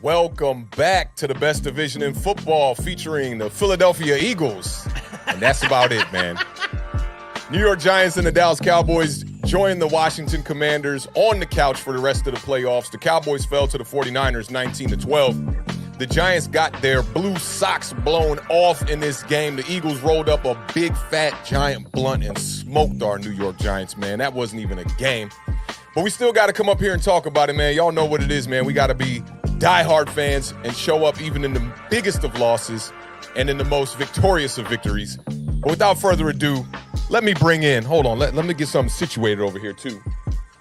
Welcome back to the best division in football, featuring the Philadelphia Eagles. And that's about it, man. New York Giants and the Dallas Cowboys joined the Washington Commanders on the couch for the rest of the playoffs. The Cowboys fell to the 49ers 19-12. The Giants got their blue socks blown off in this game. The Eagles rolled up a big, fat, giant blunt and smoked our New York Giants, man. That wasn't even a game. But we still got to come up here and talk about it, man. Y'all know what it is, man. We got to be diehard fans and show up even in the biggest of losses and in the most victorious of victories. But without further ado, let me bring in, hold on, let me get something situated over here too.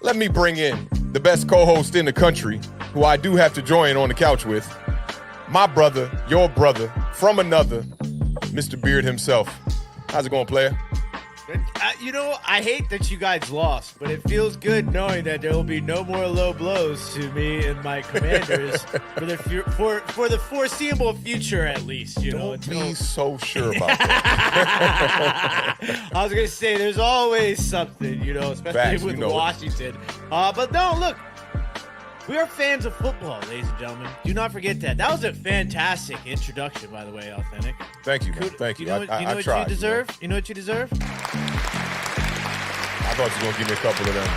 Let me bring in the best co-host in the country, who I do have to join on the couch with, my brother, your brother, from another, Mr. Beard himself. How's it going, player? I hate that you guys lost, but it feels good knowing that there will be no more low blows to me and my Commanders for the foreseeable future, at least. Don't be so sure about that. I was gonna say there's always something, especially Facts, with Washington. But no, look. We are fans of football, ladies and gentlemen. Do not forget that. That was a fantastic introduction, by the way, Awthentik. Thank you, man. Thank you. You know what you deserve? You know what you deserve? I thought you were going to give me a couple of them.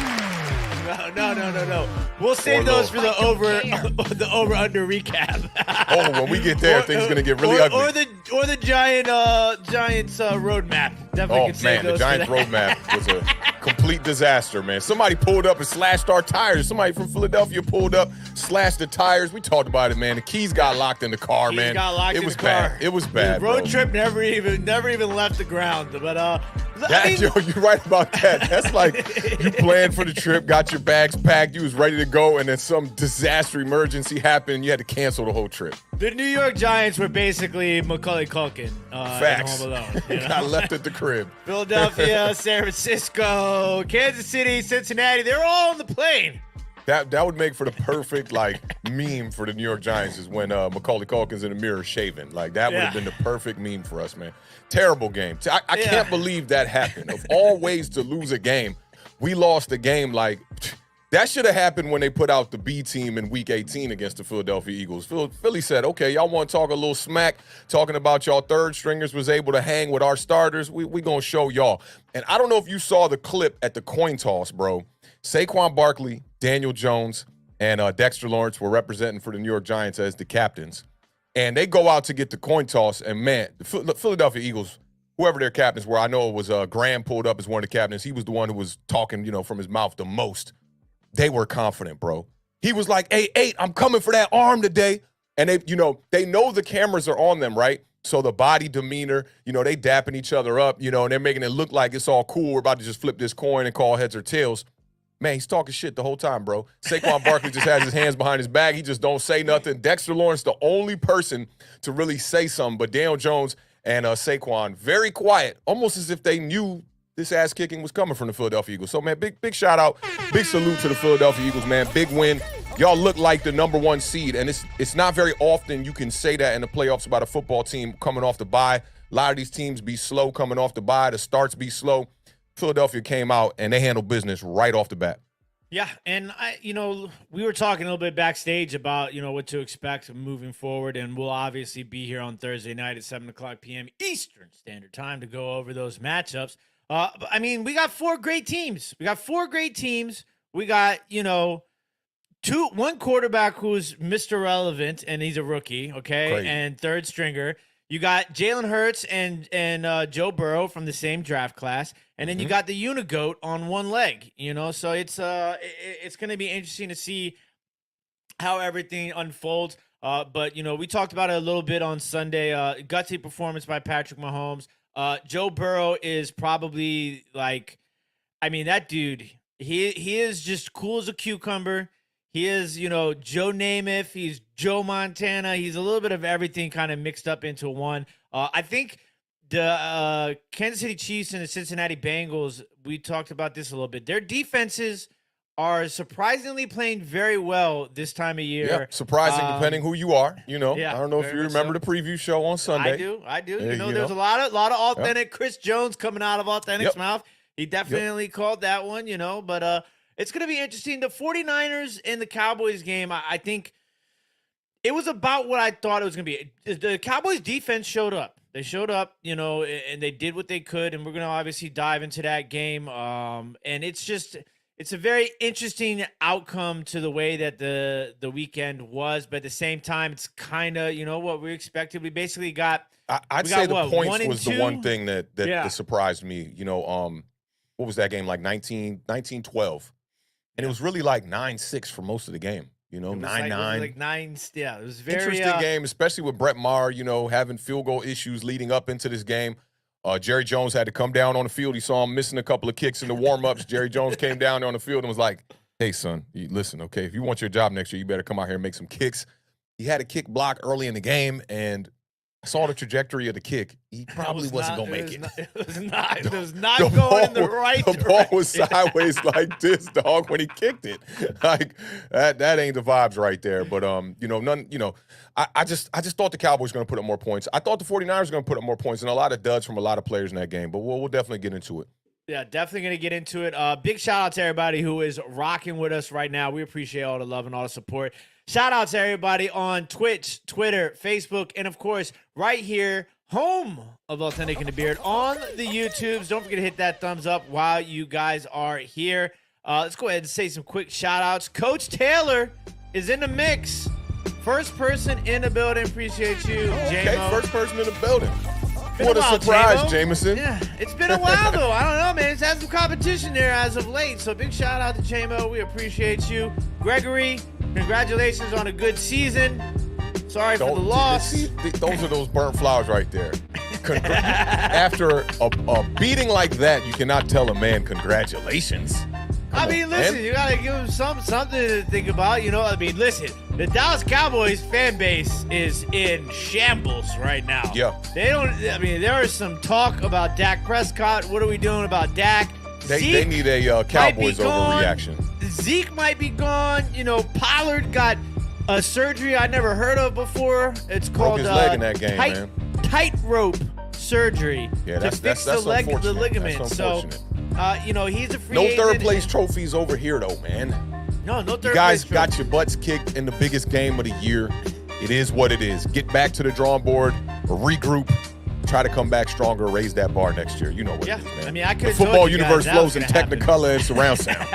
No. We'll save those for the over-under recap. When we get there, things are going to get really ugly. Or the Giants roadmap. Definitely the Giants roadmap was a complete disaster, man. Somebody pulled up and slashed our tires. Somebody from Philadelphia pulled up, slashed the tires. We talked about it, man. The keys got locked in the car, man. It was bad. It was bad. The road trip never even left the ground. But you're right about that. That's like you planned for the trip, got your bags packed, you was ready to go, and then some disaster emergency happened, and you had to cancel the whole trip. The New York Giants were basically Macaulay Culkin. Facts. In Home Alone, Got left at the crib. Philadelphia, San Francisco, Kansas City, Cincinnati, they're all on the plane. That would make for the perfect meme for the New York Giants is when Macaulay Culkin's in the mirror shaving. That would have been the perfect meme for us, man. Terrible game. I can't believe that happened. Of all ways to lose a game, we lost a game that should have happened when they put out the B team in Week 18 against the Philadelphia Eagles. Philly said, okay, y'all want to talk a little smack, talking about y'all third stringers was able to hang with our starters. We going to show y'all. And I don't know if you saw the clip at the coin toss, bro. Saquon Barkley, Daniel Jones, and Dexter Lawrence were representing for the New York Giants as the captains. And they go out to get the coin toss, and, man, the Philadelphia Eagles, whoever their captains were, I know it was Graham pulled up as one of the captains. He was the one who was talking, from his mouth the most. They were confident, bro. He was like, hey, 8, I'm coming for that arm today. And they know the cameras are on them, right? So the body demeanor, they dapping each other up, and they're making it look like it's all cool. We're about to just flip this coin and call heads or tails. Man, he's talking shit the whole time, bro. Saquon Barkley just has his hands behind his back. He just don't say nothing. Dexter Lawrence, the only person to really say something, but Daniel Jones and Saquon, very quiet, almost as if they knew this ass kicking was coming from the Philadelphia Eagles. So, man, big shout out, big salute to the Philadelphia Eagles, man. Big win. Y'all look like the number 1 seed, and it's not very often you can say that in the playoffs about a football team coming off the bye. A lot of these teams be slow coming off the bye. The starts be slow. Philadelphia came out, and they handled business right off the bat. Yeah, and we were talking a little bit backstage about, what to expect moving forward, and we'll obviously be here on Thursday night at 7 o'clock p.m. Eastern Standard Time to go over those matchups. We got 4 great teams. We got one quarterback who's Mr. Relevant, and he's a rookie, okay? Crazy. And third stringer. You got Jalen Hurts and Joe Burrow from the same draft class, and then you got the Unigoat on one leg, So it's going to be interesting to see how everything unfolds. But, we talked about it a little bit on Sunday. Gutsy performance by Patrick Mahomes. Joe Burrow is probably that dude, he is just cool as a cucumber. He is, Joe Namath. He's Joe Montana. He's a little bit of everything kind of mixed up into one. I think the Kansas City Chiefs and the Cincinnati Bengals, we talked about this a little bit. Their defenses are surprisingly playing very well this time of year. Yeah, surprising depending who you are. Yeah, I don't know if you remember the preview show on Sunday. I do. There's a lot of authentic. Yep. Chris Jones coming out of Authentic's mouth. He definitely called that one, but it's going to be interesting. The 49ers and the Cowboys game, I think it was about what I thought it was going to be. The Cowboys defense showed up. They showed up, and they did what they could, and we're going to obviously dive into that game. And it's a very interesting outcome to the way that the weekend was, but at the same time, it's kind of, what we expected. We basically got I'd say the points was the one thing that surprised me. What was that game, like 19-12? And it was really like 9-6 for most of the game. 9-9. Like 9. Yeah, it was very interesting game, especially with Brett Maher, having field goal issues leading up into this game. Jerry Jones had to come down on the field. He saw him missing a couple of kicks in the warm-ups. Jerry Jones came down on the field and was like, hey, son, listen, okay, if you want your job next year, you better come out here and make some kicks. He had a kick block early in the game, and I saw the trajectory of the kick. He probably wasn't going to make it. It was not going in the right direction. The ball was sideways like this, dog, when he kicked it. Like, that ain't the vibes right there. But, I just thought the Cowboys were going to put up more points. I thought the 49ers were going to put up more points, and a lot of duds from a lot of players in that game. But we'll definitely get into it. Yeah, definitely going to get into it. Big shout out to everybody who is rocking with us right now. We appreciate all the love and all the support. Shout out to everybody on Twitch, Twitter, Facebook, and of course, right here, home of Awthentik and The Beard on the YouTubes. Don't forget to hit that thumbs up while you guys are here. Let's go ahead and say some quick shout outs. Coach Taylor is in the mix. First person in the building. Appreciate you, Okay, J-Mo. first person in the building. Been What a while, surprise, J-Mo. Jameson. Yeah, it's been a while, though. I don't know, man. It's had some competition there as of late. So big shout out to J-Mo. We appreciate you. Gregory, congratulations on a good season. Sorry for the loss. Those are those burnt flowers right there. After a beating like that, you cannot tell a man congratulations. Listen, you got to give him something to think about. Listen, the Dallas Cowboys fan base is in shambles right now. Yeah. There is some talk about Dak Prescott. What are we doing about Dak? They need a Cowboys overreaction. Zeke might be gone. Pollard got a surgery I never heard of before. It's called broke his leg in that game, man. Tightrope surgery to fix the ligament. That's so, he's a free agent. No third place trophies over here, though, man. No third place. You guys got your butts kicked in the biggest game of the year. It is what it is. Get back to the drawing board, regroup, try to come back stronger, raise that bar next year. You know what it is, man. The football universe flows in Technicolor and surround sound.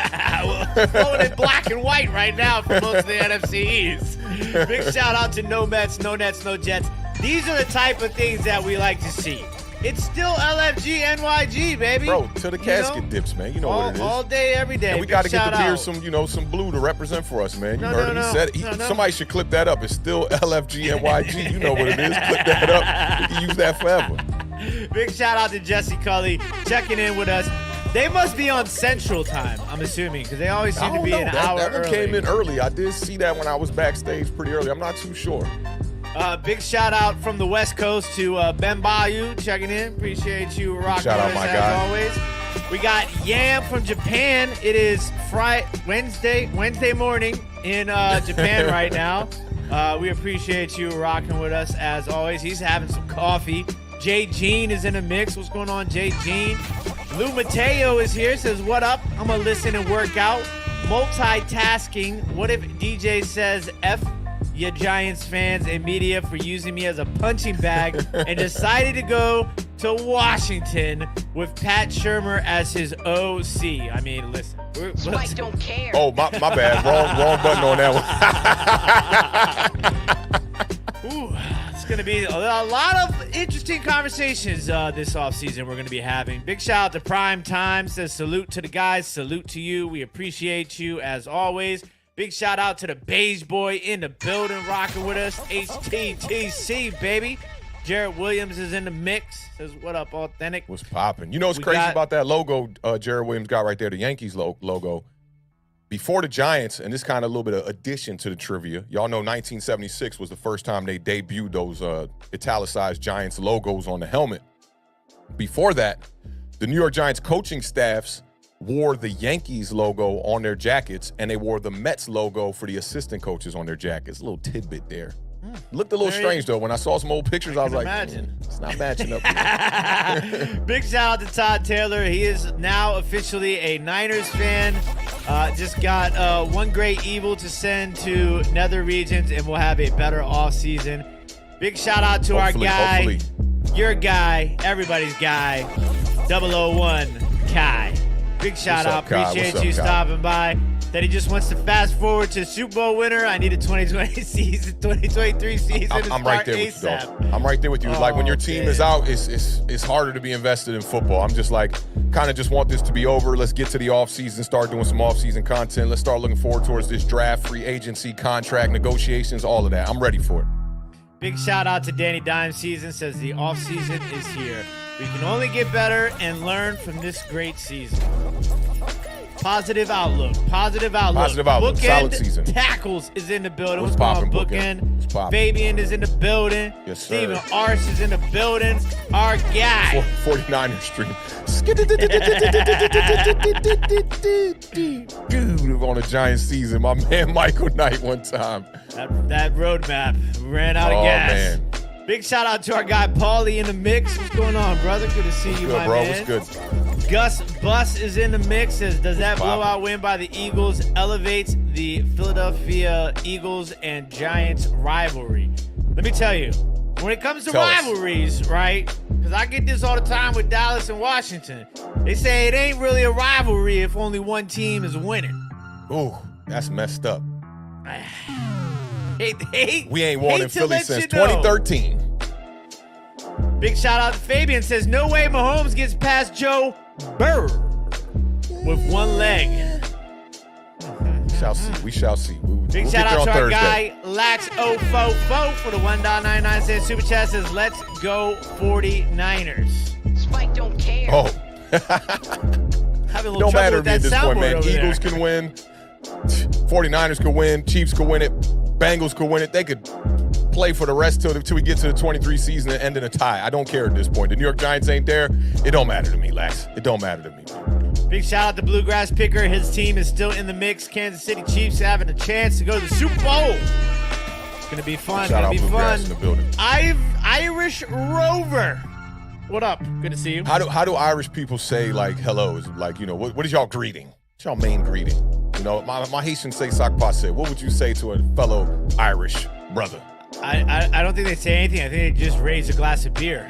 Flowing in black and white right now for most of the NFC East. Big shout out to No Mets, No Nets, No Jets. These are the type of things that we like to see. It's still LFG NYG, baby. Bro, till the casket dips, man. You know what it is. All day, every day. And we got to get the beer some blue to represent for us, man. You heard it. He said it. Somebody should clip that up. It's still LFG NYG. You know what it is. Clip that up. We can use that forever. Big shout out to Jesse Cully checking in with us. They must be on Central Time, I'm assuming, because they always seem to be an hour early. That one came in early. I did see that when I was backstage pretty early. I'm not too sure. Big shout out from the West Coast to Ben Bayou checking in. Appreciate you rocking shout out, with us my as guy. always. We got Yam from Japan. It is Wednesday morning in Japan right now. We appreciate you rocking with us as always. He's having some coffee. Jay Jean is in the mix. What's going on, Jay Jean? Lou Mateo is here. Says, what up? I'm going to listen and work out. Multitasking. What if DJ says F you Giants fans and media for using me as a punching bag and decided to go to Washington with Pat Shurmur as his OC. Listen. I don't care. Oh, my bad. Wrong button on that one. Ooh, it's going to be a lot of interesting conversations this offseason we're going to be having. Big shout out to Prime Time. Says salute to the guys. Salute to you. We appreciate you as always. Big shout out to the Beige Boy in the building, rocking with us. HTTC, baby. Jarrett Williams is in the mix. Says, what up, Awthentik? What's popping? You know what's crazy about that logo Jarrett Williams got right there, the Yankees logo? Before the Giants, and this kind of a little bit of addition to the trivia, y'all know 1976 was the first time they debuted those italicized Giants logos on the helmet. Before that, the New York Giants coaching staffs wore the Yankees logo on their jackets, and they wore the Mets logo for the assistant coaches on their jackets. A little tidbit there. Looked a little strange, though. When I saw some old pictures, I was like, it's not matching up. Big shout out to Todd Taylor. He is now officially a Niners fan. Just got one great evil to send to nether regions, and we'll have a better offseason. Big shout out to our guy, your guy, everybody's guy, 001 Kai. Big shout out. Appreciate you stopping by. That he just wants to fast forward to Super Bowl winner. I need a 2020 season, 2023 season. I'm right there with you, dog. I'm right there with you. Like when your team is out, it's harder to be invested in football. I'm just like, kind of just want this to be over. Let's get to the offseason, start doing some offseason content. Let's start looking forward towards this draft, free agency, contract, negotiations, all of that. I'm ready for it. Big shout out to Danny Dime Season. Says the offseason is here. We can only get better and learn from this great season. Positive outlook. Bookend Solid season. Tackles is in the building. What's poppin', Bookend? Fabian is in the building. Yes, sir. Steven Arce is in the building. Our guy. 49ers stream. Dude, on a Giants season. My man Michael Knight one time. That roadmap ran out of gas. Man. Big shout out to our guy Paulie in the mix. What's going on, brother? Good to see you, my man. What's good? Gus Bus is in the mix. Says, does that blowout win by the Eagles elevates the Philadelphia Eagles and Giants rivalry? Let me tell you, when it comes to rivalries, right? Because I get this all the time with Dallas and Washington. They say it ain't really a rivalry if only one team is winning. Ooh, that's messed up. We ain't won in Philly since 2013. Big shout out to Fabian. Says, no way Mahomes gets past Joe Burrow with one leg. We shall see. Big shout out to our guy Lax044 for the $1.99 super chat. Says, let's go 49ers. Spike don't care. Oh. Don't matter to me at this point, man. Eagles can win. 49ers can win. Chiefs can win it. Bengals could win it. They could play for the rest till we get to the 23 season and end in a tie. I don't care at this point. The New York Giants ain't there. It don't matter to me, Lax. It don't matter to me. Big shout out to Bluegrass Picker. His team is still in the mix. Kansas City Chiefs having a chance to go to the Super Bowl. It's going to be fun. Shout out Bluegrass in the building. Irish Rover. What up? Good to see you. How do Irish people say, like, hello? Is it like, you know, what is y'all greeting? What's y'all main greeting? You know, my Haitian say sac passe. What would you say to a fellow Irish brother? I don't think they say anything. I think they just raise a glass of beer.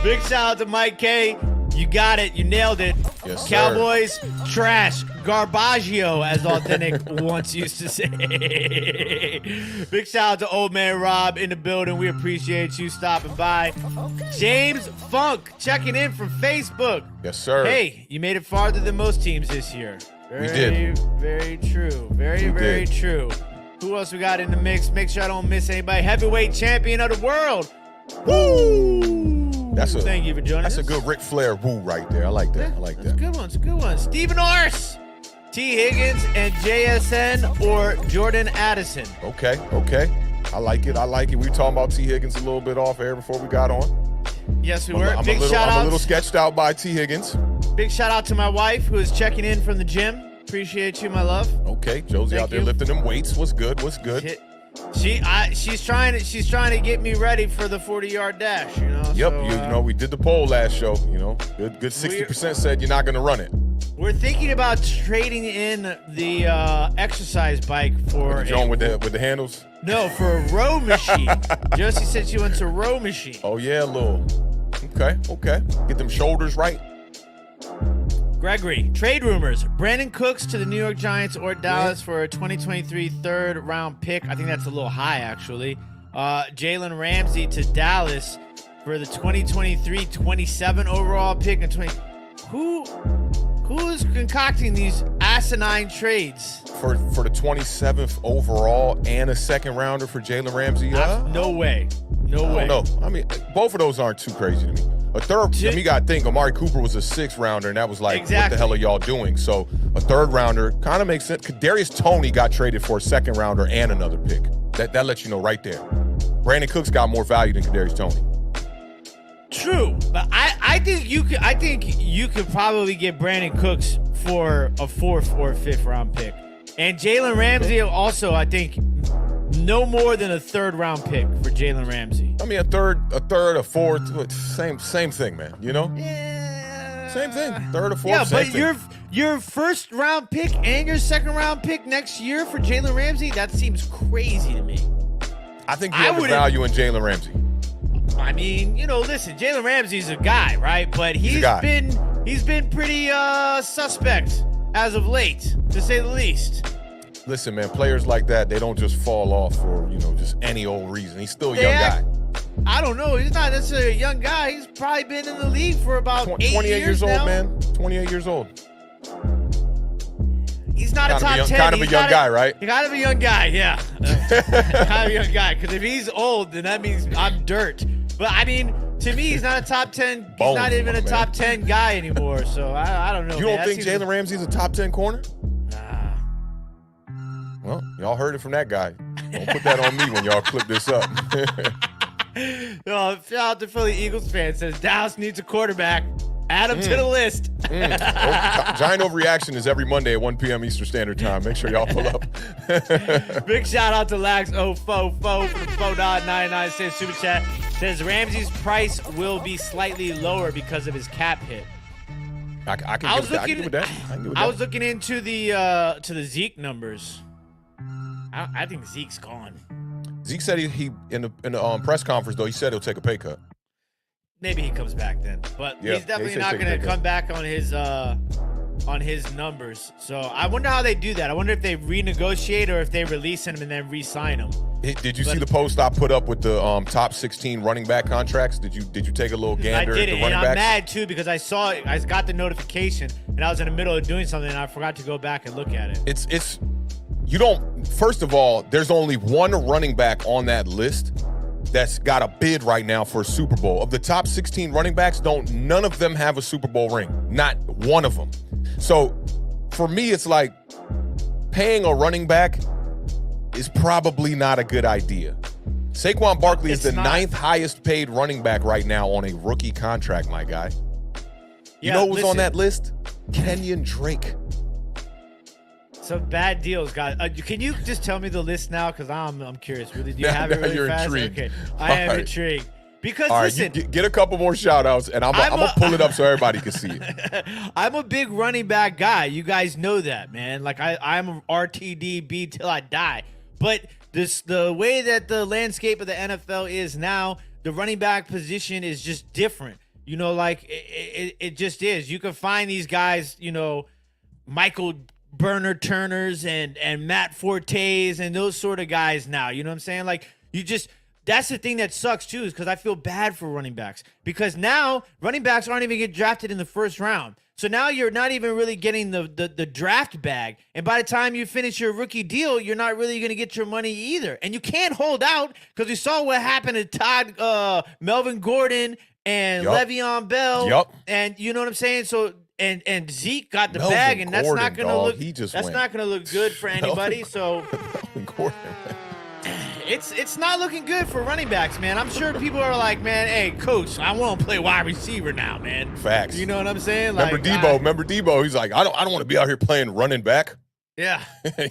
Big shout out to Mike K. You got it. You nailed it. Yes, Cowboys, trash. Garbaggio, as Awthentik once used to say. Big shout out to Old Man Rob in the building. We appreciate you stopping by. James Funk checking in from Facebook. Yes, sir. Hey, you made it farther than most teams this year. We did. Very true. Very true. Who else we got in the mix? Make sure I don't miss anybody. Heavyweight champion of the world. Woo! Thank you for joining us. That's a good Ric Flair woo right there. I like that. That's a good one. It's a good one. Stephen Arce, T. Higgins, and JSN or Jordan Addison. Okay. I like it. We were talking about T. Higgins a little bit off air before we got on. Yes, we were. I'm a little sketched out by T. Higgins. Big shout out to my wife who is checking in from the gym. Appreciate you, my love. Okay, Josie out there lifting them weights. What's good? She's trying to get me ready for the 40-yard dash. You know. Yep. So, you know, we did the poll last show. You know, good 60% said you're not going to run it. We're thinking about trading in the exercise bike for the joint with the handles. No, for a row machine. Josie said she wants a row machine. Oh yeah, a little. Okay. Get them shoulders right. Gregory, trade rumors. Brandon Cooks to the New York Giants or Dallas for a 2023 third-round pick. I think that's a little high, actually. Jalen Ramsey to Dallas for the 2023 27 overall pick. And who Who is concocting these asinine trades? For the 27th overall and a second rounder for Jalen Ramsey? No way. No way. No, I mean, both of those aren't too crazy to me. A third, I mean, you got to think, Amari Cooper was a 6th rounder, and that was like, what the hell are y'all doing? So a third rounder kind of makes sense. Kadarius Toney got traded for a second rounder and another pick. That lets you know right there. Brandon Cooks got more value than Kadarius Toney. True, but I think you could probably get Brandon Cooks for a 4th or 5th round pick, and Jalen Ramsey also, I think, no more than a 3rd round pick for Jalen Ramsey. I mean, a third, a 4th, same thing, man. You know, same thing. 3rd or 4th. Yeah, same but thing. your 1st round pick and your 2nd round pick next year for Jalen Ramsey, that seems crazy to me. I think you have the value in Jalen Ramsey. I mean, listen, Jalen Ramsey's a guy, right? But he's been pretty suspect as of late, to say the least. Listen, man, players like that, they don't just fall off for, just any old reason. He's still a young guy. I don't know. He's not necessarily a young guy. He's probably been in the league for about 28 years now. old, man. 28 years old. He's not a top 10. Kind of a young guy, right? You gotta be a young guy, yeah. Kind of a young guy. Because if he's old, then that means I'm dirt. But, I mean, to me, he's not a top 10. He's not even a top 10 guy anymore. So, I don't know. You don't think Jalen Ramsey's a top 10 corner? Nah. Well, y'all heard it from that guy. Don't put that on me when y'all clip this up. Shout out to Philly Eagles fan. Says Dallas needs a quarterback. Add him to the list. Giant Overreaction is every Monday at 1 p.m. Eastern Standard Time. Make sure y'all pull up. Big shout out to Lax044 for the $4.99 super chat. Says Ramsey's price will be slightly lower because of his cap hit. I can get with that. I was looking into the Zeke numbers. I think Zeke's gone. Zeke said he in the press conference, though, he said he'll take a pay cut. Maybe he comes back then, but he's definitely not going to come back on his numbers. So I wonder how they do that. I wonder if they renegotiate or if they release him and then re-sign him. Did you see the post I put up with the top 16 running back contracts? Did you take a little gander at the running backs? I'm mad too because I saw it. I got the notification and I was in the middle of doing something and I forgot to go back and look at it. It's you don't. First of all, there's only one running back on that list that's got a bid right now for a Super Bowl. Of the top 16 running backs, none of them have a Super Bowl ring. Not one of them. So for me, it's like paying a running back is probably not a good idea. Saquon Barkley is the 9th highest paid running back right now on a rookie contract, my guy. You know who's on that list? Kenyon Drake. Some bad deals, guys. Can you just tell me the list now? Because I'm curious. Really, do you have it really you're fast? Intrigued. Okay, I am intrigued. Because listen, get a couple more shout outs, and I'm gonna pull it up so everybody can see it. I'm a big running back guy. You guys know that, man. Like I'm RTDB till I die. But the way that the landscape of the NFL is now, the running back position is just different. Like it just is. You can find these guys, Michael Burner Turners and Matt Fortes and those sort of guys now. You know what I'm saying? Like that's the thing that sucks too, is because I feel bad for running backs, because now running backs aren't even get drafted in the 1st round. So now you're not even really getting the draft bag. And by the time you finish your rookie deal, you're not really going to get your money either. And you can't hold out, because we saw what happened to Todd, Melvin Gordon and Le'Veon Bell. Yep. And you know what I'm saying? So and Zeke got the bag, and that's not going to look. That's not going to look good for anybody. So it's not looking good for running backs, man. I'm sure people are like, man, hey, coach, I want to play wide receiver now, man. Facts. You know what I'm saying? Like, Remember Debo? He's like, I don't want to be out here playing running back. Yeah.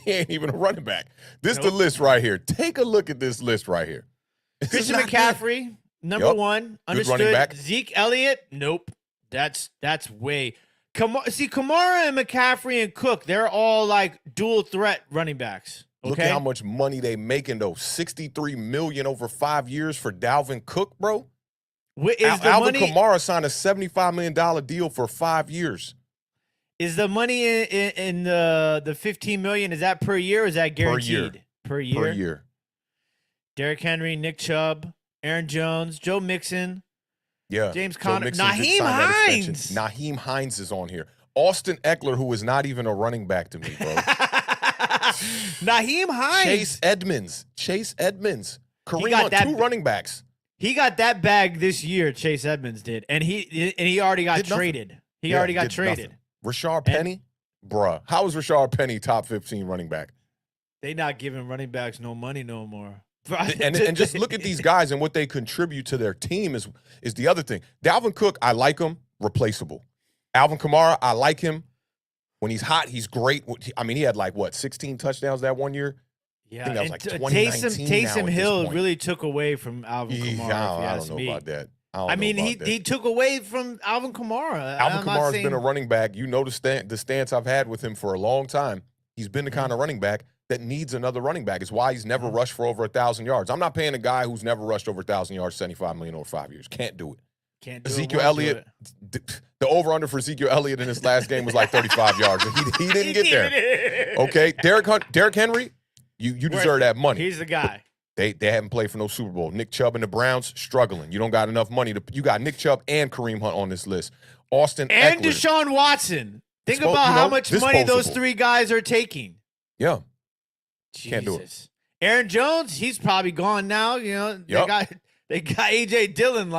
He ain't even a running back. This is the list right here. Take a look at this list right here. Christian McCaffrey, number 1. Understood. Running back. Zeke Elliott, nope. That's way. Kamara and McCaffrey and Cook, they're all like dual threat running backs. Okay? Look at how much money they making, though. $63 million over 5 years for Dalvin Cook, bro. Alvin Kamara signed a $75 million deal for 5 years. Is the money in the $15 million, is that per year or is that guaranteed? Per year. Per year. Derrick Henry, Nick Chubb, Aaron Jones, Joe Mixon. Yeah. James Conner. Nyheim Hines. Nyheim Hines is on here. Austin Eckler, who is not even a running back to me, bro. Naheem Hines. Chase Edmonds. Kareem Hunt, 2 running backs. He got that bag this year, Chase Edmonds did. And he already got traded. He already got traded. Nothing. Rashard Penny? Bruh. How is Rashard Penny top 15 running back? They not giving running backs no money no more. and just look at these guys and what they contribute to their team is the other thing. Dalvin Cook, I like him, replaceable. Alvin Kamara, I like him. When he's hot, he's great. I mean, he had 16 touchdowns that one year. Yeah, I think that was like 2019 Taysom Hill really took away from Alvin Kamara. I don't know about that. I mean, he took away from Alvin Kamara. Alvin Kamara's been a running back. You know the stance I've had with him for a long time. He's been the kind of running back that needs another running back. It's why he's never rushed for over 1,000 yards. I'm not paying a guy who's never rushed over 1,000 yards, $75 million over 5 years. Can't do it. Ezekiel Elliott, the over-under for Ezekiel Elliott in his last game was like 35 yards. He didn't get there. Okay, Derrick Henry, you deserve that money. He's the guy. They haven't played for no Super Bowl. Nick Chubb and the Browns struggling. You don't got enough money you got Nick Chubb and Kareem Hunt on this list. Austin and Eckler. Deshaun Watson. Think about how much money those 3 guys are taking. Yeah. Jesus. Can't do it. Aaron Jones, he's probably gone now. You know, they got AJ Dillon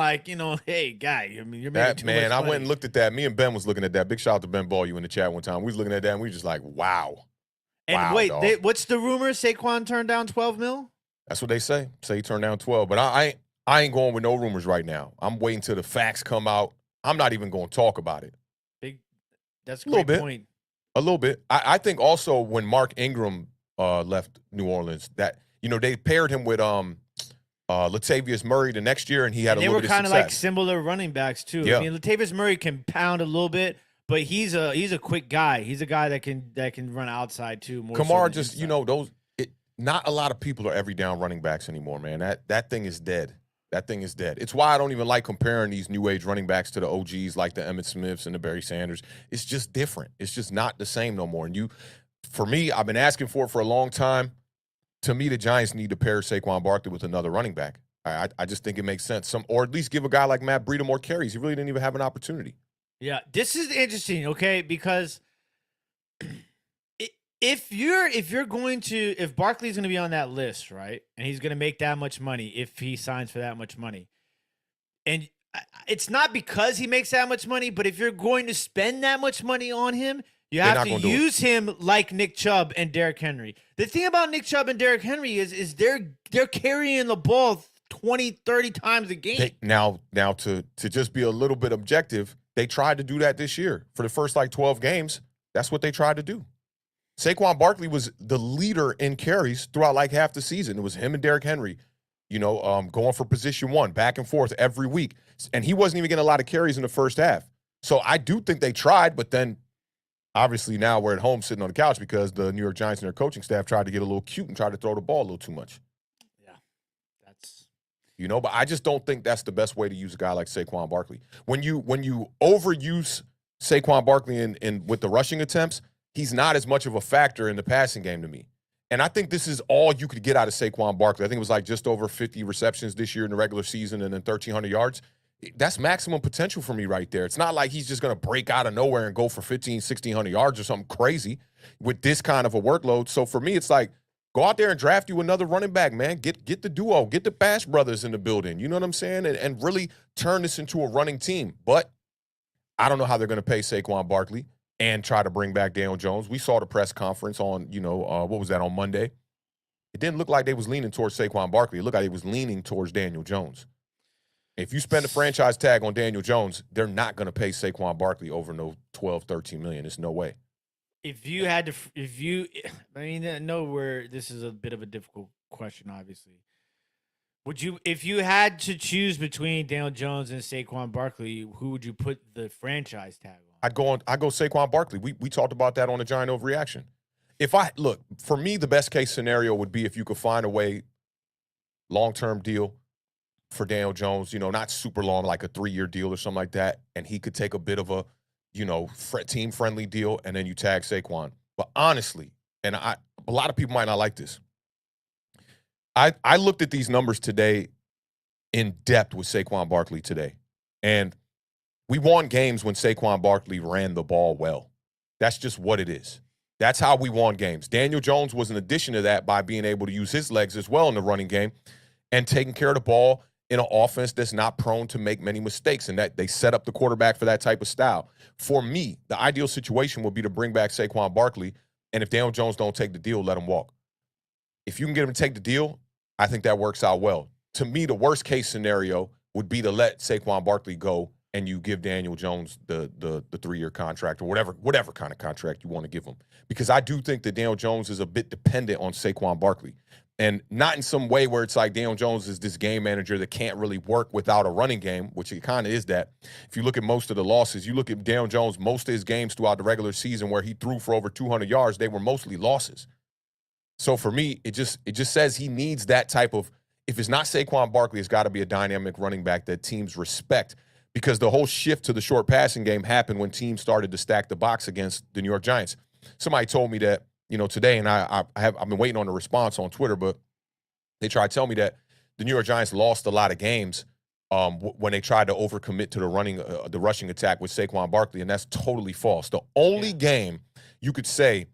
hey, guy, I mean, you're making too much money. I went and looked at that. Me and Ben was looking at that. Big shout out to Ben Ball, you in the chat one time. We was looking at that, and we were just like, wow. And wow, wait, what's the rumor? Saquon turned down $12 million? That's what they say. Say he turned down 12. But I ain't going with no rumors right now. I'm waiting till the facts come out. I'm not even going to talk about it. That's a great point. A little bit. I think also when Mark Ingram left New Orleans, that they paired him with Latavius Murray the next year, and he had a little bit of success. They were kind of like similar running backs too. Yeah. I mean, Latavius Murray can pound a little bit, but he's a quick guy. He's a guy that can run outside too. More Kamara just not a lot of people are every down running backs anymore, man. That thing is dead. That thing is dead. It's why I don't even like comparing these new age running backs to the OGs like the Emmitt Smiths and the Barry Sanders. It's just different. It's just not the same no more. And for me, I've been asking for it for a long time. To me, the Giants need to pair Saquon Barkley with another running back. I just think it makes sense. Or at least give a guy like Matt Breida more carries. He really didn't even have an opportunity. Yeah, this is interesting, okay? Because if Barkley's going to be on that list, right, and he's going to make that much money if he signs for that much money, and it's not because he makes that much money, but if you're going to spend that much money on him, you have to use him like Nick Chubb and Derrick Henry. The thing about Nick Chubb and Derrick Henry is they're carrying the ball 20, 30 times a game. Now to just be a little bit objective, they tried to do that this year. For the first 12 games, that's what they tried to do. Saquon Barkley was the leader in carries throughout half the season. It was him and Derrick Henry, going for position one, back and forth every week. And he wasn't even getting a lot of carries in the first half. So I do think they tried, but then obviously now we're at home sitting on the couch because the New York Giants and their coaching staff tried to get a little cute and tried to throw the ball a little too much. Yeah, that's but I just don't think that's the best way to use a guy like Saquon Barkley. When you overuse Saquon Barkley in with the rushing attempts, he's not as much of a factor in the passing game to me. And I think this is all you could get out of Saquon Barkley. I think it was just over 50 receptions this year in the regular season and then 1,300 yards. That's maximum potential for me right there. It's not like he's just going to break out of nowhere and go for 1,600 yards or something crazy with this kind of a workload. So for me, it's go out there and draft you another running back, man. Get the duo. Get the Bash brothers in the building. You know what I'm saying? And really turn this into a running team. But I don't know how they're going to pay Saquon Barkley and try to bring back Daniel Jones. We saw the press conference on, what was that, on Monday? It didn't look like they was leaning towards Saquon Barkley. It looked like it was leaning towards Daniel Jones. If you spend a franchise tag on Daniel Jones, they're not going to pay Saquon Barkley over no 12, 13 million. There's no way. I know where this is a bit of a difficult question, obviously. If you had to choose between Daniel Jones and Saquon Barkley, who would you put the franchise tag on? I'd go Saquon Barkley. We talked about that on the Giant Overreaction. For me, the best case scenario would be if you could find a way, long-term deal for Daniel Jones, not super long, like a 3-year deal or something like that, and he could take a bit of a, team-friendly deal, and then you tag Saquon. But honestly, and a lot of people might not like this, I looked at these numbers today in depth with Saquon Barkley today, and We won games when Saquon Barkley ran the ball well. That's just what it is. That's how we won games. Daniel Jones was an addition to that by being able to use his legs as well in the running game and taking care of the ball in an offense that's not prone to make many mistakes, and that they set up the quarterback for that type of style. For me, the ideal situation would be to bring back Saquon Barkley, and if Daniel Jones don't take the deal, let him walk. If you can get him to take the deal, I think that works out well. To me, the worst case scenario would be to let Saquon Barkley go and you give Daniel Jones the 3-year contract or whatever kind of contract you want to give him. Because I do think that Daniel Jones is a bit dependent on Saquon Barkley. And not in some way where it's like Daniel Jones is this game manager that can't really work without a running game, which it kind of is that. If you look at most of the losses, you look at Daniel Jones, most of his games throughout the regular season where he threw for over 200 yards, they were mostly losses. So for me, it just says he needs that type of, if it's not Saquon Barkley, it's got to be a dynamic running back that teams respect, because the whole shift to the short passing game happened when teams started to stack the box against the New York Giants. Somebody told me that, today, and I've been waiting on a response on Twitter, but they tried to tell me that the New York Giants lost a lot of games when they tried to overcommit to the rushing attack with Saquon Barkley, and that's totally false. The only game you could say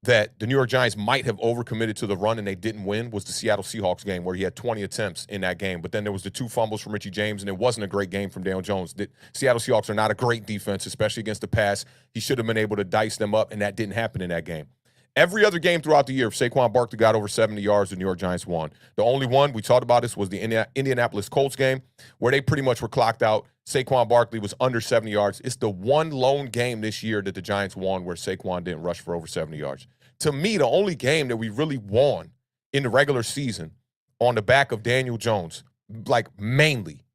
that the New York Giants might have overcommitted to the run and they didn't win was the Seattle Seahawks game, where he had 20 attempts in that game. But then there was the 2 fumbles from Richie James, and it wasn't a great game from Daniel Jones. The Seattle Seahawks are not a great defense, especially against the pass. He should have been able to dice them up, and that didn't happen in that game. Every other game throughout the year, if Saquon Barkley got over 70 yards, the New York Giants won. The only one, we talked about this, was the Indianapolis Colts game, where they pretty much were clocked out. Saquon Barkley was under 70 yards. It's the one lone game this year that the Giants won where Saquon didn't rush for over 70 yards. To me, the only game that we really won in the regular season on the back of Daniel Jones, like mainly,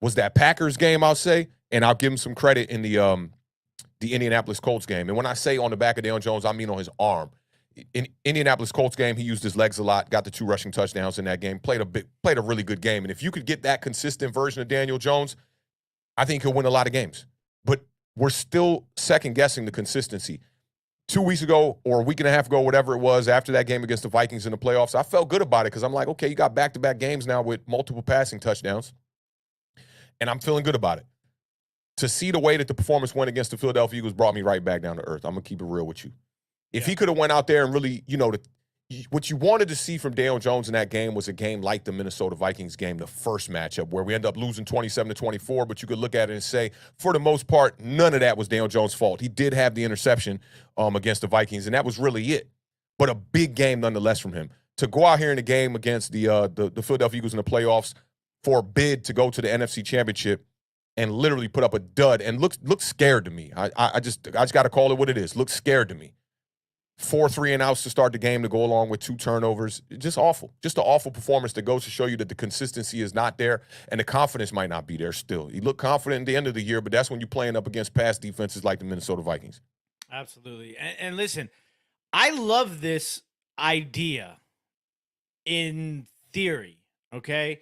was that Packers game, I'll say, and I'll give him some credit in the Indianapolis Colts game. And when I say on the back of Daniel Jones, I mean on his arm. In Indianapolis Colts game, he used his legs a lot, got the 2 rushing touchdowns in that game, played a really good game. And if you could get that consistent version of Daniel Jones, I think he'll win a lot of games. But we're still second-guessing the consistency. 2 weeks ago or a week and a half ago, whatever it was, after that game against the Vikings in the playoffs, I felt good about it because I'm like, okay, you got back-to-back games now with multiple passing touchdowns, and I'm feeling good about it. To see the way that the performance went against the Philadelphia Eagles brought me right back down to earth. I'm going to keep it real with you. If he could have went out there and really, what you wanted to see from Daniel Jones in that game was a game like the Minnesota Vikings game, the first matchup, where we end up losing 27-24, but you could look at it and say, for the most part, none of that was Daniel Jones' fault. He did have the interception against the Vikings, and that was really it. But a big game nonetheless from him. To go out here in a game against the Philadelphia Eagles in the playoffs for a bid to go to the NFC Championship and literally put up a dud and look scared to me. I just got to call it what it is. Look scared to me. 4 3-and-outs to start the game to go along with 2 turnovers. Just awful. Just an awful performance that goes to show you that the consistency is not there and the confidence might not be there still. He looked confident at the end of the year, but that's when you're playing up against past defenses like the Minnesota Vikings. Absolutely. And listen, I love this idea in theory, okay?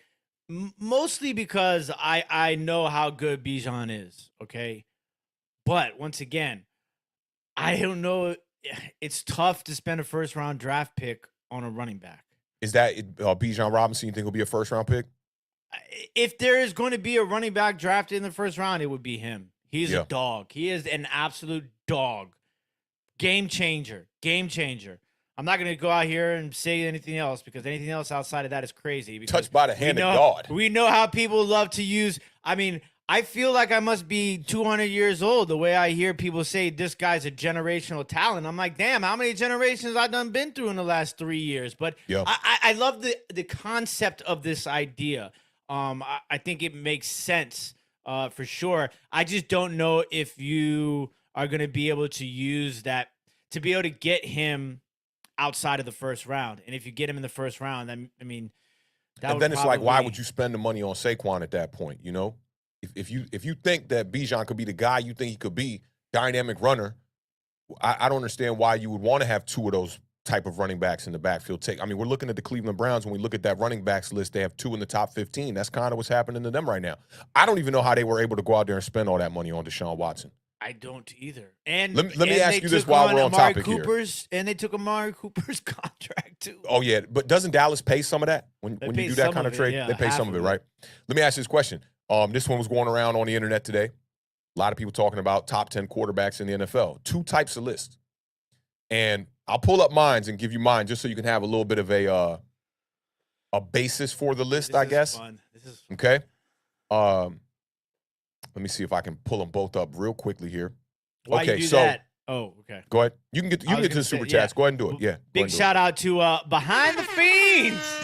Mostly because I know how good Bijan is, okay? But once again, I don't know. It's tough to spend a first-round draft pick on a running back. Is that Bijan Robinson, you think will be a first-round pick? If there is going to be a running back drafted in the first round, it would be him. He's a dog. He is an absolute dog. Game changer. Game changer. I'm not going to go out here and say anything else because anything else outside of that is crazy. Touched by the hand of God. We know how people love to use – I feel like I must be 200 years old the way I hear people say this guy's a generational talent. I'm like, damn, how many generations I've done been through in the last 3 years? But I love the concept of this idea. I think it makes sense for sure. I just don't know if you are going to be able to use that to be able to get him outside of the first round. And if you get him in the first round, then it's like, why would you spend the money on Saquon at that point, If you think that Bijan could be the guy you think he could be, dynamic runner, I don't understand why you would want to have 2 of those type of running backs in the backfield. We're looking at the Cleveland Browns. When we look at that running backs list, they have 2 in the top 15. That's kind of what's happening to them right now. I don't even know how they were able to go out there and spend all that money on Deshaun Watson. I don't either. And let me ask you this while we're on topic here. And they took Amari Cooper's contract too. Oh yeah, but doesn't Dallas pay some of that when you do that kind of trade? Yeah, they pay some of it, right? Let me ask you this question. This one was going around on the internet today. A lot of people talking about top 10 quarterbacks in the NFL. 2 types of lists. And I'll pull up mine and give you mine just so you can have a little bit of a basis for the list, I guess. Fun. This is fun. Okay. Let me see if I can pull them both up real quickly here. Why okay, you do so that? Oh, okay. Go ahead. You can get to the super chats. Go ahead and do it. Yeah. Big shout out to Behind the Fiends.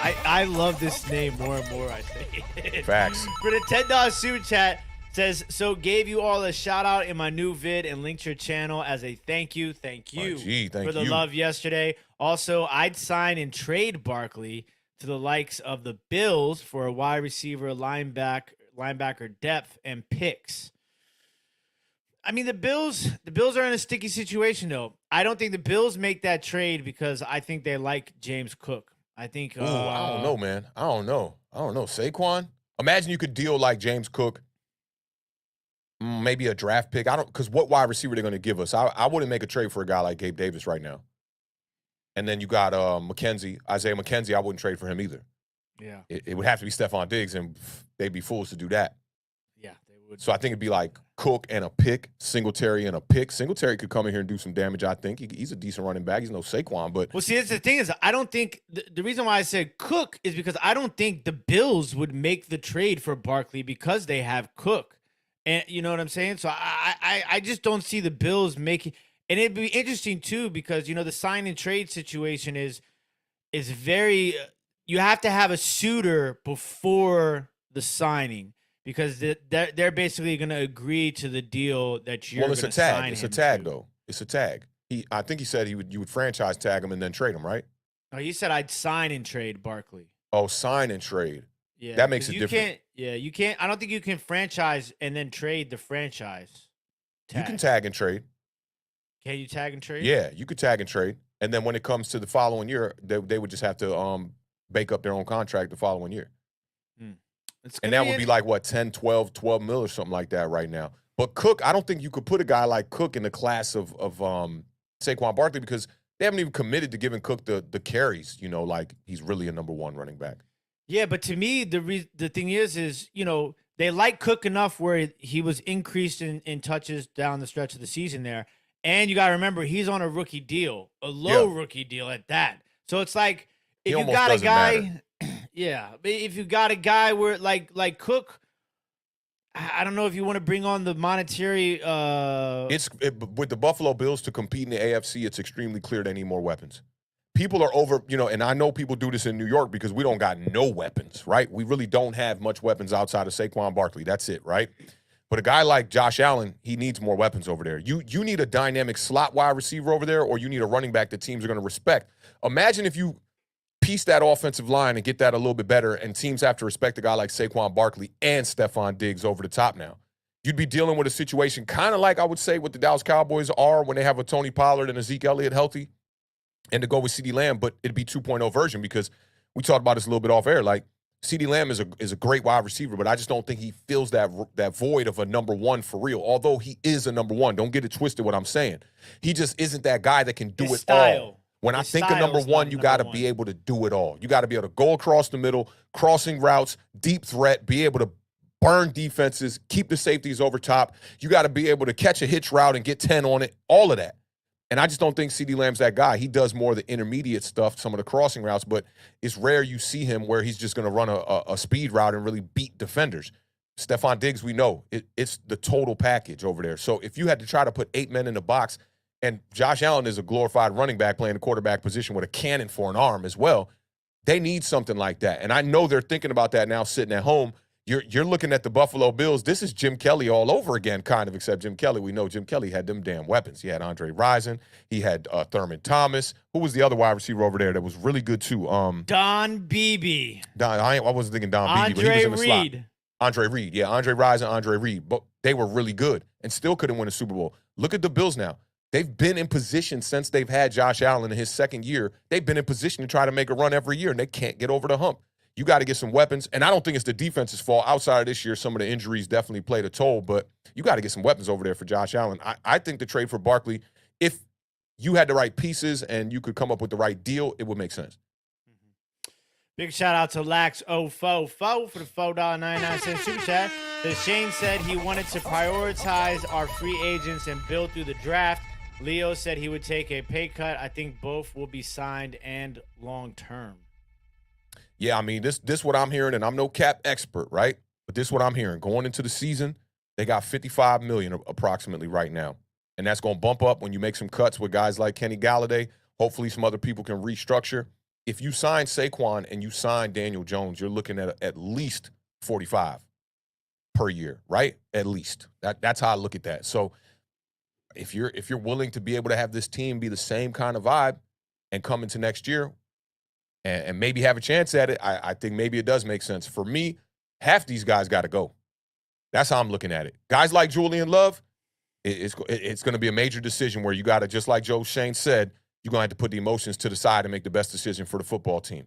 I love this name more and more. I say it. Facts. For the $10 super chat, says, so gave you all a shout out in my new vid and linked your channel as a thank you for the love yesterday. Also, I'd sign and trade Barkley to the likes of the Bills for a wide receiver, linebacker depth, and picks. I mean, the Bills are in a sticky situation, though. I don't think the Bills make that trade because I think they like James Cook. I think. I don't know, man. I don't know. Saquon. Imagine you could deal like James Cook. Maybe a draft pick. Because what wide receiver they're going to give us? I wouldn't make a trade for a guy like Gabe Davis right now. And then you got Isaiah McKenzie. I wouldn't trade for him either. Yeah. It would have to be Stephon Diggs, and they'd be fools to do that. Yeah, they would. So I think it'd be like Cook and a pick, Singletary and a pick. Singletary could come in here and do some damage, I think. He's a decent running back. He's no Saquon, but... Well, see, that's the thing is, I don't think... The reason why I said Cook is because I don't think the Bills would make the trade for Barkley because they have Cook. And you know what I'm saying? So I just don't see the Bills making... And it'd be interesting, too, because, the sign and trade situation is very... You have to have a suitor before the signing because they're basically going to agree to the deal that you're going to sign. Well, it's a tag, though. It's a tag. I think he said you would franchise tag him and then trade him, right? No, he said I'd sign and trade Barkley. Oh, sign and trade. Yeah, that makes it different. You can't. I don't think you can franchise and then trade the franchise tag. You can tag and trade. Can you tag and trade? Yeah, you could tag and trade. And then when it comes to the following year, they would just have to bake up their own contract the following year. And that would be like, what, 10, 12 mil or something like that right now. But Cook, I don't think you could put a guy like Cook in the class of Saquon Barkley because they haven't even committed to giving Cook the carries, like he's really a number 1 running back. Yeah, but to me, the thing is they like Cook enough where he was increased in touches down the stretch of the season there. And you got to remember, he's on a rookie deal, a low rookie deal at that. So it's like, if you got a guy, if you got a guy where like Cook, I don't know if you want to bring on the monetary. With the Buffalo Bills to compete in the AFC, it's extremely clear they need more weapons. People are over, and I know people do this in New York because we don't got no weapons, right? We really don't have much weapons outside of Saquon Barkley. That's it, right? But a guy like Josh Allen, he needs more weapons over there. You need a dynamic slot wide receiver over there, or you need a running back that teams are going to respect. Imagine if you piece that offensive line and get that a little bit better, and teams have to respect a guy like Saquon Barkley and Stephon Diggs over the top now. You'd be dealing with a situation kind of like I would say what the Dallas Cowboys are when they have a Tony Pollard and a Zeke Elliott healthy and to go with CeeDee Lamb, but it'd be 2.0 version because we talked about this a little bit off air. Like, CeeDee Lamb is a great wide receiver, but I just don't think he fills that void of a number 1 for real, although he is a number 1. Don't get it twisted what I'm saying. He just isn't that guy that can do it all. When I think of number 1, you got to be able to do it all. You got to be able to go across the middle, crossing routes, deep threat, be able to burn defenses, keep the safeties over top. You got to be able to catch a hitch route and get 10 on it, all of that. And I just don't think CeeDee Lamb's that guy. He does more of the intermediate stuff, some of the crossing routes, but it's rare you see him where he's just going to run a speed route and really beat defenders. Stephon Diggs, we know, it's the total package over there. So if you had to try to put 8 men in the box, and Josh Allen is a glorified running back playing the quarterback position with a cannon for an arm as well, they need something like that. And I know they're thinking about that now sitting at home. You're looking at the Buffalo Bills. This is Jim Kelly all over again, kind of, except Jim Kelly. We know Jim Kelly had them damn weapons. He had Andre Rison. He had Thurman Thomas. Who was the other wide receiver over there that was really good, too? Don Beebe. I wasn't thinking Don Beebe, but he was in the slot. Andre Reed. Yeah, Andre Rison, Andre Reed. But they were really good and still couldn't win a Super Bowl. Look at the Bills now. They've been in position since they've had Josh Allen in his second year. They've been in position to try to make a run every year, and they can't get over the hump. You got to get some weapons, and I don't think it's the defense's fault. Outside of this year, some of the injuries definitely played a toll, but you got to get some weapons over there for Josh Allen. I think the trade for Barkley, if you had the right pieces and you could come up with the right deal, it would make sense. Big shout out to Lax044 for the $4.99 super chat. So Shane said he wanted to prioritize our free agents and build through the draft. Leo said he would take a pay cut. I think both will be signed and long term. Yeah, I mean, this what I'm hearing, and I'm no cap expert, right? But this what I'm hearing. Going into the season, they got $55 million approximately right now. And that's going to bump up when you make some cuts with guys like Kenny Galladay. Hopefully some other people can restructure. If you sign Saquon and you sign Daniel Jones, you're looking at least 45 per year, right? At least. That's how I look at that. So if you're willing to be able to have this team be the same kind of vibe and come into next year and maybe have a chance at it, I think maybe it does make sense. For me, half these guys got to go. That's how I'm looking at it. Guys like Julian Love, it's going to be a major decision where you got to, just like Joe Shane said, you're going to have to put the emotions to the side and make the best decision for the football team.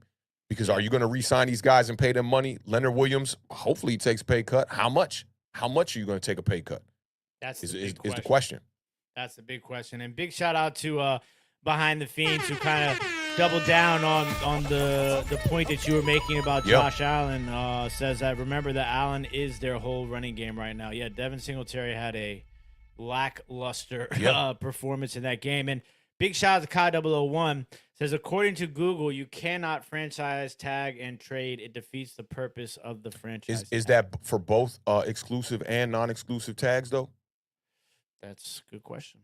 Because are you going to re-sign these guys and pay them money? Leonard Williams, hopefully he takes a pay cut. How much? How much are you going to take a pay cut? That's the question. That's the big question. And big shout out to Behind the Fiends, who kind of doubled down on the point that you were making about Josh Allen. Says that remember that Allen is their whole running game right now. Yeah, Devin Singletary had a lackluster performance in that game. And big shout out to Kai001. Says, according to Google, you cannot franchise tag and trade. It defeats the purpose of the franchise. Is that for both exclusive and non-exclusive tags, though? That's a good question.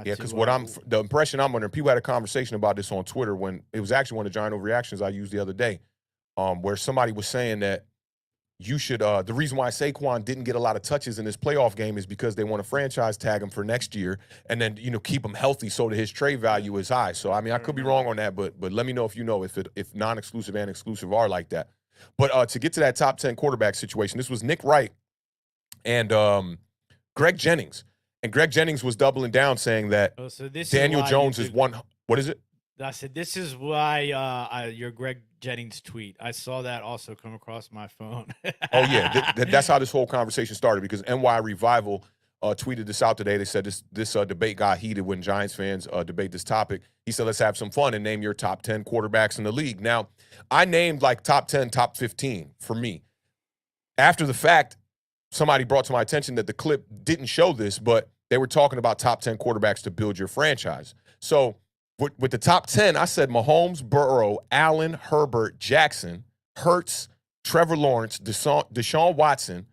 Yeah, because the impression I'm under, people had a conversation about this on Twitter when it was actually one of the Giant Overreactions I used the other day, where somebody was saying that you should, the reason why Saquon didn't get a lot of touches in this playoff game is because they want to franchise tag him for next year and then, keep him healthy so that his trade value is high. So, I mean, I could be wrong on that, but let me know if you know if non-exclusive and exclusive are like that. But to get to that top 10 quarterback situation, this was Nick Wright and Greg Jennings. And Greg Jennings was doubling down saying that Daniel Jones is one. What is it? I said, this is why your Greg Jennings tweet. I saw that also come across my phone. Oh, yeah. That's how this whole conversation started because NY Revival tweeted this out today. They said this debate got heated when Giants fans debate this topic. He said, let's have some fun and name your top 10 quarterbacks in the league. Now, I named like top 10, top 15 for me. After the fact, somebody brought to my attention that the clip didn't show this, but they were talking about top 10 quarterbacks to build your franchise. So with the top 10, I said Mahomes, Burrow, Allen, Herbert, Jackson, Hurts, Trevor Lawrence, Deshaun Watson,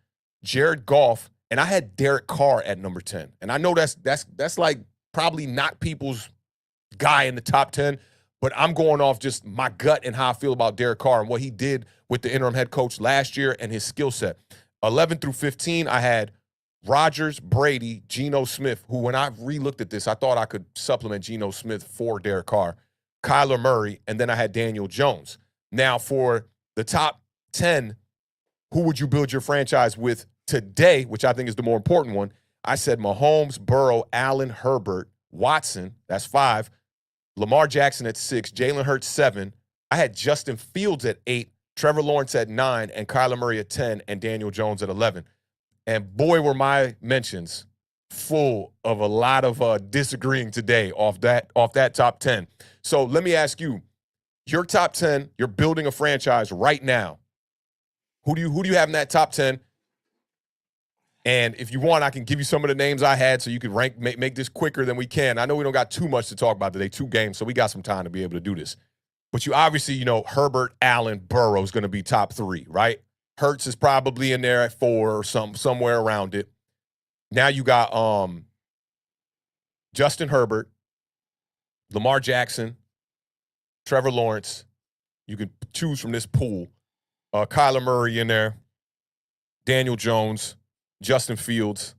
Jared Goff, and I had Derek Carr at number 10. And I know that's like probably not people's guy in the top 10, but I'm going off just my gut and how I feel about Derek Carr and what he did with the interim head coach last year and his skill set. 11 through 15, I had Rodgers, Brady, Geno Smith, who when I re-looked at this, I thought I could supplement Geno Smith for Derek Carr, Kyler Murray, and then I had Daniel Jones. Now, for the top 10, who would you build your franchise with today, which I think is the more important one? I said Mahomes, Burrow, Allen, Herbert, Watson, that's 5, Lamar Jackson at 6, Jalen Hurts 7. I had Justin Fields at 8, Trevor Lawrence at 9, and Kyler Murray at 10, and Daniel Jones at 11. And boy, were my mentions full of a lot of disagreeing today off that top 10. So let me ask you, your top 10, you're building a franchise right now. Who do you have in that top 10? And if you want, I can give you some of the names I had so you can make this quicker than we can. I know we don't got too much to talk about today, 2 games, so we got some time to be able to do this. But you obviously, Herbert, Allen, Burrow is going to be top 3, right? Hurts is probably in there at 4 or somewhere around it. Now you got Justin Herbert, Lamar Jackson, Trevor Lawrence. You can choose from this pool. Kyler Murray in there, Daniel Jones, Justin Fields.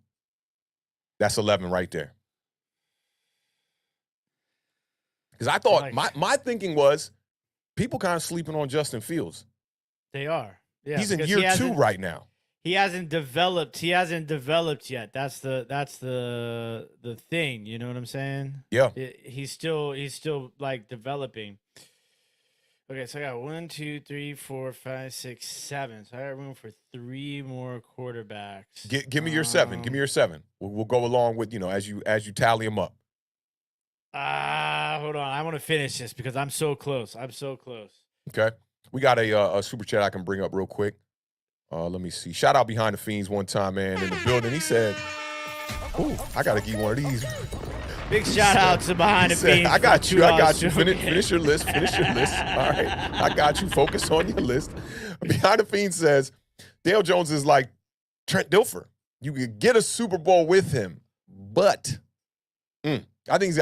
That's 11 right there. Because I thought my thinking was people kind of sleeping on Justin Fields. They are. Yeah, he's in year 2 right now. He hasn't developed yet. That's the thing. You know what I'm saying? Yeah. He's still like developing. Okay, so I got 1, 2, 3, 4, 5, 6, 7. So I got room for 3 more quarterbacks. Give me your 7. Give me your 7. We'll go along with as you tally them up. Hold on. I want to finish this because I'm so close. Okay. We got a super chat I can bring up real quick. Let me see. Shout out Behind the Fiends one time, man, in the building. He said, "Ooh, I gotta get one of these." Big shout out to Behind the Fiends. I got you. Finish your list. All right. I got you. Focus on your list. Behind the Fiends says, Dale Jones is like Trent Dilfer. You could get a Super Bowl with him, but I think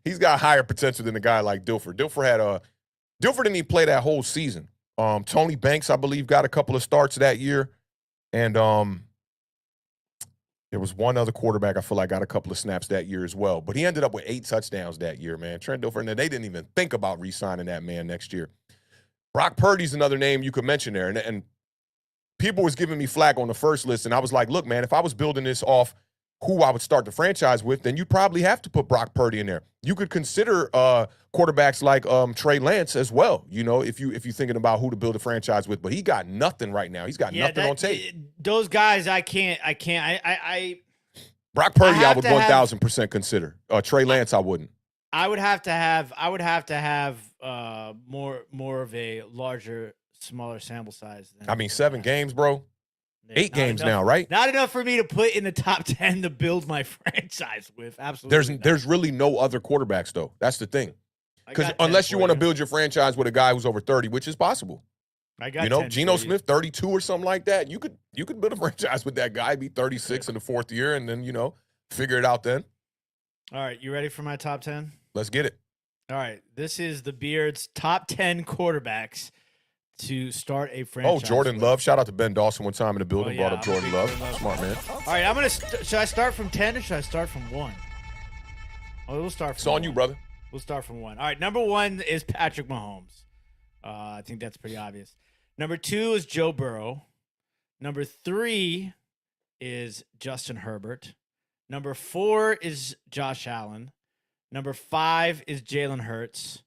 he's got higher potential than a guy like Dilfer. Dilfer didn't even play that whole season. Tony Banks, I believe, got a couple of starts that year. And there was one other quarterback I feel like got a couple of snaps that year as well. But he ended up with 8 touchdowns that year, man. Trent Dilfer, and they didn't even think about re-signing that man next year. Brock Purdy's another name you could mention there. And people was giving me flack on the first list, and I was like, look, man, if I was building this off who I would start the franchise with, then you probably have to put Brock Purdy in there. You could consider quarterbacks like Trey Lance as well, if you're thinking about who to build a franchise with. But he got nothing right now. He's got nothing on tape. Those guys, I can't. Brock Purdy, I would 1,000% consider. Trey Lance, I wouldn't. I would have to have more of a smaller sample size. 7 games, bro. 8 games now, right? Not enough for me to put in the top 10 to build my franchise with. Absolutely. There's really no other quarterbacks, though. That's the thing. Because unless you want to build your franchise with a guy who's over 30, which is possible. I got Geno Smith, 32 or something like that. You could build a franchise with that guy, be 36 in the 4th year, and then, figure it out then. All right, you ready for my top 10? Let's get it. All right, this is the Beard's top 10 quarterbacks to start a franchise. Oh, Jordan Love. Shout out to Ben Dawson one time in the building. Yeah, brought up Jordan Love. Smart man. All right, I'm going to should I start from 10 or should I start from 1? Oh, we'll start from It's on 1. you, brother. We'll start from 1. All right, number 1 is Patrick Mahomes. I think that's pretty obvious. Number 2 is Joe Burrow. Number 3 is Justin Herbert. Number 4 is Josh Allen. Number 5 is Jalen Hurts.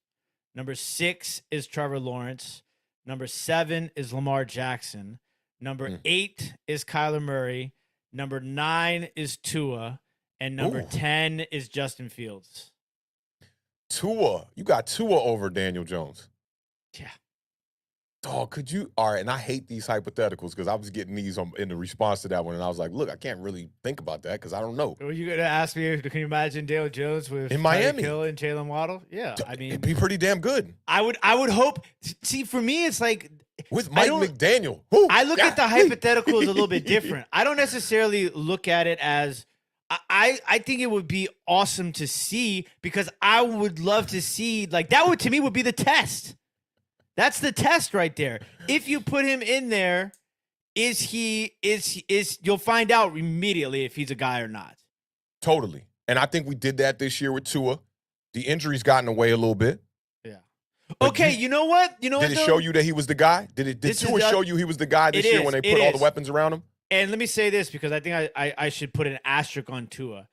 Number 6 is Trevor Lawrence. Number 7 is Lamar Jackson. Number 8 is Kyler Murray. Number 9 is Tua. And number 10 is Justin Fields. Tua. You got Tua over Daniel Jones. Yeah. Oh, could you? All right, and I hate these hypotheticals because I was getting these in the response to that one, and I was like, look, I can't really think about that because I don't know. Were you going to ask me, can you imagine Daniel Jones with in Miami Hill and Jalen Waddle? Yeah, I mean, it'd be pretty damn good. I would hope. See, for me, it's like with Mike McDaniel. I look at the hypotheticals a little bit different. I don't necessarily look at it as I think it would be awesome to see because I would love to see that would to me would be the test. That's the test right there. If you put him in there, is you'll find out immediately if he's a guy or not. Totally. And I think we did that this year with Tua. The injury's gotten away a little bit. Yeah. Okay, you know what? Did it show you that he was the guy? Did Tua show you he was the guy this year when they put all the weapons around him? And let me say this because I think I should put an asterisk on Tua.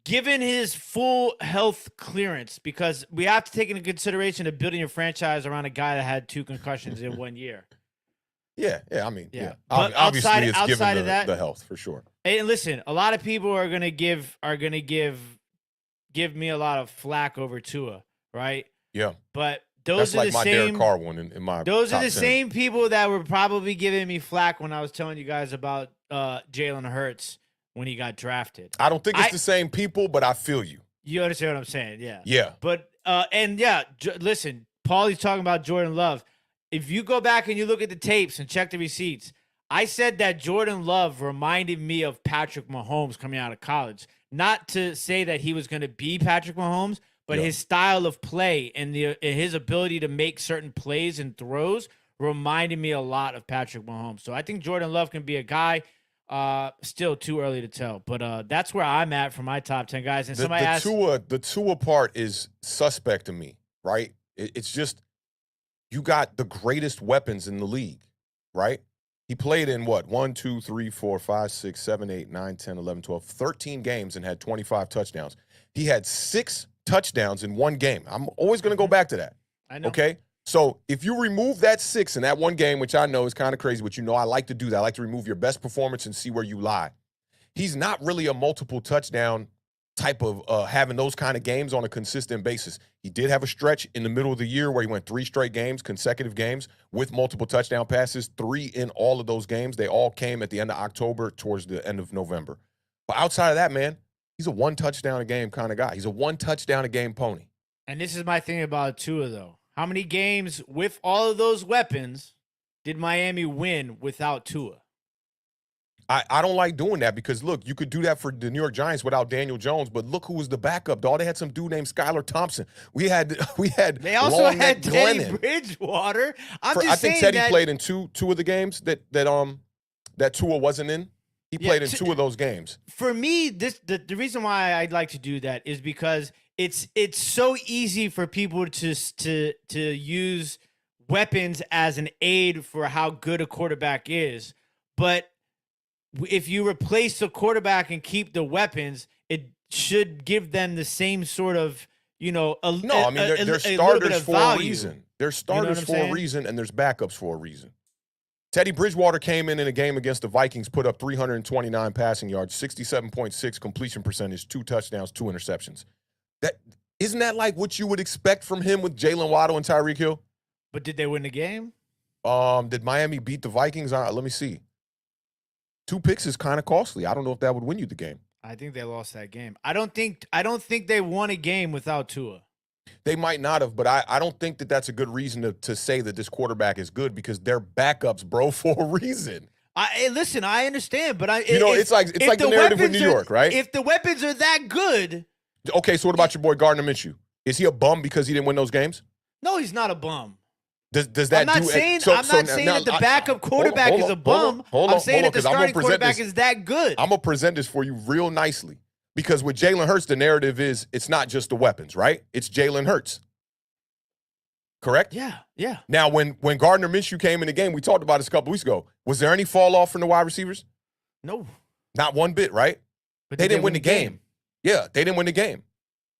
Given his full health clearance, because we have to take into consideration of building your franchise around a guy that had 2 concussions in 1 year. Yeah. I mean, yeah. But obviously, it's outside given of that, the health for sure. And listen, a lot of people are gonna give me a lot of flack over Tua, right? Yeah. But those are the my same Derek Carr one in my. Those are the 10. same people that were probably giving me flack when I was telling you guys about Jalen Hurts when he got drafted. I don't think it's the same people, but I feel you. You understand what I'm saying? Yeah. Yeah. But listen, Paulie's talking about Jordan Love. If you go back and you look at the tapes and check the receipts, I said that Jordan Love reminded me of Patrick Mahomes coming out of college. Not to say that he was going to be Patrick Mahomes, but his style of play and his ability to make certain plays and throws reminded me a lot of Patrick Mahomes. So I think Jordan Love can be a guy. Still too early to tell, but that's where I'm at for my top 10 guys. And somebody asked, the Tua part is suspect to me, right? It's just you got the greatest weapons in the league, right? He played in what? 1, 2, 3, 4, 5, 6, 7, 8, 9, 10, 11, 12, 13 games and had 25 touchdowns. He had 6 touchdowns in 1 game. I'm always going to go back to that. I know. Okay? So if you remove that 6 in that 1 game, which I know is kind of crazy, but I like to do that. I like to remove your best performance and see where you lie. He's not really a multiple touchdown type of having those kind of games on a consistent basis. He did have a stretch in the middle of the year where he went 3 straight games, consecutive games with multiple touchdown passes, 3 in all of those games. They all came at the end of October towards the end of November. But outside of that, man, he's a 1 touchdown a game kind of guy. He's a 1 touchdown a game pony. And this is my thing about Tua, though. How many games with all of those weapons did Miami win without Tua? I don't like doing that because, look, you could do that for the New York Giants without Daniel Jones, but look who was the backup, dog. They had some dude named Skylar Thompson. We had They also had Teddy Bridgewater. I think Teddy played in two of the games that Tua wasn't in. He played in 2 of those games. For me, the reason why I'd like to do that is because it's so easy for people to use weapons as an aid for how good a quarterback is, but if you replace the quarterback and keep the weapons, it should give them the same sort of, they're starters for a reason. They're starters for a reason, and there's backups for a reason. Teddy Bridgewater came in a game against the Vikings, put up 329 passing yards, 67.6 completion percentage, 2 touchdowns, 2 interceptions. Isn't that like what you would expect from him with Jalen Waddle and Tyreek Hill? But did they win the game? Did Miami beat the Vikings? Let me see. 2 picks is kind of costly. I don't know if that would win you the game. I think they lost that game. I don't think they won a game without Tua. They might not have, but I don't think that's a good reason to say that this quarterback is good because they're backups, bro, for a reason. Listen, I understand, but it's like the narrative with New York, right? If the weapons are that good. Okay, so what about your boy Gardner Minshew? Is he a bum because he didn't win those games? No, he's not a bum. Does that I'm not saying that the backup quarterback is a bum. I'm saying that the starting quarterback is that good. I'm going to present this for you real nicely. Because with Jalen Hurts, the narrative is it's not just the weapons, right? It's Jalen Hurts. Correct? Yeah. Now, when Gardner Minshew came in the game, we talked about this a couple weeks ago. Was there any fall off from the wide receivers? No. Not one bit, right? But they didn't win the game. Yeah, they didn't win the game.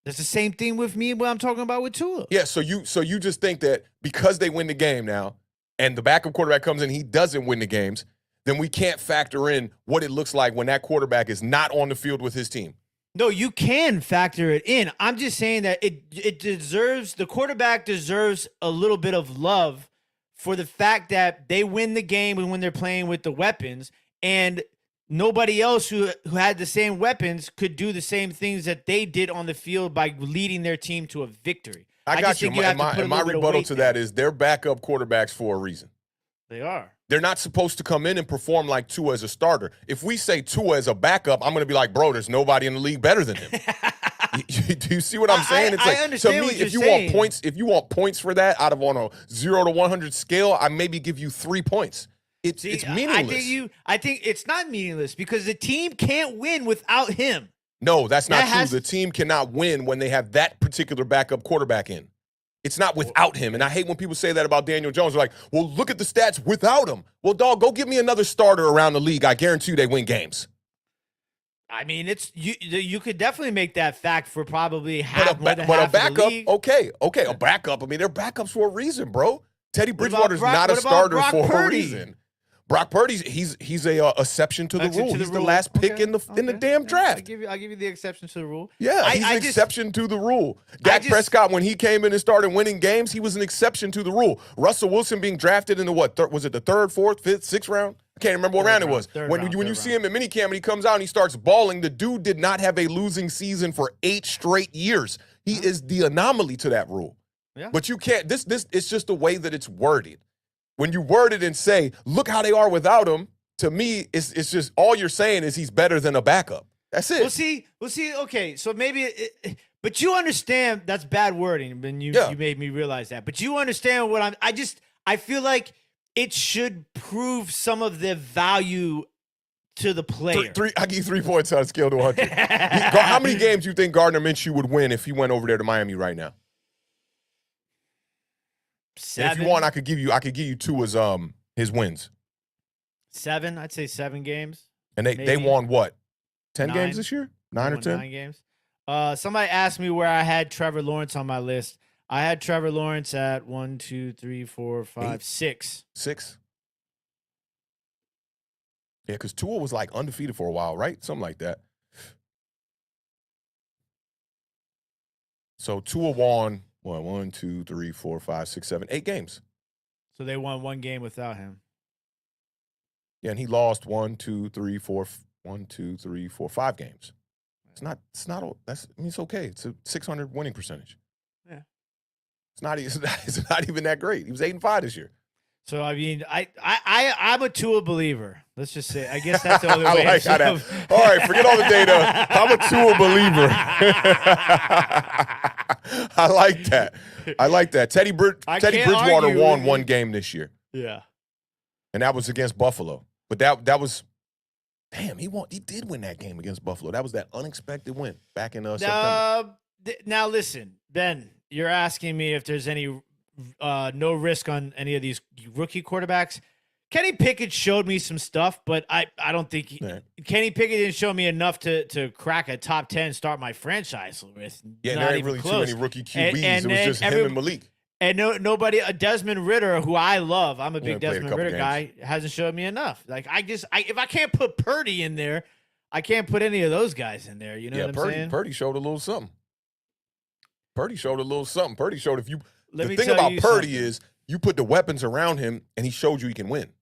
That's the same thing with me when I'm talking about with Tua. Yeah, so you just think that because they win the game now and the backup quarterback comes in, he doesn't win the games, then we can't factor in what it looks like when that quarterback is not on the field with his team. No, you can factor it in. I'm just saying that the quarterback deserves a little bit of love for the fact that they win the game when they're playing with the weapons, and nobody else who had the same weapons could do the same things that they did on the field by leading their team to a victory. I got you. My rebuttal to that is they're backup quarterbacks for a reason. They are. They're not supposed to come in and perform like Tua as a starter. If we say Tua as a backup, I'm going to be like, bro, there's nobody in the league better than him. Do you see what I'm saying? It's like, I understand to me, what you're if you saying. want points, if you want points for that out of on a 0 to 100 scale, I maybe give you 3 points. It's meaningless. I think it's not meaningless because the team can't win without him. No, that's not true. The team cannot win when they have that particular backup quarterback in. It's not without him. And I hate when people say that about Daniel Jones. They're like, well, look at the stats without him. Well, dog, go give me another starter around the league. I guarantee you they win games. I mean, you could definitely make that fact for probably half but a backup, okay. A backup. I mean, they're backups for a reason, bro. Teddy Bridgewater's not a starter for a reason. Brock Purdy, he's a exception to the rule. He's the last pick in the damn draft. I'll give you the exception to the rule. Yeah, he's an exception to the rule. Dak Prescott, when he came in and started winning games, he was an exception to the rule. Russell Wilson being drafted in the was it the 3rd, 4th, 5th, 6th round? I can't remember what round it was. When you see him in minicamp and he comes out and he starts balling, the dude did not have a losing season for 8 straight years. He is the anomaly to that rule. Yeah. But you can't. This it's just the way that it's worded. When you word it and say, look how they are without him, to me, it's just all you're saying is he's better than a backup. That's it. We'll see. Okay, so maybe, but you understand that's bad wording, and you made me realize that. But you understand what I feel like it should prove some of the value to the player. I give you 3 points on a scale to 100. How many games do you think Gardner Minshew would win if he went over there to Miami right now? 7. If you want, I could give you 2 as his wins. 7, I'd say 7 games. And they won what? 10 games this year? 9 or 10? 9 games. Somebody asked me where I had Trevor Lawrence on my list. I had Trevor Lawrence at 1, 2, 3, 4, 5, 6. 6. Yeah, because Tua was like undefeated for a while, right? Something like that. So Tua won, what, 1, 2, 3, 4, 5, 6, 7, 8 games. So they won 1 game without him. Yeah, and he lost 5 games. It's not, it's okay. It's a 600 winning percentage. Yeah. It's not even that great. He was 8-5 this year. So I mean, I'm a Tua believer. Let's just say. I guess that's the only way. I like how that. All right, forget all the data. I'm a Tua believer. I like that. Teddy Bridgewater won 1 game this year. Yeah, and that was against Buffalo. But that was, damn, he did win that game against Buffalo. That was that unexpected win back in September. Now listen, Ben, you're asking me if there's any no risk on any of these rookie quarterbacks. Kenny Pickett showed me some stuff, but I don't think Kenny Pickett didn't show me enough to crack a top 10 start my franchise with. Yeah, there ain't really close. Too many rookie QBs. It was just him and Malik. And nobody, Desmond Ridder, who I love, I'm a big Desmond Ridder guy, hasn't showed me enough. Like if I can't put Purdy in there, I can't put any of those guys in there. You know what I'm saying? Purdy showed a little something. Purdy showed if you. The thing about Purdy is you put the weapons around him, and he showed you he can win.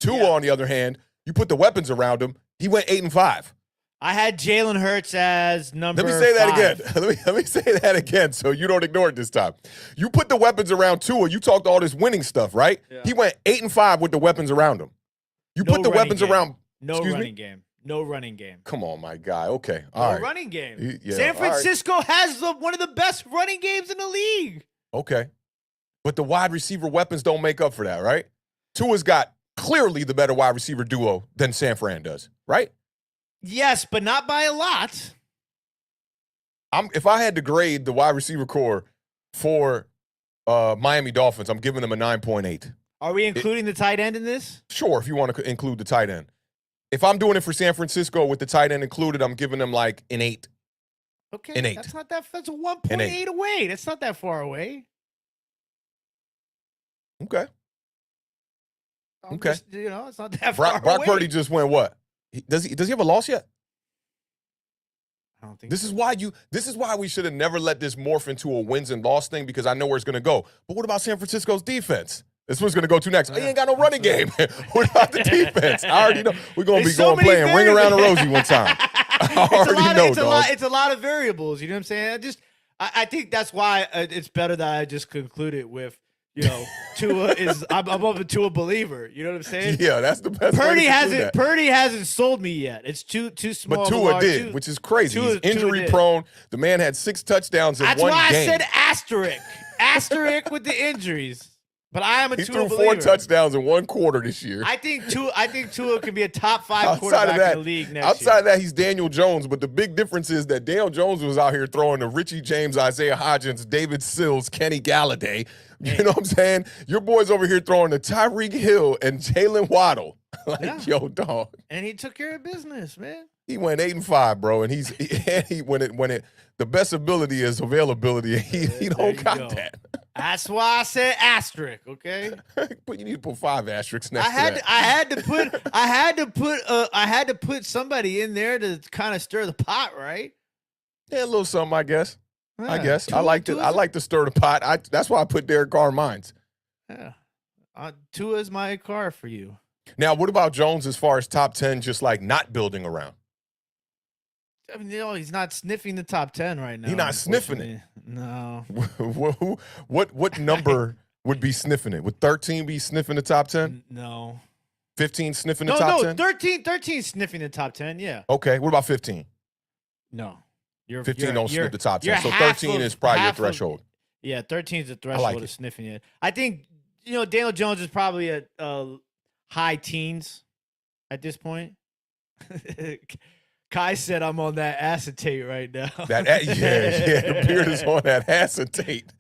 Tua, on the other hand, you put the weapons around him, he went 8-5. I had Jalen Hurts as number 5. Let me say that again. Let me say that again so you don't ignore it this time. You put the weapons around Tua, you talked all this winning stuff, right? Yeah. He went 8-5 with the weapons around him. You put the weapons around. No running game. No running game. Come on, my guy. Okay. All right. Running game. San Francisco has one of the best running games in the league. Okay. But the wide receiver weapons don't make up for that, right? Tua's got clearly the better wide receiver duo than San Fran does, right? Yes, but not by a lot. If I had to grade the wide receiver core for Miami Dolphins, I'm giving them a 9.8. Are we including the tight end in this? Sure, if you want to include the tight end. If I'm doing it for San Francisco with the tight end included, I'm giving them like an 8. Okay, an 8. That's not that. That's a 1.8 away. That's not that far away. Okay. Just, it's not that far away. Brock Purdy just went what? Does he have a loss yet? I don't think this is why we should have never let this morph into a wins and loss thing, because I know where it's going to go. But what about San Francisco's defense? This one's going to go to next. He ain't got no running game. What about the defense? I already know. We're going to be playing Ring Around the Rosie one time. I already know, dog. It's a lot of variables. You know what I'm saying? I think that's why it's better that I just concluded with, Tua is. I'm a Tua believer. You know what I'm saying? Yeah, that's the best. Purdy hasn't sold me yet. It's too small. But Tua did, which is crazy. He's injury prone. The man had 6 touchdowns in one game. That's why I said asterisk with the injuries. But I am a Tua believer. He threw 4 touchdowns in 1 quarter this year. I think Tua can be a top 5 quarterback in the league next year. Outside of that, he's Daniel Jones. But the big difference is that Daniel Jones was out here throwing to Richie James, Isaiah Hodgins, David Sills, Kenny Galladay. You know what I'm saying? Your boy's over here throwing to Tyreek Hill and Jalen Waddle. Yo, dog. And he took care of business, man. He went 8-5, bro, and the best ability is availability. He don't got that. That's why I said asterisk, okay? But you need to put 5 asterisks next to that. I had to put somebody in there to kind of stir the pot, right? Yeah, a little something, I guess. I like to stir the pot. That's why I put Derek Carr in mines. Yeah, Tua is my car for you. Now, what about Jones as far as top 10, just like not building around? I mean, he's not sniffing the top 10 right now. He's not sniffing it. No. What number would be sniffing it? Would 13 be sniffing the top 10? No. 15 sniffing the top 10? 13 sniffing the top 10, yeah. Okay, what about 15? No. 15 don't sniff the top 10. So 13 is probably your threshold. Yeah, 13 is the threshold of sniffing it. I think, Daniel Jones is probably at high teens at this point. Kai said I'm on that acetate right now. The beard is on that acetate.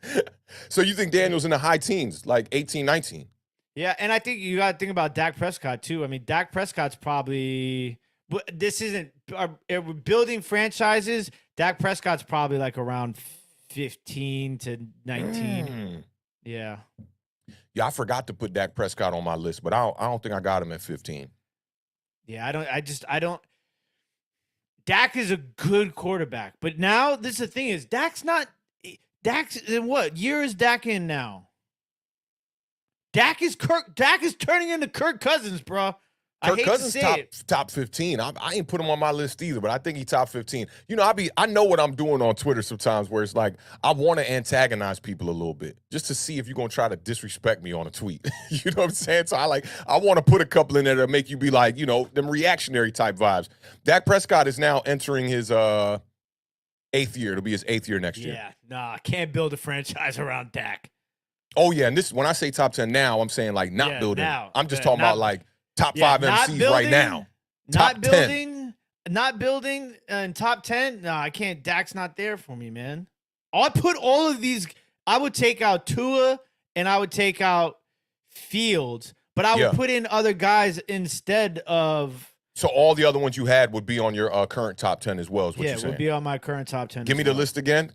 So you think Daniel's in the high teens, like 18, 19? Yeah, and I think you got to think about Dak Prescott too. I mean, Dak Prescott's probably – this isn't – building franchises, Dak Prescott's probably like around 15 to 19. Yeah. Yeah, I forgot to put Dak Prescott on my list, but I don't think I got him at 15. Yeah, I don't – Dak is a good quarterback, but now this is the thing is Dak's not Dak's in what year is Dak in now? Dak is turning into Kirk Cousins, bro. Kirk Cousins top 15. I ain't put him on my list either, but I think he top 15. You know, I know what I'm doing on Twitter sometimes where it's like I want to antagonize people a little bit just to see if you're gonna try to disrespect me on a tweet. You know what I'm saying? So I want to put a couple in there to make you be like, you know, them reactionary type vibes. Dak Prescott is now entering his 8th year. It'll be his 8th year next year. Yeah, I can't build a franchise around Dak. Oh yeah, and this when I say top 10 now, I'm saying like not building. Now, I'm just talking about like top 5 MCs right now. Not building in top 10. No, I can't. Dak's not there for me, man. I'll put all of these. I would take out Tua and I would take out Fields, but I would put in other guys instead of. So all the other ones you had would be on your current top 10 as well, is what you're saying? Yeah, would be on my current top 10. Give me the list again.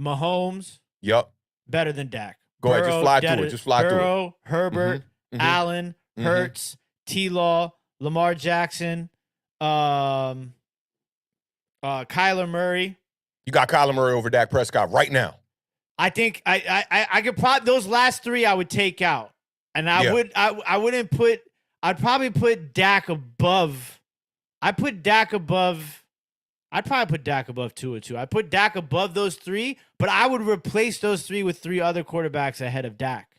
Mahomes. Yep. Better than Dak. Go ahead, just fly through it. Just fly through it. Burrow, Herbert, Allen, Hurts, T-Law, Lamar Jackson, Kyler Murray. You got Kyler Murray over Dak Prescott right now. I think I could probably those last 3 I would take out, and I'd probably put Dak above. I'd probably put Dak above 2 or 2. I put Dak above those 3, but I would replace those 3 with 3 other quarterbacks ahead of Dak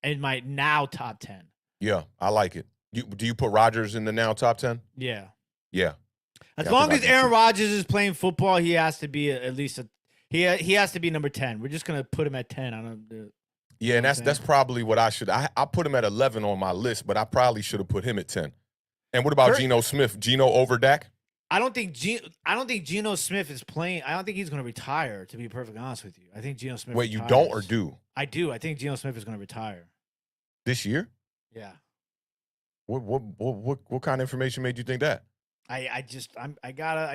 in my now top 10. Yeah, I like it. Do you put Rodgers in the now top 10? Yeah. Yeah. As long as Aaron Rodgers is playing football, he has to be at least he has to be number 10. We're just gonna put him at 10. I don't. Yeah, and that's probably what I should. I put him at 11 on my list, but I probably should have put him at 10. And what about Geno Smith? Geno over Dak? I don't think Geno Smith is playing. I don't think he's going to retire, to be perfectly honest with you. I think Geno Smith Wait, retires. You don't or do? I do. I think Geno Smith is going to retire. This year? Yeah. What kind of information made you think that? I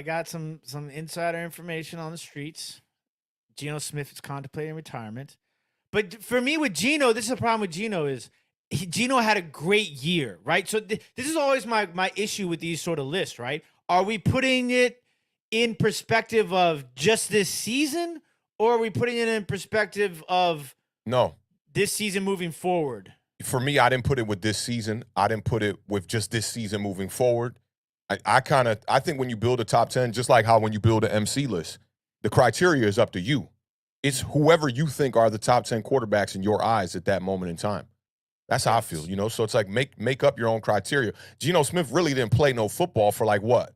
got some insider information on the streets. Geno Smith is contemplating retirement. But for me with Geno, this is the problem with Geno is Geno had a great year, right? So this is always my issue with these sort of lists, right? Are we putting it in perspective of just this season, or are we putting it in perspective of this season moving forward? For me, I didn't put it with this season. I didn't put it with just this season moving forward. I think when you build a top 10, just like how when you build an MC list, the criteria is up to you. It's whoever you think are the top 10 quarterbacks in your eyes at that moment in time. That's how I feel, you know? So it's like make up your own criteria. Geno Smith really didn't play no football for like what?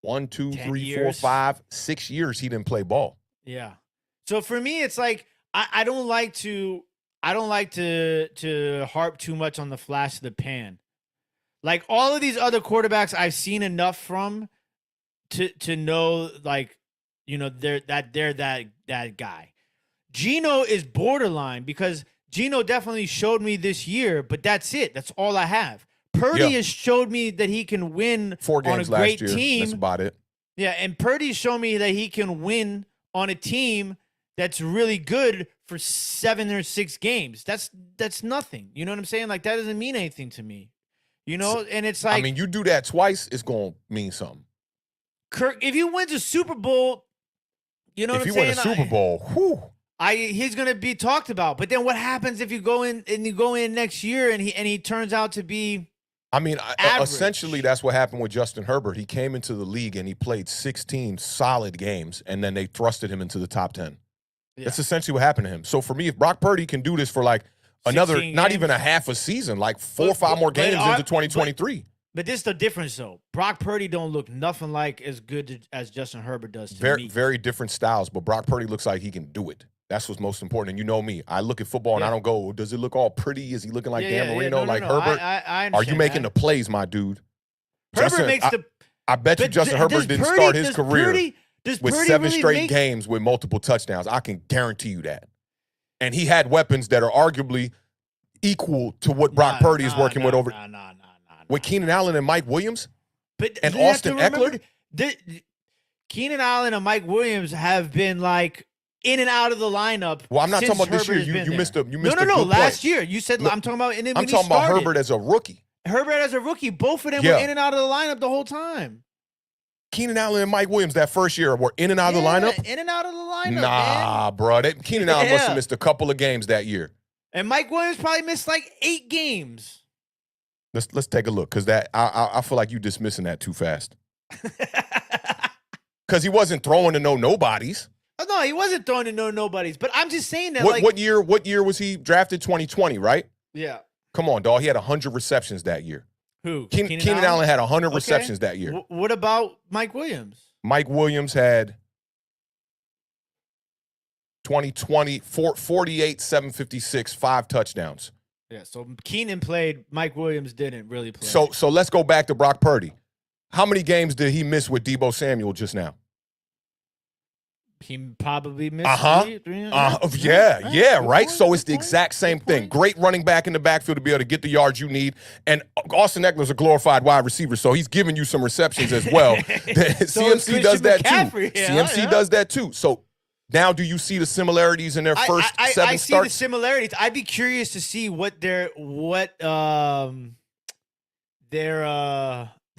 1, 2, 3, 4, 5, 6 years he didn't play ball. Yeah. So for me, it's like I don't like to harp too much on the flash of the pan. Like all of these other quarterbacks I've seen enough from to know, like, you know, they're that guy. Geno is borderline because Geno definitely showed me this year, but that's it. That's all I have. Purdy has showed me that he can win 4 games on a great last year. team. That's about it. Yeah, and Purdy's shown me that he can win on a team that's really good for 7 or 6 games. That's nothing. You know what I'm saying? Like, that doesn't mean anything to me. You know, and it's like, I mean, you do that twice, it's going to mean something. Kirk, if he wins a Super Bowl, you know what I'm saying? If he wins a Super Bowl, whew. He's going to be talked about. But then what happens if you go in next year and he turns out to be I mean, essentially that's what happened with Justin Herbert. He came into the league and he played 16 solid games, and then they thrusted him into the top 10. Yeah. That's essentially what happened to him. So for me, if Brock Purdy can do this for like another, not even a half a season, like 4 or 5 more games into 2023. But this is the difference, though. Brock Purdy don't look nothing like as good as Justin Herbert does to me. Very different styles, but Brock Purdy looks like he can do it. That's what's most important. And you know me. I look at football and I don't go, does it look all pretty? Is he looking like Dan Marino? Herbert? I are you making the plays, my dude? Herbert makes I bet you Justin Herbert didn't start his career with 7 straight games with multiple touchdowns. I can guarantee you that. And he had weapons that are arguably equal to what Brock Purdy is working with over with Keenan Allen and Mike Williams and Austin Eckler. Keenan Allen and Mike Williams have been like in and out of the lineup. Well, I'm not talking about this year. You missed a no. Last year, you said I'm talking about. I'm talking about Herbert as a rookie. Herbert as a rookie. Both of them were in and out of the lineup the whole time. Keenan Allen and Mike Williams that first year were in and out of the lineup? In and out of the lineup, Nah, bro. Keenan Allen must have missed a couple of games that year. And Mike Williams probably missed like 8 games. Let's take a look, because I feel like you dismissing that too fast. Because he wasn't throwing to nobodies. Oh, no, he wasn't throwing to nobodies. But I'm just saying that. What year was he drafted? 2020, right? Yeah. Come on, dog. He had 100 receptions that year. Who? Keenan Allen had 100 receptions that year. What about Mike Williams? Mike Williams had 2020, 48, 756, 5 touchdowns. Yeah, so Keenan played, Mike Williams didn't really play. So let's go back to Brock Purdy. How many games did he miss with Deebo Samuel just now? He probably missed three. Right? So it's the exact same thing. Great running back in the backfield to be able to get the yards you need. And Austin Eckler's a glorified wide receiver, so he's giving you some receptions as well. CMC does that too. CMC does that too. So now do you see the similarities in their first 7 starts? I see the similarities. I'd be curious to see what their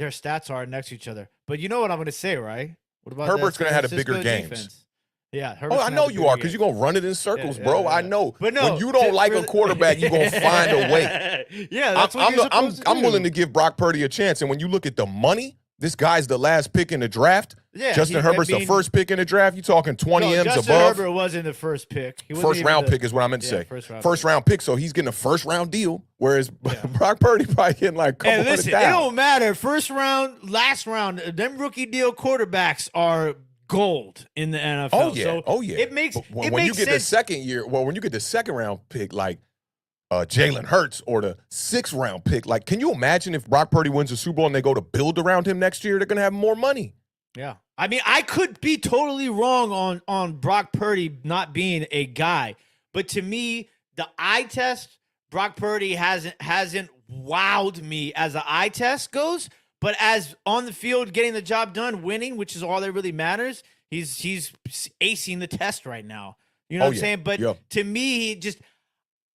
stats are next to each other. But you know what I'm going to say, right? What about Herbert's going to have a bigger games. Yeah, I know you are, because you're going to run it in circles, bro. I know. But no, when you don't like a quarterback, you're going to find a way. Yeah, that's what you're supposed to do. I'm willing to give Brock Purdy a chance. And when you look at the money, this guy's the last pick in the draft. Yeah, Justin Herbert's the first pick in the draft. You're talking 20 M's Justin above. Herbert wasn't the first pick. First round pick is what I meant to say. First round pick, so he's getting a first round deal, whereas Brock Purdy probably getting like a couple hundred thousand. It don't matter. First round, last round, them rookie deal quarterbacks are gold in the NFL. It makes when you get sense. the second year, when you get the second round pick, like Jalen Hurts, or the 6th round pick, like, can you imagine if Brock Purdy wins the Super Bowl and they go to build around him next year? They're gonna have more money. Yeah, I mean, I could be totally wrong on Brock Purdy not being a guy, but to me, the eye test, Brock Purdy hasn't wowed me as an eye test goes. But as on the field, getting the job done, winning, which is all that really matters, he's acing the test right now. You know what I'm saying? But to me,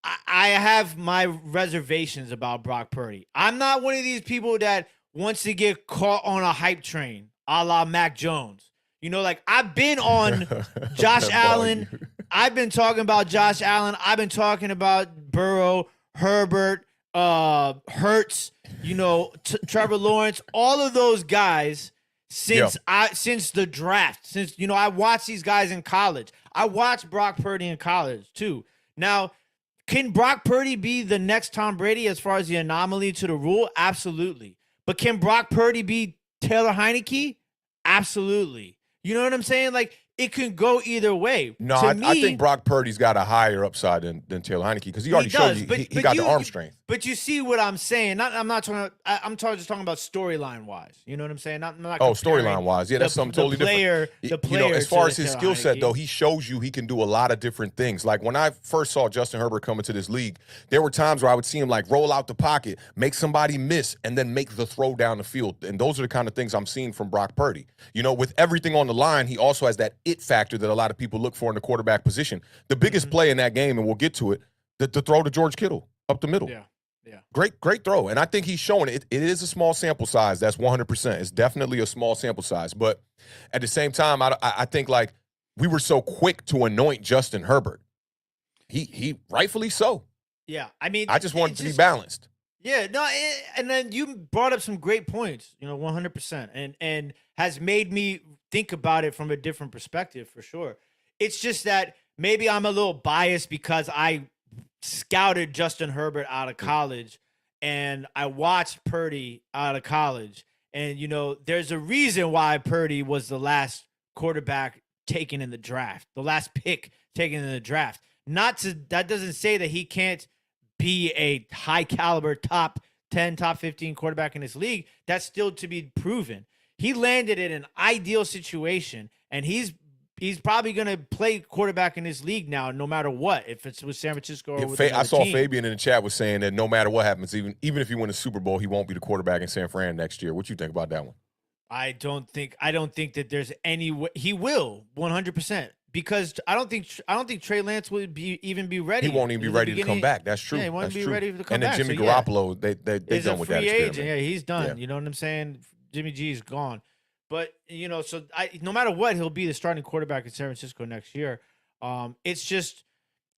I have my reservations about Brock Purdy. I'm not one of these people that wants to get caught on a hype train, a la Mac Jones. You know, like, I've been on Josh Allen. I've been talking about Josh Allen. I've been talking about Burrow, Herbert, Hurts, Trevor Lawrence, all of those guys since the draft. Since, I watched these guys in college. I watched Brock Purdy in college too. Now, can Brock Purdy be the next Tom Brady as far as the anomaly to the rule? Absolutely. But can Brock Purdy be Taylor Heineke? Absolutely. You know what I'm saying? Like, it can go either way. No, I think Brock Purdy's got a higher upside than Taylor Heineke, because he already showed you he got the arm strength. But you see what I'm saying? I'm just talking about storyline wise. You know what I'm saying? I'm not storyline wise, yeah, that's something totally different. The player, as far as his skill set, though, he shows you he can do a lot of different things. Like, when I first saw Justin Herbert come into this league, there were times where I would see him like roll out the pocket, make somebody miss, and then make the throw down the field. And those are the kind of things I'm seeing from Brock Purdy. With everything on the line, he also has that it factor that a lot of people look for in the quarterback position. The biggest play in that game, and we'll get to it, the throw to George Kittle up the middle. Yeah. Great throw. And I think he's showing it. It is a small sample size. That's 100%. It's definitely a small sample size. But at the same time, I think, like, we were so quick to anoint Justin Herbert. He rightfully so. Yeah. I mean, I just want it to be balanced. Yeah. No, and then you brought up some great points, 100%. And has made me think about it from a different perspective, for sure. It's just that maybe I'm a little biased because I scouted Justin Herbert out of college and I watched Purdy out of college. And, there's a reason why Purdy was the last quarterback taken in the draft, the last pick taken in the draft. That doesn't say that he can't be a high caliber top 10, top 15 quarterback in this league. That's still to be proven. He landed in an ideal situation, and he's probably going to play quarterback in this league now, no matter what, if it's with San Francisco or with another I saw team. Fabian in the chat was saying that no matter what happens, even if he wins a Super Bowl, he won't be the quarterback in San Fran next year. What you think about that one? I don't think that there's any way he will 100%, because I don't think Trey Lance would even be ready. He won't even be ready to come back. That's true. Yeah, he won't be ready to come back. back. And then Jimmy Garoppolo, they done with that experiment. Agent. Yeah, he's done. You know what I'm saying? Jimmy G is gone. But so no matter what, he'll be the starting quarterback in San Francisco next year. It's just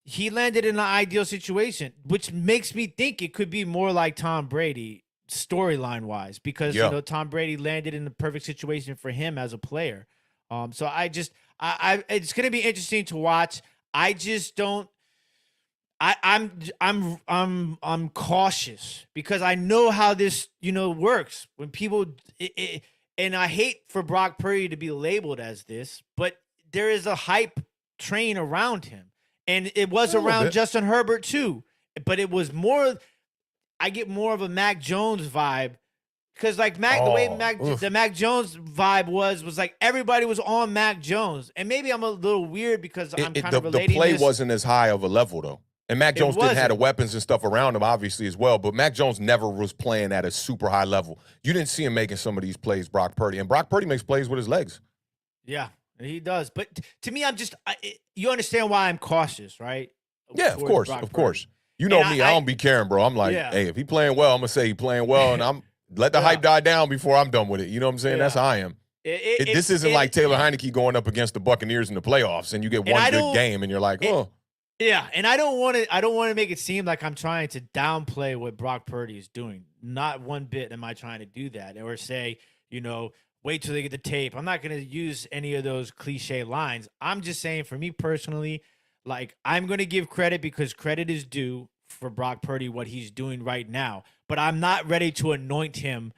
he landed in an ideal situation, which makes me think it could be more like Tom Brady storyline wise, because Tom Brady landed in the perfect situation for him as a player. So it's going to be interesting to watch. I just don't. I'm cautious because I know how this works when people and I hate for Brock Purdy to be labeled as this, but there is a hype train around him, and it was around Justin Herbert too, but it was more. I get more of a Mac Jones vibe. Because the way the Mac Jones vibe was like everybody was on Mac Jones, and maybe I'm a little weird because I'm kind of relating. The play wasn't as high of a level though, and Mac Jones didn't have the weapons and stuff around him, obviously as well. But Mac Jones never was playing at a super high level. You didn't see him making some of these plays, Brock Purdy, and Brock Purdy makes plays with his legs. Yeah, he does. But to me, you understand why I'm cautious, right? Yeah, of course. You know me, I don't be caring, bro. I'm like, hey, if he playing well, I'm gonna say he playing well, and I'm. Let the hype die down before I'm done with it. You know what I'm saying? That's how I am. This isn't like Taylor Heineke going up against the Buccaneers in the playoffs, and you get one good game, and you're like, oh. Yeah, and I don't want to make it seem like I'm trying to downplay what Brock Purdy is doing. Not one bit am I trying to do that, or say, wait till they get the tape. I'm not going to use any of those cliche lines. I'm just saying, for me personally, I'm going to give credit because credit is due for Brock Purdy, what he's doing right now. But I'm not ready to anoint him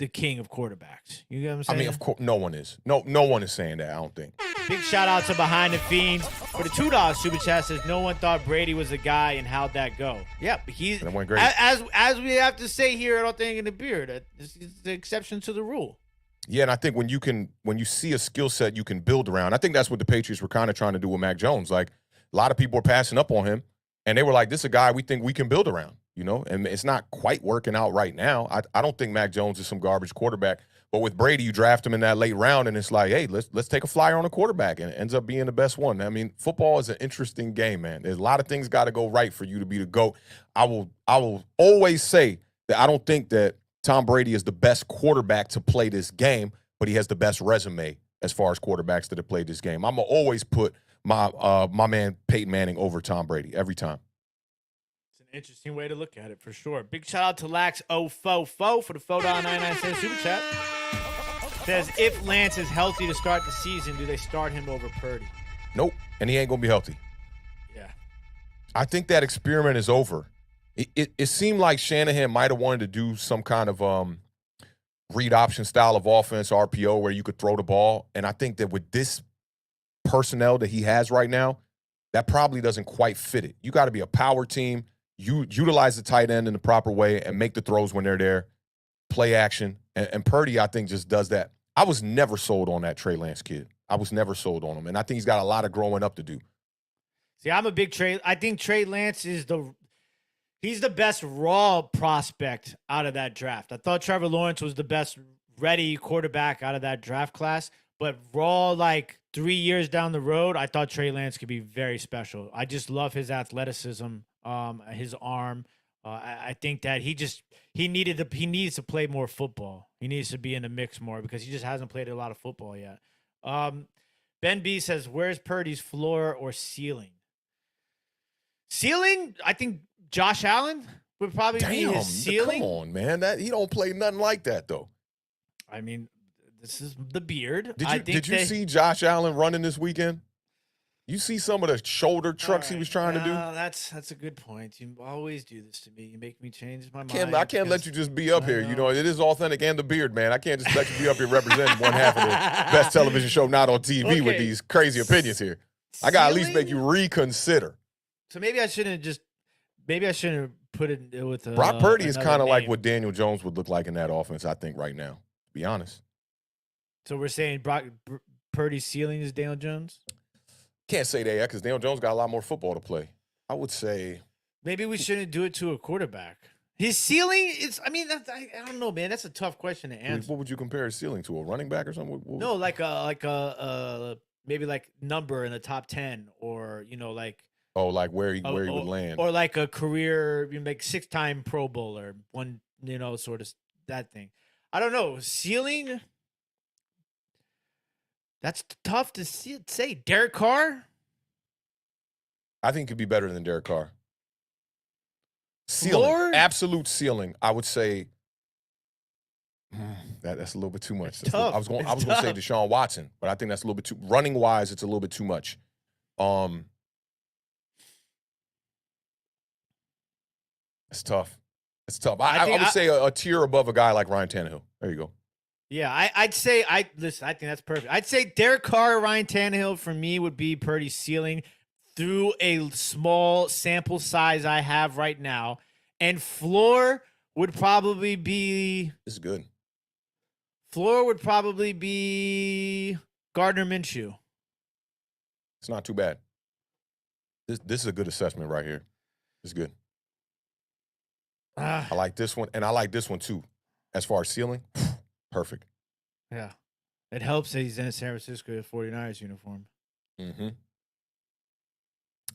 the king of quarterbacks. You get what I'm saying? I mean, of course, no one is. No one is saying that, I don't think. Big shout out to Behind the Fiends for the $2 super chat. Says no one thought Brady was a guy, and how'd that go? Yeah, but that went great. As we have to say here at Awthentik and The Beard, this is the exception to the rule. Yeah, and I think when you see a skill set you can build around, I think that's what the Patriots were kind of trying to do with Mac Jones. Like, a lot of people were passing up on him, and they were like, this is a guy we think we can build around. And it's not quite working out right now. I don't think Mac Jones is some garbage quarterback. But with Brady, you draft him in that late round, and it's like, hey, let's take a flyer on a quarterback, and it ends up being the best one. I mean, football is an interesting game, man. There's a lot of things got to go right for you to be the GOAT. I will always say that I don't think that Tom Brady is the best quarterback to play this game, but he has the best resume as far as quarterbacks that have played this game. I'm going to always put my man Peyton Manning over Tom Brady every time. Interesting way to look at it, for sure. Big shout out to Lax044 for the $4.99 super chat. Says, if Lance is healthy to start the season, do they start him over Purdy? Nope, and he ain't going to be healthy. Yeah. I think that experiment is over. It seemed like Shanahan might have wanted to do some kind of read option style of offense, RPO, where you could throw the ball. And I think that with this personnel that he has right now, that probably doesn't quite fit it. You got to be a power team. You utilize the tight end in the proper way and make the throws when they're there, play action. And Purdy, I think, just does that. I was never sold on that Trey Lance kid. I was never sold on him. And I think he's got a lot of growing up to do. See, I'm a big I think Trey Lance is he's the best raw prospect out of that draft. I thought Trevor Lawrence was the best ready quarterback out of that draft class. But raw, 3 years down the road, I thought Trey Lance could be very special. I just love his athleticism. His arm. I think that he needs to play more football. He needs to be in the mix more because he just hasn't played a lot of football yet. Ben B says, where's Purdy's floor or ceiling? Ceiling, I think Josh Allen would probably be his ceiling. Come on, man. He don't play nothing like that though. I mean, this is the Beard. Did you see Josh Allen running this weekend? You see some of the shoulder trucks he was trying to do? That's a good point. You always do this to me. You make me change my mind. I can't let you just be up here. It is Awthentik and The Beard, man. I can't just let you be up here representing one half of the best television show not on TV with these crazy opinions here. I got to at least make you reconsider. So maybe I shouldn't put it with Brock Purdy is kind of like what Daniel Jones would look like in that offense, I think, right now, to be honest. So we're saying Purdy's ceiling is Daniel Jones? Can't say that because Daniel Jones got a lot more football to play. I would say maybe we shouldn't do it to a quarterback. His ceiling is, I don't know, man. That's a tough question to answer. What would you compare his ceiling to? A running back or something? No, maybe number in the top 10 or, where he would land. Or a career, 6-time Pro Bowler, one, sort of that thing. I don't know. Ceiling, That's tough to say. Derek Carr? I think he could be better than Derek Carr. Ceiling, Floor? absolute ceiling. I would say that's a little bit too much. I was going to say Deshaun Watson, but I think that's a little bit too running wise. It's a little bit too much. It's tough. It's tough. I would say a tier above a guy like Ryan Tannehill. There you go. Yeah, I'd say listen. I think that's perfect. I'd say Derek Carr, Ryan Tannehill for me would be pretty ceiling through a small sample size I have right now, and floor would probably be. This is good. Floor would probably be Gardner Minshew. It's not too bad. This is a good assessment right here. It's good. I like this one, and I like this one too. As far as ceiling, perfect. Yeah. It helps that he's in a San Francisco 49ers uniform. Mm-hmm.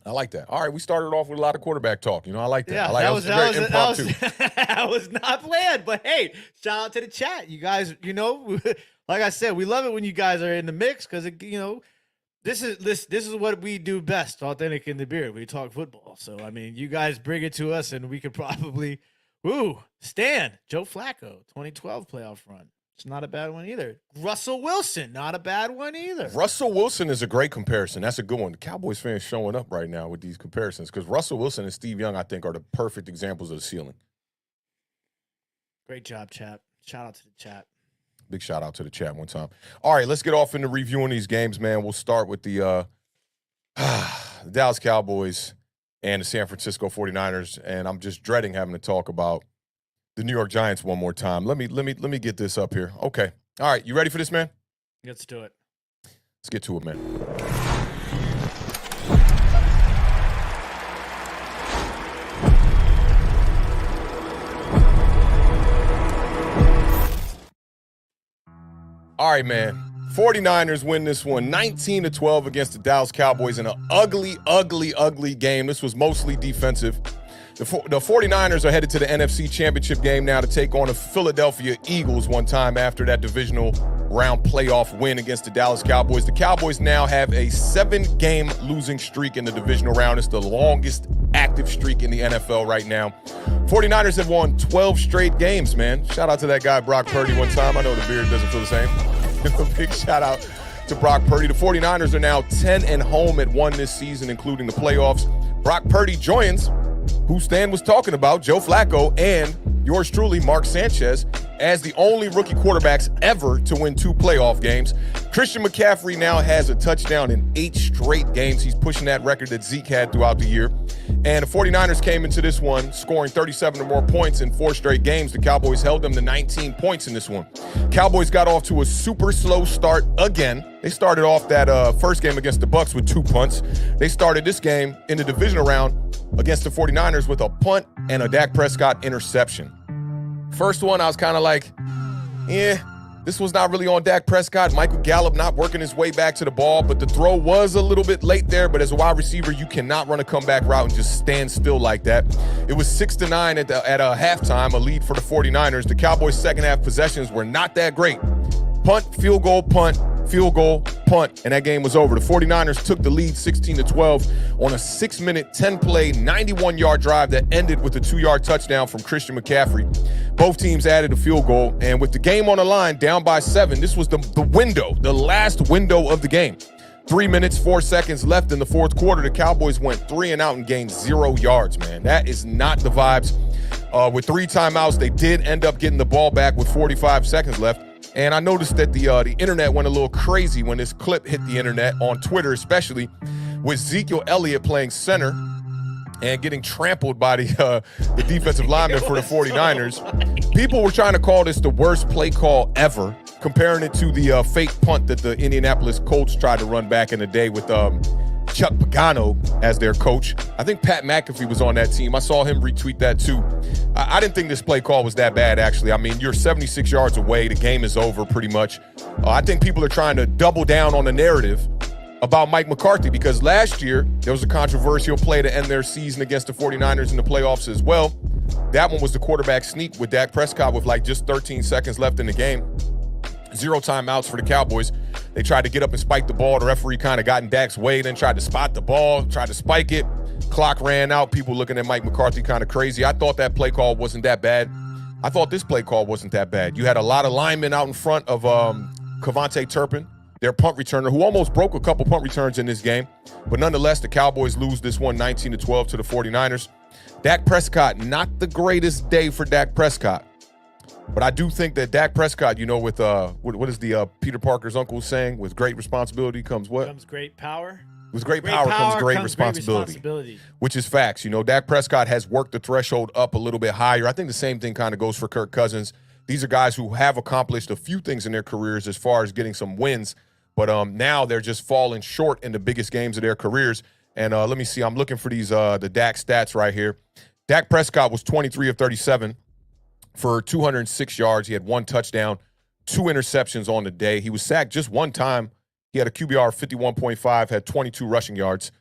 I like that. All right, we started off with a lot of quarterback talk. I like that. Yeah, I like that was not planned, but hey, shout out to the chat. You guys, like I said, we love it when you guys are in the mix because, this is what we do best, Awthentik and The Beard. We talk football. So, I mean, you guys bring it to us, and we could probably, Stan, Joe Flacco, 2012 playoff run. It's not a bad one either. Russell Wilson, not a bad one either. Russell Wilson is a great comparison. That's a good one. The Cowboys fans showing up right now with these comparisons because Russell Wilson and Steve Young, I think, are the perfect examples of the ceiling. Great job, chat. Shout out to the chat. Big shout out to the chat one time. All right, let's get off into reviewing these games, man. We'll start with the Dallas Cowboys and the San Francisco 49ers, and I'm just dreading having to talk about the New York Giants one more time. Let me get this up here. Okay. All right, you ready for this, man? Let's do it. Let's get to it, man. All right, man. 49ers win this one 19-12 against the Dallas Cowboys in an ugly, ugly, ugly game. This was mostly defensive. The 49ers are headed to the NFC Championship game now to take on the Philadelphia Eagles one time after that divisional round playoff win against the Dallas Cowboys. The Cowboys now have a 7-game losing streak in the divisional round. It's the longest active streak in the NFL right now. 49ers have won 12 straight games, man. Shout out to that guy, Brock Purdy, one time. I know the Beard doesn't feel the same. A big shout out to Brock Purdy. The 49ers are now 10-1 this season, including the playoffs. Brock Purdy joins who Stan was talking about, Joe Flacco, and yours truly, Mark Sanchez, as the only rookie quarterbacks ever to win 2 playoff games. Christian McCaffrey now has a touchdown in 8 straight games. He's pushing that record that Zeke had throughout the year. And the 49ers came into this one scoring 37 or more points in 4 straight games. The Cowboys held them to 19 points in this one. Cowboys got off to a super slow start again. They started off that first game against the Bucs with 2 punts. They started this game in the divisional round against the 49ers with a punt and a Dak Prescott interception. First one, I was kind of like, this was not really on Dak Prescott. Michael Gallup not working his way back to the ball, but the throw was a little bit late there. But as a wide receiver, you cannot run a comeback route and just stand still like that. It was 6-9 at halftime, a lead for the 49ers. The Cowboys' second half possessions were not that great. Punt, field goal, punt, field goal, punt, and that game was over. The 49ers took the lead 16-12 on a 6-minute, 10-play, 91-yard drive that ended with a 2-yard touchdown from Christian McCaffrey. Both teams added a field goal, and with the game on the line, down by 7, this was the window, the last window of the game. 3 minutes, 4 seconds left in the fourth quarter. The Cowboys went 3 and out and gained 0 yards, man. That is not the vibes. With 3 timeouts, they did end up getting the ball back with 45 seconds left. And I noticed that the internet went a little crazy when this clip hit the internet, on Twitter especially, with Ezekiel Elliott playing center and getting trampled by the defensive lineman for the 49ers. People were trying to call this the worst play call ever, comparing it to the fake punt that the Indianapolis Colts tried to run back in the day with Chuck Pagano as their coach. I think Pat McAfee was on that team. I saw him retweet that too. I didn't think this play call was that bad, actually. I mean, you're 76 yards away. The game is over pretty much. I think people are trying to double down on the narrative about Mike McCarthy, because last year there was a controversial play to end their season against the 49ers in the playoffs as well. That one was the quarterback sneak with Dak Prescott with like just 13 seconds left in the game. 0 timeouts for the Cowboys. They tried to get up and spike the ball. The referee kind of got in Dak's way, then tried to spot the ball, tried to spike it. Clock ran out. People looking at Mike McCarthy kind of crazy. I thought that play call wasn't that bad. I thought this play call wasn't that bad. You had a lot of linemen out in front of Cavante Turpin, their punt returner, who almost broke a couple punt returns in this game. But nonetheless, the Cowboys lose this one 19-12 to the 49ers. Dak Prescott, not the greatest day for Dak Prescott. But I do think that Dak Prescott, you know, with what is the Peter Parker's uncle saying? With great responsibility comes what? Comes great power. With great power comes great responsibility. Which is facts. You know, Dak Prescott has worked the threshold up a little bit higher. I think the same thing kind of goes for Kirk Cousins. These are guys who have accomplished a few things in their careers as far as getting some wins, but now they're just falling short in the biggest games of their careers. And let me see. I'm looking for these the Dak stats right here. Dak Prescott was 23 of 37 for 206 yards. He had 1 touchdown, 2 interceptions on the day. He was sacked just 1 time. He had a QBR of 51.5, had 22 rushing yards.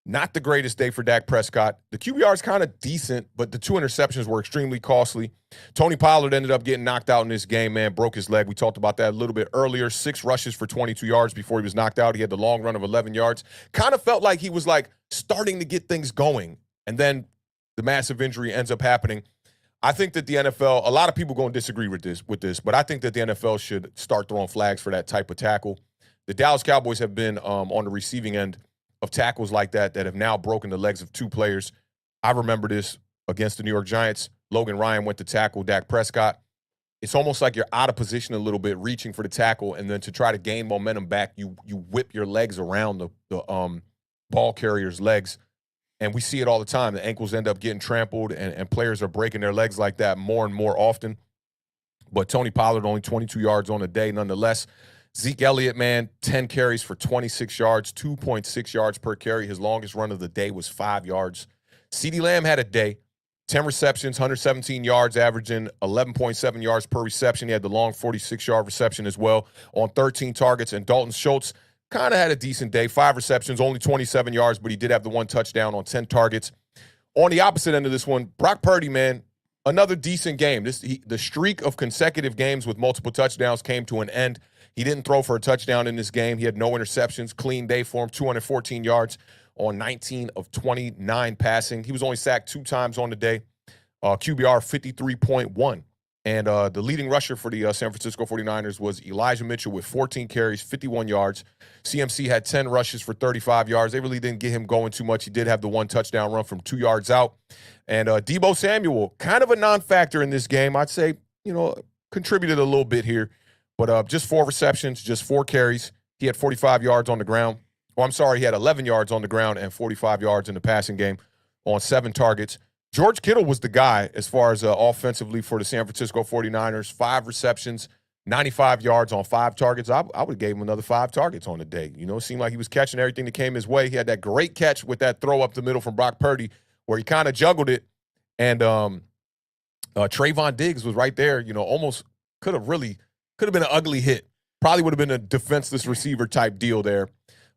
Not the greatest day for Dak Prescott. The QBR is kind of decent, but the 2 interceptions were extremely costly. Tony Pollard ended up getting knocked out in this game, man, broke his leg. We talked about that a little bit earlier. 6 rushes for 22 yards before he was knocked out. He had the long run of 11 yards. Kind of felt like he was like starting to get things going, and then the massive injury ends up happening. I think that the NFL, a lot of people going to disagree with this, but I think that the NFL should start throwing flags for that type of tackle. The Dallas Cowboys have been on the receiving end of tackles like that have now broken the legs of 2 players. I remember this against the New York Giants. Logan Ryan went to tackle Dak Prescott. It's almost like you're out of position a little bit, reaching for the tackle, and then to try to gain momentum back, you whip your legs around the ball carrier's legs. And we see it all the time. The ankles end up getting trampled, and players are breaking their legs like that more and more often. But Tony Pollard only 22 yards on the day nonetheless. Zeke Elliott, man, 10 carries for 26 yards, 2.6 yards per carry. His longest run of the day was 5 yards. CeeDee Lamb had a day, 10 receptions, 117 yards, averaging 11.7 yards per reception. He had the long 46-yard reception as well on 13 targets. And Dalton Schultz kind of had a decent day, 5 receptions, only 27 yards, but he did have the 1 touchdown on 10 targets. On the opposite end of this one, Brock Purdy, man, another decent game. The streak of consecutive games with multiple touchdowns came to an end. He didn't throw for a touchdown in this game. He had no interceptions. Clean day for him, 214 yards on 19 of 29 passing. He was only sacked 2 times on the day. QBR 53.1. And the leading rusher for the San Francisco 49ers was Elijah Mitchell with 14 carries, 51 yards. CMC had 10 rushes for 35 yards. They really didn't get him going too much. He did have the 1 touchdown run from 2 yards out. And Deebo Samuel, kind of a non-factor in this game. I'd say, contributed a little bit here. But just 4 receptions, just 4 carries. He had 45 yards on the ground. He had 11 yards on the ground and 45 yards in the passing game on 7 targets. George Kittle was the guy as far as offensively for the San Francisco 49ers. 5 receptions, 95 yards on 5 targets. I would have gave him another 5 targets on the day. It seemed like he was catching everything that came his way. He had that great catch with that throw up the middle from Brock Purdy where he kind of juggled it. And Trayvon Diggs was right there, almost could have been an ugly hit. Probably would have been a defenseless receiver type deal there.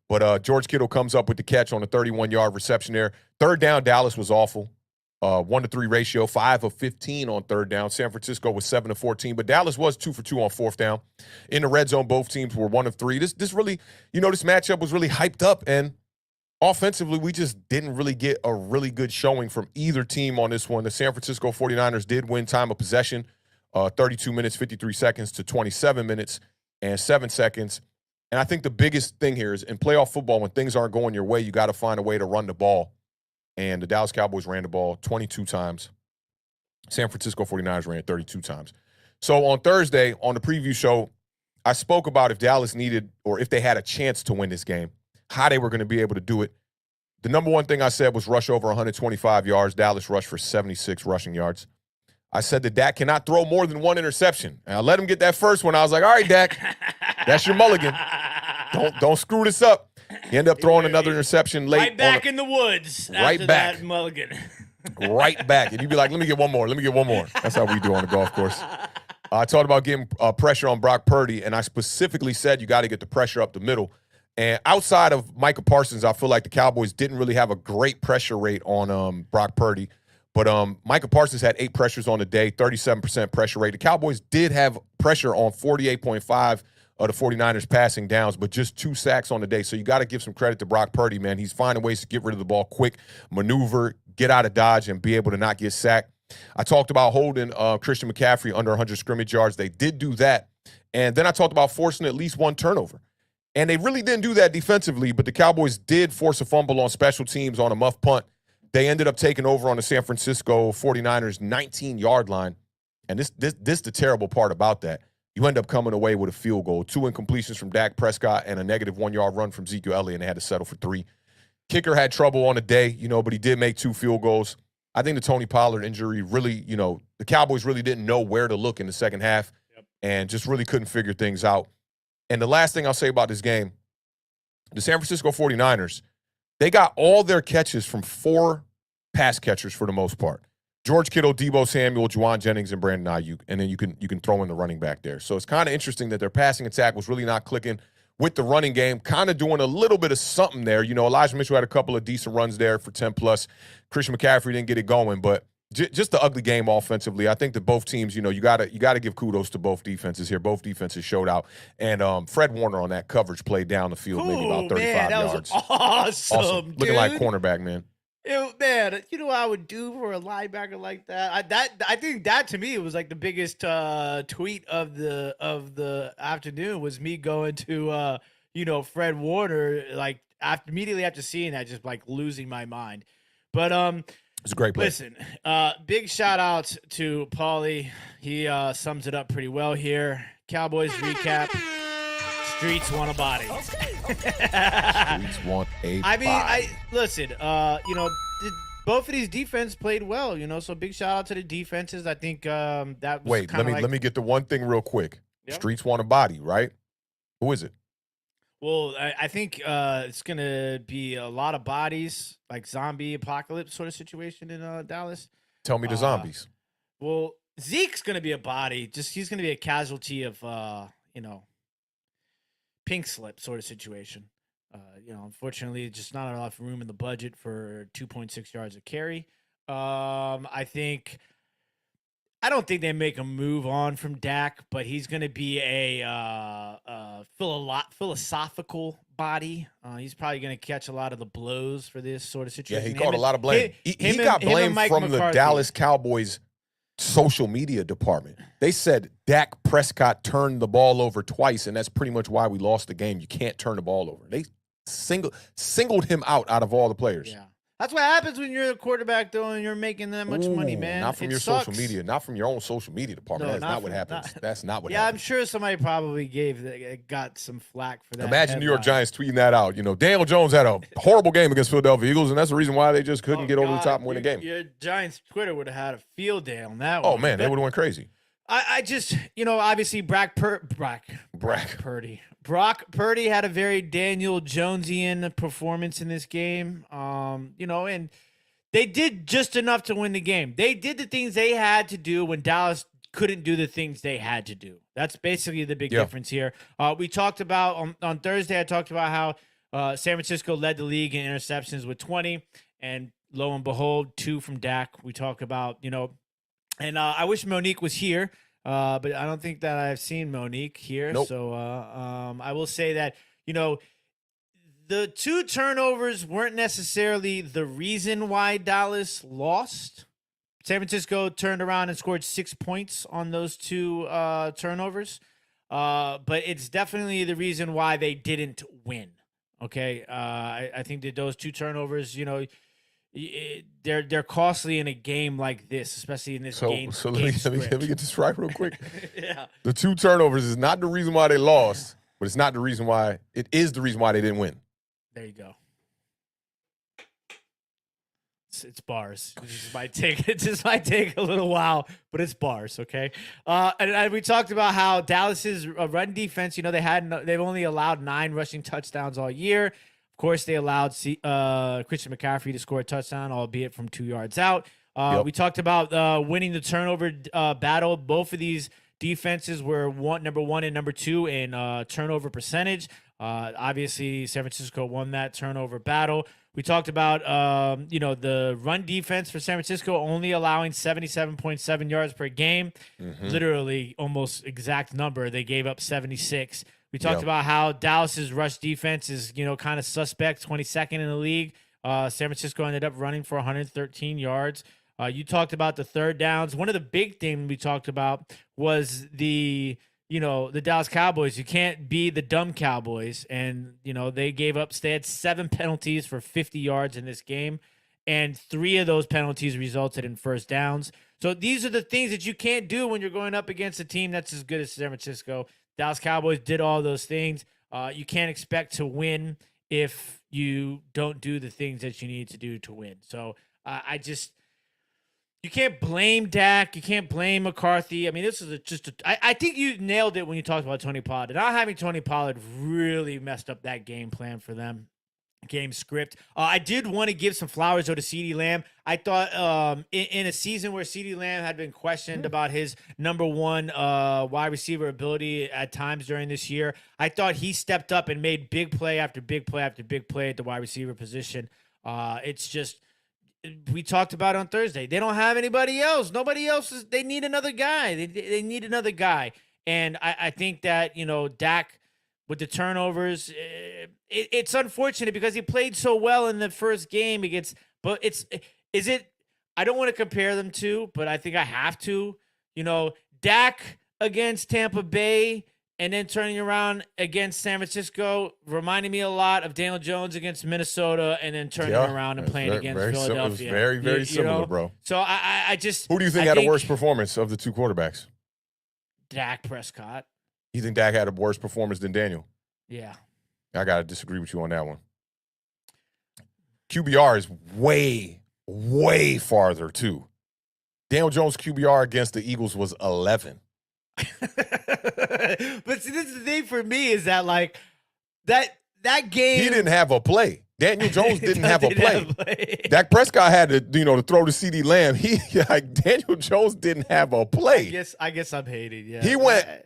But George Kittle comes up with the catch on a 31-yard reception there. 3rd down, Dallas was awful. 1-to-3 ratio, 5 of 15 on 3rd down. San Francisco was 7 of 14, but Dallas was 2 for 2 on 4th down. In the red zone, both teams were 1 of 3. This really, this matchup was really hyped up, and offensively, we just didn't really get a really good showing from either team on this one. The San Francisco 49ers did win time of possession, 32 minutes, 53 seconds to 27 minutes and 7 seconds. And I think the biggest thing here is in playoff football, when things aren't going your way, you got to find a way to run the ball. And the Dallas Cowboys ran the ball 22 times. San Francisco 49ers ran 32 times. So on Thursday, on the preview show, I spoke about if Dallas needed or if they had a chance to win this game, how they were going to be able to do it. The number one thing I said was rush over 125 yards. Dallas rushed for 76 rushing yards. I said that Dak cannot throw more than 1 interception. And I let him get that first one. I was like, all right, Dak, that's your mulligan. Don't screw this up. He ended up throwing another interception late. Right back in the woods. Right after back. That mulligan. Right back. And you'd be like, let me get one more. That's how we do on the golf course. I talked about getting pressure on Brock Purdy, and I specifically said you got to get the pressure up the middle. And outside of Micah Parsons, I feel like the Cowboys didn't really have a great pressure rate on Brock Purdy. But Micah Parsons had 8 pressures on the day, 37% pressure rate. The Cowboys did have pressure on 48.5 of the 49ers passing downs, but just 2 sacks on the day. So you got to give some credit to Brock Purdy, man. He's finding ways to get rid of the ball quick, maneuver, get out of dodge, and be able to not get sacked. I talked about holding Christian McCaffrey under 100 scrimmage yards. They did do that. And then I talked about forcing at least 1 turnover. And they really didn't do that defensively, but the Cowboys did force a fumble on special teams on a muff punt. They ended up taking over on the San Francisco 49ers 19-yard line. And this the terrible part about that. You end up coming away with a field goal, 2 incompletions from Dak Prescott and a negative 1-yard run from Ezekiel Elliott, and they had to settle for 3. Kicker had trouble on the day, but he did make 2 field goals. I think the Tony Pollard injury really, the Cowboys really didn't know where to look in the second half and just really couldn't figure things out. And the last thing I'll say about this game, the San Francisco 49ers, they got all their catches from 4 pass catchers for the most part. George Kittle, Deebo Samuel, Juwan Jennings, and Brandon Ayuk. And then you can throw in the running back there. So it's kind of interesting that their passing attack was really not clicking with the running game, kind of doing a little bit of something there. Elijah Mitchell had a couple of decent runs there for 10+. Christian McCaffrey didn't get it going, but just the ugly game offensively. I think that both teams, you gotta give kudos to both defenses here. Both defenses showed out, and Fred Warner on that coverage played down the field, maybe about 35 yards. Awesome, looking like cornerback, man. Man, you know what I would do for a linebacker like that? I think that to me it was like the biggest tweet of the afternoon was me going to Fred Warner like immediately after seeing that, just like losing my mind. But it's a great play. Listen, big shout out to Paulie. He sums it up pretty well here. Cowboys recap. Streets want a body. Streets want a body. Listen, both of these defense played well, so big shout out to the defenses. I think that was Wait, let me get the one thing real quick. Yep. Streets want a body, right? Who is it? Well, I think it's going to be a lot of bodies, like zombie apocalypse sort of situation in Dallas. Tell me the zombies. Well, Zeke's going to be a body. He's going to be a casualty of, pink slip sort of situation. Unfortunately, just not enough room in the budget for 2.6 yards of carry. I don't think they make a move on from Dak, but he's going to be a philosophical body. He's probably going to catch a lot of the blows for this sort of situation. Yeah, he caught a lot of blame. He got blame from the Dallas Cowboys social media department. They said Dak Prescott turned the ball over twice, and that's pretty much why we lost the game. You can't turn the ball over. They singled him out of all the players. Yeah. That's what happens when you're a quarterback, though, and you're making that much money, man. Not from social media. Not from your own social media department. That's not what happens. That's not what happens. Yeah, I'm sure somebody probably got some flack for that. Imagine New York Giants tweeting that out. Daniel Jones had a horrible game against Philadelphia Eagles, and that's the reason why they just couldn't get over the top and win the game. Your Giants Twitter would have had a field day on that one. Oh, man, they would have went crazy. I just, obviously Brock Purdy had a very Daniel Jonesian performance in this game. And they did just enough to win the game. They did the things they had to do when Dallas couldn't do the things they had to do. That's basically the big difference here. We talked about on Thursday, I talked about how San Francisco led the league in interceptions with 20, and lo and behold, 2 from Dak. We talk about, and I wish Monique was here, but I don't think that I've seen Monique here. Nope. So I will say that, the 2 turnovers weren't necessarily the reason why Dallas lost. San Francisco turned around and scored 6 points on those 2 turnovers. But it's definitely the reason why they didn't win. Okay. I think that those 2 turnovers, they're costly in a game like this, especially in this game. So let me get this right real quick. Yeah. The 2 turnovers is not the reason why they lost, but it's not the reason why. It is the reason why they didn't win. There you go. It's bars. It just might take a little while, but it's bars, okay? And we talked about how Dallas's run defense, they've only allowed 9 rushing touchdowns all year. Of course, they allowed Christian McCaffrey to score a touchdown, albeit from 2 yards out. We talked about winning the turnover battle. Both of these defenses were number 1 and number 2 in turnover percentage. Obviously, San Francisco won that turnover battle. We talked about, the run defense for San Francisco only allowing 77.7 yards per game. Mm-hmm. Literally almost exact number. They gave up 76. We talked about how Dallas's rush defense is, kind of suspect, 22nd in the league. San Francisco ended up running for 113 yards. You talked about the third downs. One of the big things we talked about was the Dallas Cowboys. You can't be the dumb Cowboys. And, they had 7 penalties for 50 yards in this game. And 3 of those penalties resulted in first downs. So these are the things that you can't do when you're going up against a team that's as good as San Francisco. Dallas Cowboys did all those things. You can't expect to win if you don't do the things that you need to do to win. So you can't blame Dak. You can't blame McCarthy. I mean, this is I think you nailed it when you talked about Tony Pollard. Not having Tony Pollard really messed up that game plan for them. Game script. I did want to give some flowers though to CeeDee Lamb. I thought in a season where CeeDee Lamb had been questioned about his number one wide receiver ability at times during this year, I thought he stepped up and made big play after big play after big play at the wide receiver position. It's just, we talked about on Thursday, they don't have anybody else. Nobody else they need another guy. They need another guy. And I think that, Dak, with the turnovers, it's unfortunate because he played so well in the first game against. But I don't want to compare them to, but I think I have to. Dak against Tampa Bay and then turning around against San Francisco reminded me a lot of Daniel Jones against Minnesota and then turning around and playing against Philadelphia. It was very, very similar, bro. So I just. Who do you think had a worse performance of the 2 quarterbacks? Dak Prescott. You think Dak had a worse performance than Daniel? Yeah. I got to disagree with you on that one. QBR is way, way farther, too. Daniel Jones' QBR against the Eagles was 11. But see, this is the thing for me is that, that game. He didn't have a play. Daniel Jones didn't have a play. Dak Prescott had to, to throw to CeeDee Lamb. Daniel Jones didn't have a play. I guess I'm hating. Yeah.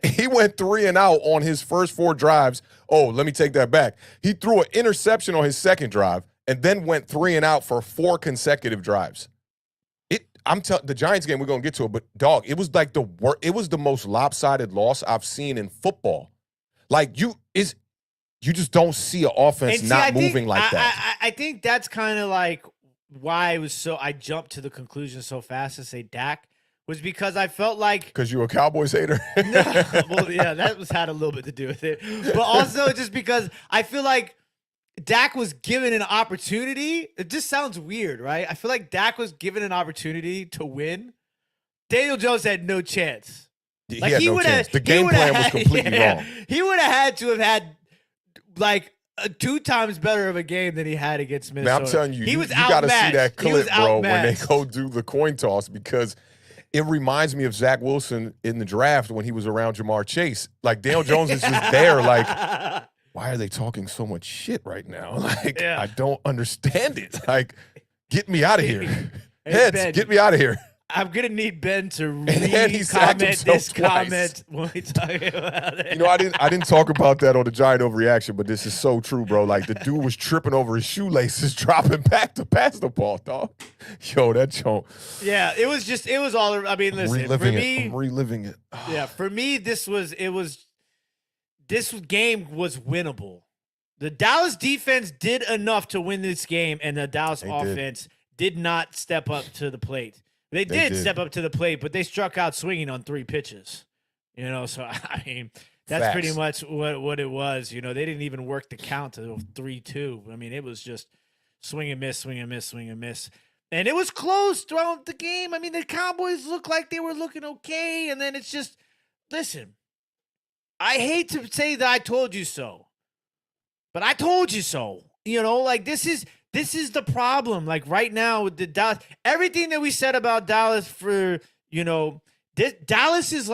He went 3 and out on his first 4 drives. Oh, let me take that back. He threw an interception on his second drive and then went 3 and out for 4 consecutive drives. The Giants game, we're gonna get to it, but dog, it was like it was the most lopsided loss I've seen in football. You just don't see an offense moving like that. I think that's kind of like why I jumped to the conclusion so fast to say Dak was because I felt like. Because you're a Cowboys hater? No, well, yeah, that had a little bit to do with it. But also just because I feel like Dak was given an opportunity. It just sounds weird, right? I feel like Dak was given an opportunity to win. Daniel Jones had no chance. He had no chance. The game plan was completely wrong. He would have had to have had 2 times better of a game than he had against Minnesota. Man, I'm telling you, he was you got to see that clip, bro, when they outmatched. go do the coin toss, because it reminds me of Zach Wilson in the draft when he was around Jamar Chase. Daniel Jones is just there, why are they talking so much shit right now? I don't understand it. Get me out of here. Heads, Ben, get me out of here. I'm going to need Ben to re-comment this twice. comment when we talk about it. I didn't talk about that on the Giant Overreaction, but this is so true, bro. The dude was tripping over his shoelaces, dropping back to pass the ball, dog. Yo, that joke. Yeah, it was all, I mean, listen, I'm reliving it. Yeah, for me, this game was winnable. The Dallas defense did enough to win this game, and the Dallas offense did not step up to the plate. They did step up to the plate, but they struck out swinging on 3 pitches. So, I mean, that's Facts. pretty much what it was. They didn't even work the count to 3-2. I mean, it was just swing and miss, swing and miss, swing and miss. And it was close throughout the game. I mean, the Cowboys looked like they were looking okay, and then it's just, listen, I hate to say that I told you so, but I told you so. This is the problem. Right now with the Dallas, everything that we said about Dallas for, Dallas is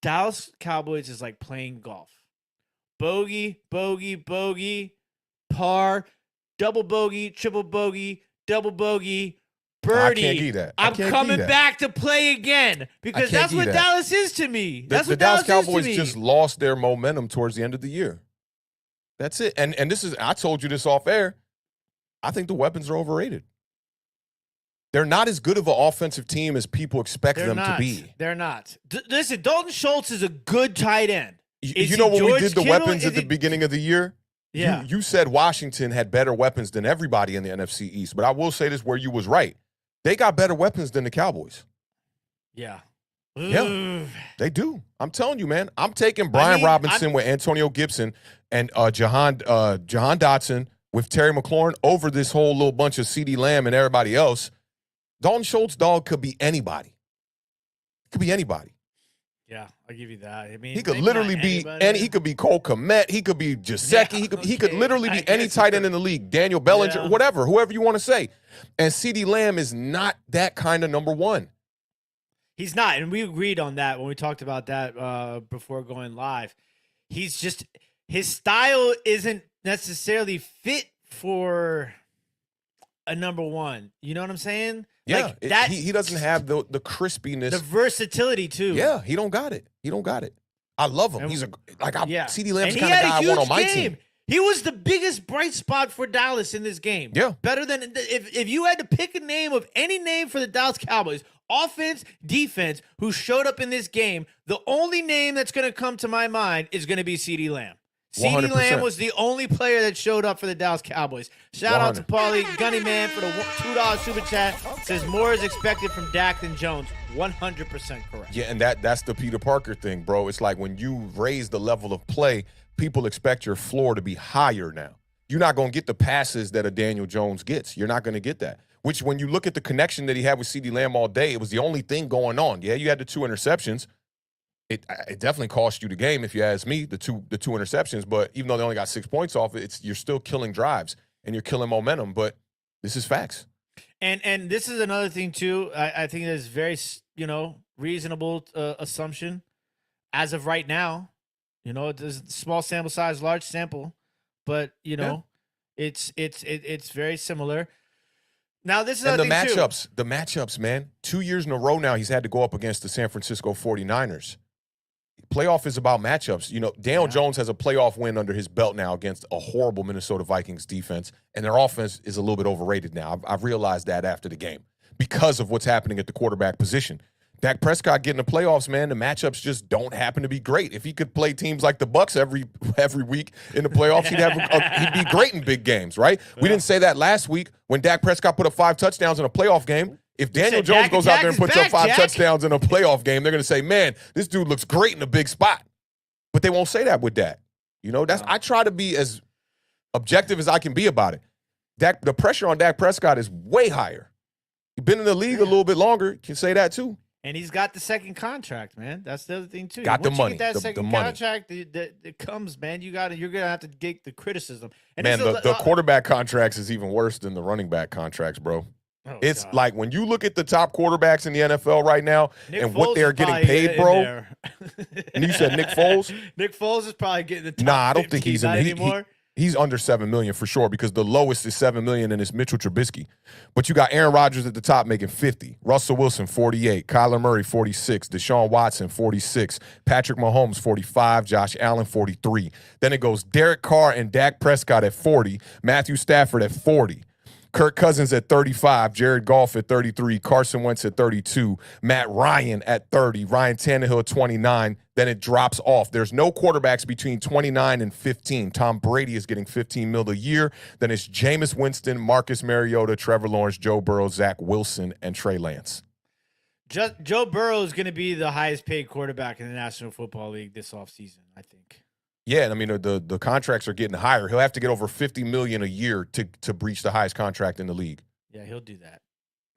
Dallas Cowboys is like playing golf. Bogey, bogey, bogey, par, double bogey, triple bogey, double bogey, birdie. I can't do that. I'm coming back to play again because that's what Dallas is to me. That's what the Dallas Cowboys is to me. just lost their momentum towards the end of the year. That's it. And this is, I told you this off air. I think the weapons are overrated. They're not as good of an offensive team as people expect them to be. They're not. Listen, Dalton Schultz is a good tight end. You know when we George did the Kittle? weapons at the beginning of the year? Yeah. You said Washington had better weapons than everybody in the NFC East, but I will say this where you was right. They got better weapons than the Cowboys. Yeah. Yeah, they do. I'm telling you, man. I'm taking Brian Robinson with Antonio Gibson and Jahan Dotson with Terry McLaurin over this whole little bunch of CeeDee Lamb and everybody else. Dalton Schultz, dog, could be anybody. Could be anybody. Yeah, I'll give you that. I mean, he could literally be any. He could be Cole Kmet. He could be Gesicki. He could literally be any tight end in the league. Daniel Bellinger, whatever, whoever you want to say. And CeeDee Lamb is not that kind of number one. He's not, and we agreed on that when we talked about that before going live. He's just his style isn't necessarily fit for a number one. You know what I'm saying? Yeah, like he doesn't have the crispiness, the versatility too. Yeah, he don't got it. I love him. He's CeeDee Lamb's the kind of guy I want on my team. He was the biggest bright spot for Dallas in this game. Yeah, better than if you had to pick a name of any name for the Dallas Cowboys, offense, defense, who showed up in this game, the only name that's going to come to my mind is going to be CeeDee Lamb. CeeDee Lamb was the only player that showed up for the Dallas Cowboys. Shout out to Paulie Gunny Man for the $2 super chat. Says more is expected from Dak than Jones. 100% correct. Yeah, and that's the Peter Parker thing, bro. It's like when you raise the level of play, people expect your floor to be higher now. You're not going to get the passes that a Daniel Jones gets. You're not going to get that. Which, when you look at the connection that he had with CeeDee Lamb all day, it was the only thing going on. Yeah, you had the 2 interceptions. It definitely cost you the game, if you ask me, the two interceptions. But even though they only got 6 points off it, you're still killing drives and you're killing momentum. But this is facts. And this is another thing too. I think it's very reasonable assumption as of right now. There's small sample size, large sample, but it's very similar. Now this is the matchups. The matchups, man. 2 years in a row now, he's had to go up against the San Francisco 49ers. Playoff is about matchups. Daniel Jones has a playoff win under his belt now against a horrible Minnesota Vikings defense, and their offense is a little bit overrated now. I've realized that after the game because of what's happening at the quarterback position. Dak Prescott getting the playoffs, man, the matchups just don't happen to be great. If he could play teams like the Bucs every week in the playoffs, he'd be great in big games, right? Yeah. We didn't say that last week when Dak Prescott put up 5 touchdowns in a playoff game. If Daniel Jones goes out there and puts up 5 touchdowns in a playoff game, they're going to say, man, this dude looks great in a big spot. But they won't say that with Dak. I try to be as objective as I can be about it. The pressure on Dak Prescott is way higher. He's been in the league a little bit longer. Can say that too. And he's got the second contract, man. That's the other thing too. Got the money. You get that second contract that comes, man. You're gonna have to get the criticism. And man, the quarterback contracts is even worse than the running back contracts, bro. It's God. Like when you look at the top quarterbacks in the NFL right now and what they're getting paid, bro. And you said Nick Foles? Nick Foles is probably getting the top. Nah, I don't think he's in anymore. He's under $7 million for sure because the lowest is $7 million and it's Mitchell Trubisky. But you got Aaron Rodgers at the top making 50, Russell Wilson 48, Kyler Murray 46, Deshaun Watson 46, Patrick Mahomes 45, Josh Allen 43. Then it goes Derek Carr and Dak Prescott at 40, Matthew Stafford at 40. Kirk Cousins at 35, Jared Goff at 33, Carson Wentz at 32, Matt Ryan at 30, Ryan Tannehill at 29. Then it drops off. There's no quarterbacks between 29 and 15. Tom Brady is getting $15 million a year. Then it's Jameis Winston, Marcus Mariota, Trevor Lawrence, Joe Burrow, Zach Wilson, and Trey Lance. Joe Burrow is going to be the highest paid quarterback in the National Football League this offseason, I think. Yeah, I mean, the contracts are getting higher. He'll have to get over $50 million a year to breach the highest contract in the league. Yeah, he'll do that.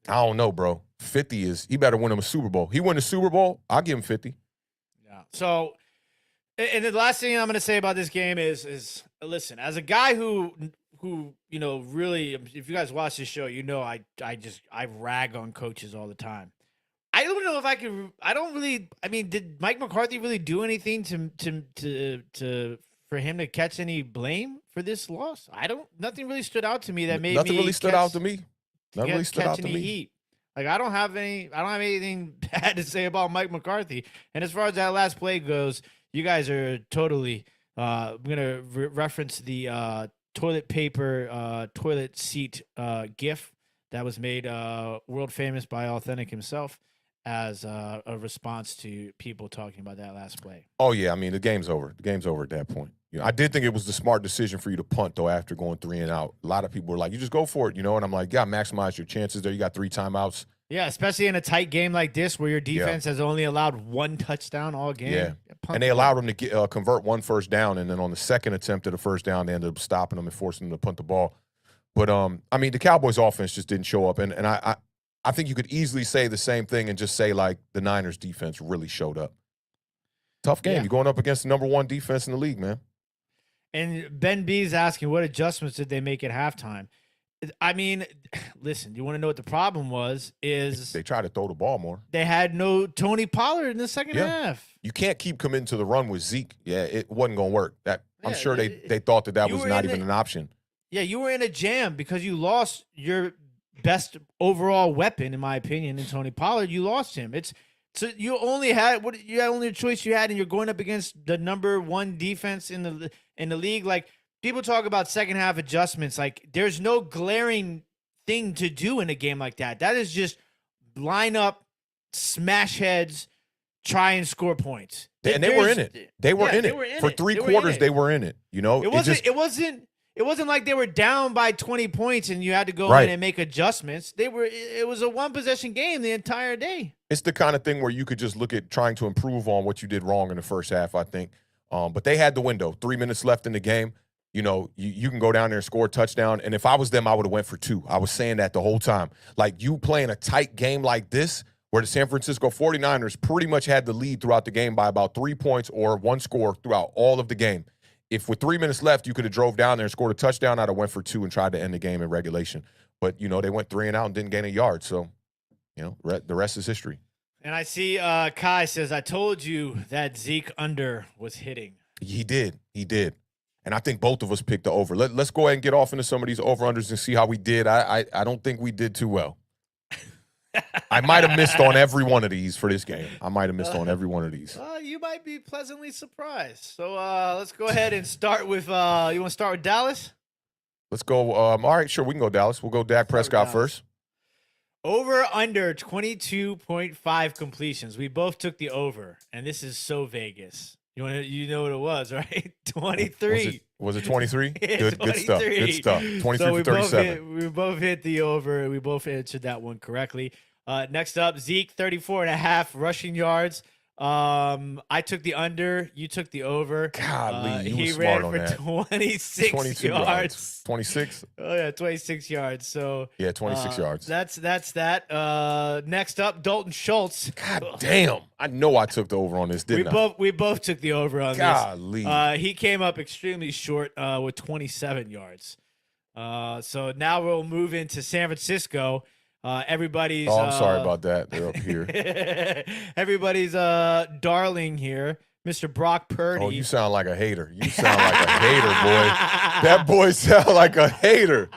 I don't know, bro. 50 is – he better win him a Super Bowl. He win the Super Bowl, I'll give him 50. Yeah. So, and the last thing I'm going to say about this game is listen, as a guy who really, if you guys watch this show, I rag on coaches all the time. I don't know if I could. I don't really. I mean, did Mike McCarthy really do anything to for him to catch any blame for this loss? Nothing really stood out to me that made nothing really stood out to me. Nothing really stood out to me. Heat. Like I don't have anything bad to say about Mike McCarthy. And as far as that last play goes, you guys are totally. I'm gonna reference the toilet paper toilet seat GIF that was made world famous by Awthentik himself. as a response to people talking about that last play. Oh, yeah. I mean, the game's over. The game's over at that point. I did think it was the smart decision for you to punt, though, after going 3 and out. A lot of people were like, you just go for it, and I'm like, yeah, maximize your chances there. You got 3 timeouts. Yeah, especially in a tight game like this where your defense has only allowed 1 touchdown all game. Yeah, and they allowed them to convert 1 first down, and then on the second attempt at a first down, they ended up stopping them and forcing them to punt the ball. But, I mean, the Cowboys' offense just didn't show up, and I think you could easily say the same thing and just say, like, the Niners' defense really showed up. Tough game. Yeah. You're going up against the #1 defense in the league, man. And Ben B's asking, what adjustments did they make at halftime? I mean, listen, you want to know what the problem was? Is they tried to throw the ball more. They had no Tony Pollard in the second half. You can't keep committing to the run with Zeke. Yeah, it wasn't going to work. I'm sure they thought that was not even an option. Yeah, you were in a jam because you lost your best overall weapon, in my opinion, in Tony Pollard. You lost him. So you only had only choice you had, and you're going up against the #1 defense in the league. Like, people talk about second half adjustments. Like, there's no glaring thing to do in a game like that. That is just line up, smash heads, try and score points. And they were in it. They were in it for 3 quarters. They were in it. It wasn't like they were down by 20 points and you had to go in and make adjustments. It was a 1-possession game the entire day. It's the kind of thing where you could just look at trying to improve on what you did wrong in the first half, I think. But they had the window. 3 minutes left in the game. You can go down there and score a touchdown. And if I was them, I would have went for 2. I was saying that the whole time. Like, you playing a tight game like this, where the San Francisco 49ers pretty much had the lead throughout the game by about 3 points or 1 score throughout all of the game. If with 3 minutes left, you could have drove down there and scored a touchdown, I'd have went for 2 and tried to end the game in regulation. But, they went 3 and out and didn't gain a yard. So, the rest is history. And I see Kai says, I told you that Zeke under was hitting. He did. And I think both of us picked the over. Let's go ahead and get off into some of these over-unders and see how we did. I don't think we did too well. I might have missed on every one of these for this game. You might be pleasantly surprised. So let's go ahead and start with you want to start with Dallas? Let's go. All right, sure. We can go Dallas. We'll go Dak Prescott first. Over under 22.5 completions. We both took the over, and this is so Vegas. You know what it was, right? 23. Was it 23? Yeah, Good stuff. 23 so for 37. We both hit the over. We both answered that one correctly. Next up, Zeke, 34.5 rushing yards. I took the under. You took the over. Golly, he ran for 26 yards. 26? Oh, yeah, 26 yards. So yeah, 26 yards. That's that. Next up, Dalton Schultz. God damn. I know I took the over on this, didn't I? We both took the over on Golly. this. He came up extremely short with 27 yards. So now we'll move into San Francisco. Everybody's. Oh, I'm sorry about that. They're up here. Everybody's darling here, Mr. Brock Purdy. Oh, you sound like a hater. You sound like a hater, boy. That boy sound like a hater.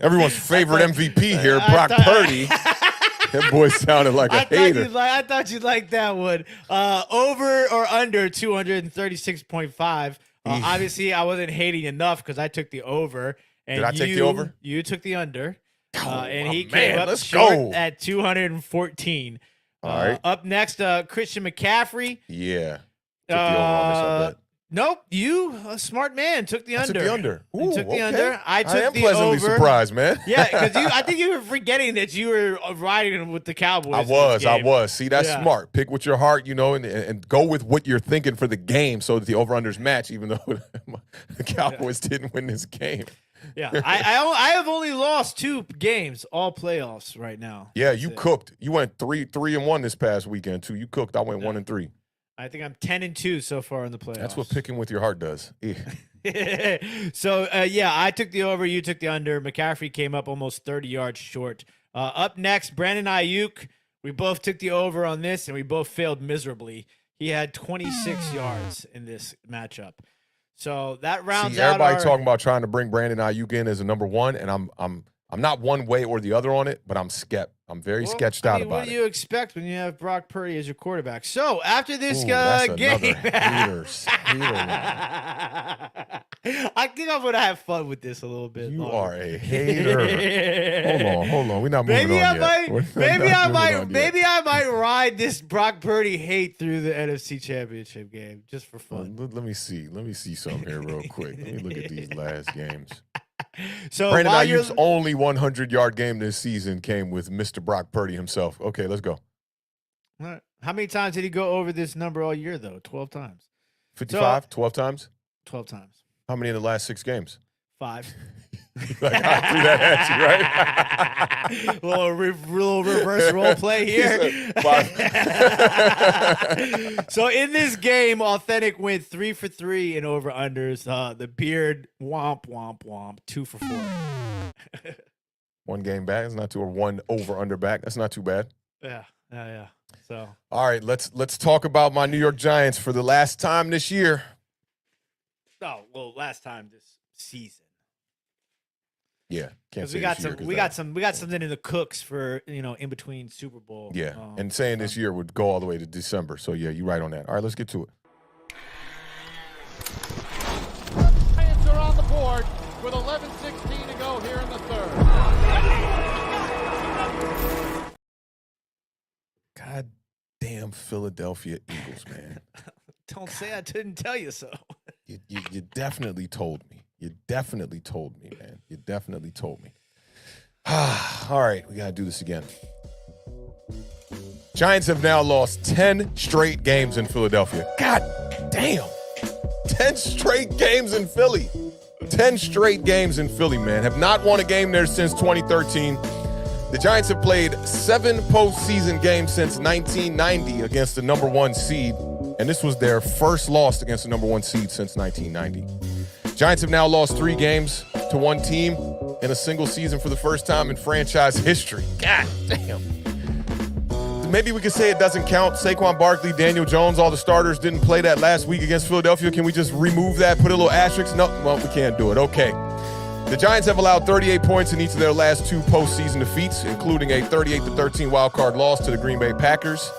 Everyone's favorite MVP here, Brock Purdy. That boy sounded like a hater. I thought you'd like that one. Over or under 236.5. Obviously, I wasn't hating enough because I took the over. And did I take the over? You took the under. And he came up let's short go. at 214. All right. Up next, Christian McCaffrey. Yeah. Took the over on this, I bet. Nope. You, a smart man, took the under. I took the under. Ooh, you took the under. I took I am the pleasantly over. surprised, man. Yeah, because I think you were forgetting that you were riding with the Cowboys. I was. See, that's smart. Pick with your heart, and go with what you're thinking for the game so that the over-unders match, even though the Cowboys didn't win this game. Yeah, I have only lost 2 games, all playoffs right now. Yeah, you cooked. You went 3-1 this past weekend too. You cooked. I went 1-3. I think I'm 10-2 so far in the playoffs. That's what picking with your heart does. So I took the over. You took the under. McCaffrey came up almost 30 yards short. Up next, Brandon Ayuk. We both took the over on this, and we both failed miserably. He had 26 yards in this matchup. So that rounds out. Everybody talking about trying to bring Brandon Ayuk in as a #1, and I'm not one way or the other on it, but I'm very sketched out about it. What do you expect when you have Brock Purdy as your quarterback? So after this game, I think I'm gonna have fun with this a little bit. You are a hater. Hold on. We're not moving on yet. Maybe I might ride this Brock Purdy hate through the NFC Championship game just for fun. Let me see. Let me see something here real quick. Let me look at these last games. So Brandon Ayuk's only 100-yard game this season came with Mr. Brock Purdy himself. Okay, let's go. How many times did he go over this number all year, though? 12 times. 55? 12 times? 12 times. How many in the last 6 games? 5. Like, I threw that at you, right? little reverse role play here. 5. So in this game, Awthentik went 3 for 3 in over-unders. The Beard, womp, womp, womp, 2 for 4. 1 game back. That's not too, or 1 over-under back. That's not too bad. Yeah. So all right, let's talk about my New York Giants for the last time this year. Oh, well, last time this season. Yeah, can't say we got something in the cooks for, in between Super Bowl. Yeah, and saying this year would go all the way to December. So yeah, you're right on that. All right, let's get to it. Giants are on the board with 11:16 to go here in the third. God damn Philadelphia Eagles, man. Don't say I didn't tell you so. You definitely told me. You definitely told me, man. You definitely told me. All right, we got to do this again. Giants have now lost 10 straight games in Philadelphia. God damn. 10 straight games in Philly. 10 straight games in Philly, man. Have not won a game there since 2013. The Giants have played 7 postseason games since 1990 against the number 1 seed, and this was their first loss against the number 1 seed since 1990. Giants have now lost 3 games to one team in a single season for the first time in franchise history. God damn. Maybe we could say it doesn't count. Saquon Barkley, Daniel Jones, all the starters didn't play that last week against Philadelphia. Can we just remove that, put a little asterisk? No, well, we can't do it. Okay. The Giants have allowed 38 points in each of their last 2 postseason defeats, including a 38-13 wildcard loss to the Green Bay Packers.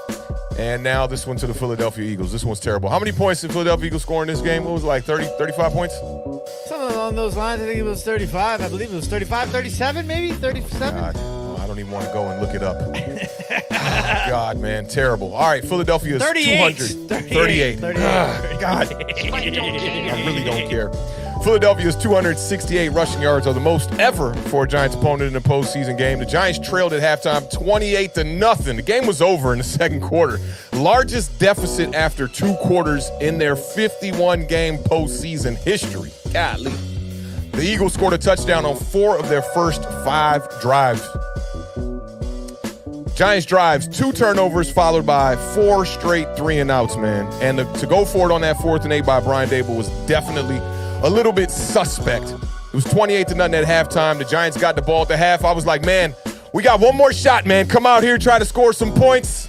And now this one to the Philadelphia Eagles. This one's terrible. How many points did Philadelphia Eagles score in this game? What was it, like 30, 35 points? Something along those lines. I think it was 35. I believe it was 35, 37, maybe 37. God, I don't even want to go and look it up. God, man, terrible. All right, Philadelphia is 200. 38. God, I really don't care. Philadelphia's 268 rushing yards are the most ever for a Giants opponent in a postseason game. The Giants trailed at halftime 28-0. The game was over in the second quarter. Largest deficit after 2 quarters in their 51-game postseason history. Golly. The Eagles scored a touchdown on 4 of their first 5 drives. Giants drives, 2 turnovers followed by 4 straight 3-and-outs, man. And to go for it on that 4th and 8 by Brian Dable was definitely a little bit suspect. It was 28-0 at halftime. The Giants got the ball at the half. I was like, man, we got one more shot, man. Come out here, try to score some points.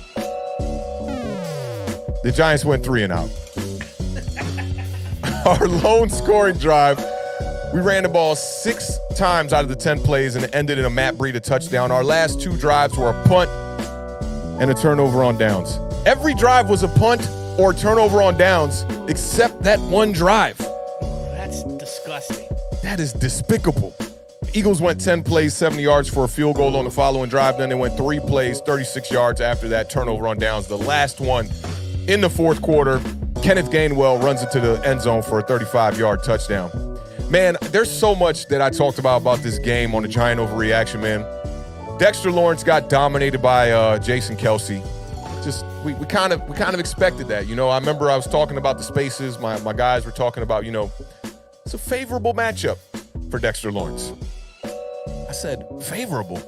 The Giants went 3-and-out. Our lone scoring drive, we ran the ball 6 times out of the 10 plays and it ended in a Matt Breida touchdown. Our last 2 drives were a punt and a turnover on downs. Every drive was a punt or turnover on downs except that one drive. That's disgusting. That is despicable. Eagles went 10 plays, 70 yards for a field goal on the following drive. Then they went 3 plays, 36 yards after that turnover on downs. The last one in the 4th quarter, Kenneth Gainwell runs into the end zone for a 35-yard touchdown. Man, there's so much that I talked about this game on the Giant overreaction, man. Dexter Lawrence got dominated by Jason Kelce. Just we kind of expected that. You know, I remember I was talking about the spaces. My guys were talking about, it's a favorable matchup for Dexter Lawrence. I said, favorable?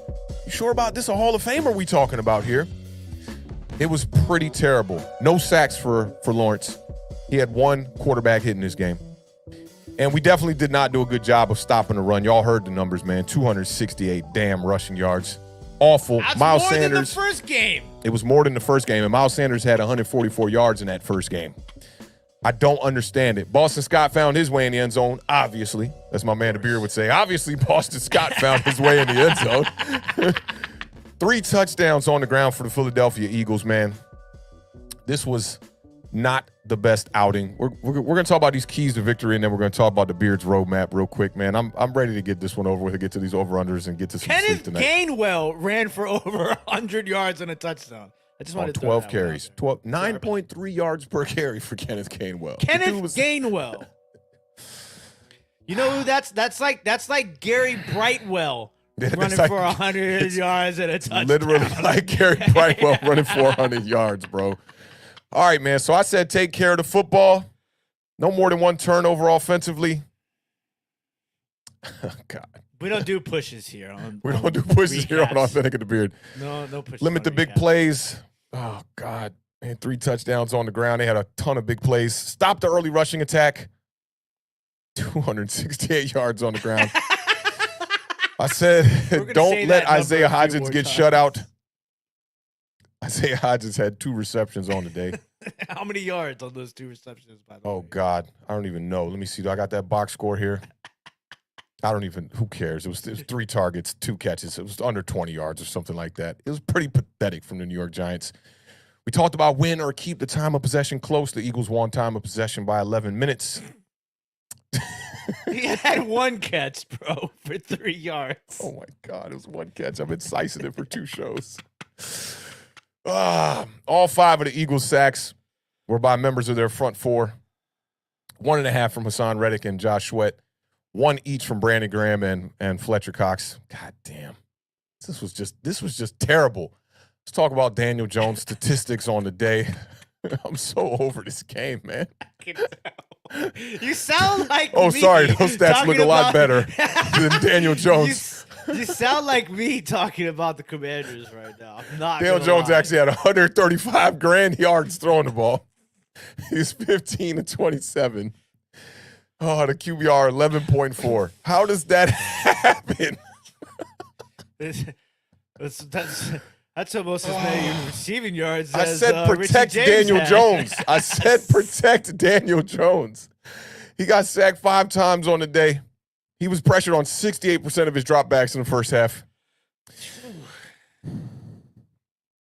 You sure about this? A Hall of Famer we talking about here? It was pretty terrible. No sacks for Lawrence. He had 1 quarterback hit in this game. And we definitely did not do a good job of stopping the run. Y'all heard the numbers, man. 268 damn rushing yards. Awful. That's Miles more Sanders. than the first game. It was more than the first game. And Miles Sanders had 144 yards in that first game. I don't understand it. Boston Scott found his way in the end zone, obviously. That's my man, The Beard would say. Obviously, Boston Scott found his way in the end zone. 3 touchdowns on the ground for the Philadelphia Eagles, man. This was not the best outing. We're going to talk about these keys to victory, and then we're going to talk about the Beard's roadmap real quick, man. I'm ready to get this one over with and get to these over-unders and get to some sleep tonight. Kenneth Gainwell ran for over 100 yards and a touchdown. I just wanted to 12 carries. 9.3 yards per carry for Kenneth Gainwell. Gainwell. You know who that's like Gary Brightwell running for 100 yards and a touchdown. Literally like Gary Brightwell running 400 yards, bro. All right, man. So I said take care of the football. No more than one turnover offensively. God. We don't do pushes here. We don't do pushes here on Awthentik and The Beard. No pushes. Limit the big plays. Oh, God. They had 3 touchdowns on the ground. They had a ton of big plays. Stop the early rushing attack. 268 yards on the ground. I said, don't let Isaiah Hodgins get shut out. Isaiah Hodgins had 2 receptions on the day. How many yards on those 2 receptions, by the way? Oh, God. I don't even know. Let me see. Do I got that box score here? Who cares? It was 3 targets, 2 catches. It was under 20 yards or something like that. It was pretty pathetic from the New York Giants. We talked about win or keep the time of possession close. The Eagles won time of possession by 11 minutes. He had 1 catch, bro, for 3 yards. Oh, my God. It was 1 catch. I've been slicing it for 2 shows. All 5 of the Eagles' sacks were by members of their front 4. 1.5 from Hassan Reddick and Josh Sweat. 1 each from Brandon Graham and Fletcher Cox. God damn. This was just terrible. Let's talk about Daniel Jones' statistics on the day. I'm so over this game, man. I can tell. You sound like me. Sorry. Those stats look a lot better than Daniel Jones. You sound like me talking about the Commanders right now. I'm not Daniel Jones actually had 135 grand yards throwing the ball. He's 15 of 27. Oh, the QBR 11.4. How does that happen? That's almost as many receiving yards I as said protect Daniel Jones. I said protect Daniel Jones. He got sacked 5 times on the day. He was pressured on 68% of his dropbacks in the first half.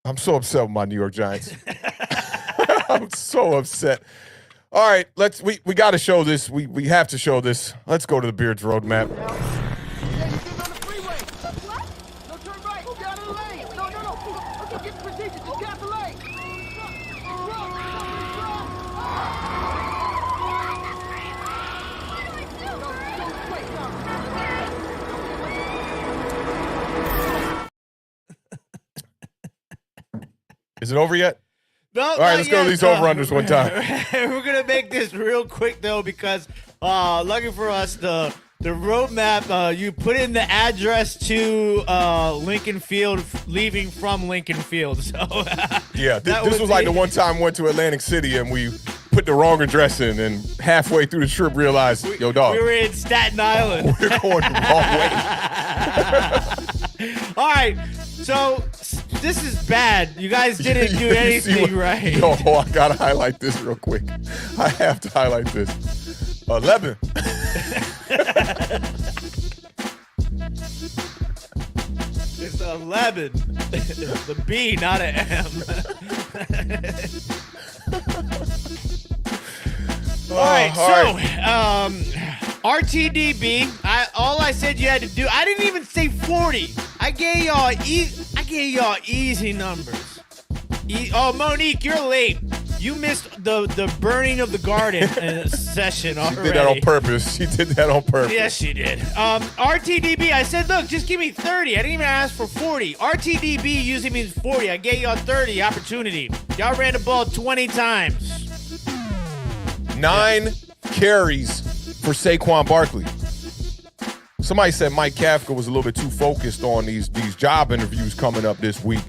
I'm so upset with my New York Giants. I'm so upset. All right, we got to show this. We have to show this. Let's go to the Beard's roadmap. Is it over yet? No, all right, let's go to these over-unders one time. We're going to make this real quick, though, because lucky for us, the roadmap, you put in the address to Lincoln Field, leaving from Lincoln Field. So yeah, this was like the one time we went to Atlantic City and we put the wrong address in, and halfway through the trip realized, yo, dog. We were in Staten Island. We're going the wrong way. All right, so this is bad. You guys didn't do anything right. Yo, I got to highlight this real quick. I have to highlight this. 11. It's 11. It's the B, not an M. All right, RTDB. All I said you had to do. I didn't even say 40. I gave y'all easy numbers. Monique, you're late. You missed the burning of the garden session already. She did that on purpose. Yes, she did. RTDB, I said, look, just give me 30. I didn't even ask for 40. RTDB usually means 40. I gave y'all 30 opportunity. Y'all ran the ball 20 times. 9 carries for Saquon Barkley. Somebody said Mike Kafka was a little bit too focused on these job interviews coming up this week,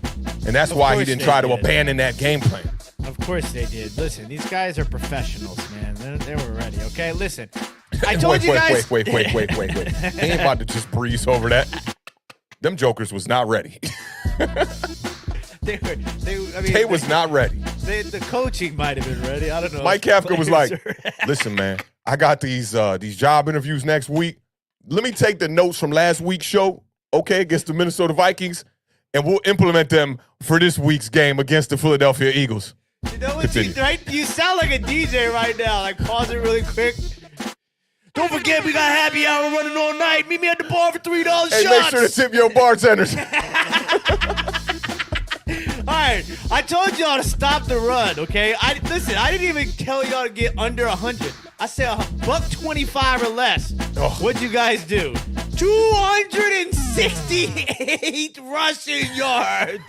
and that's why he didn't try to abandon that game plan. Of course they did. Listen, these guys are professionals, man. They were ready, okay? Listen, I told you guys. Wait. They ain't about to just breeze over that. Them jokers was not ready. They was not ready. The coaching might have been ready. I don't know. Mike Kafka was like, listen, man, I got these job interviews next week. Let me take the notes from last week's show, okay, against the Minnesota Vikings, and we'll implement them for this week's game against the Philadelphia Eagles. You know what? You sound like a DJ right now. Like, pause it really quick. Don't forget, we got happy hour running all night. Meet me at the bar for $3 shots. Hey, make sure to tip your bartenders. All right. I told y'all to stop the run, okay? Listen, I didn't even tell y'all to get under 100. I said $125 or less. Oh. What'd you guys do? 268 rushing yards.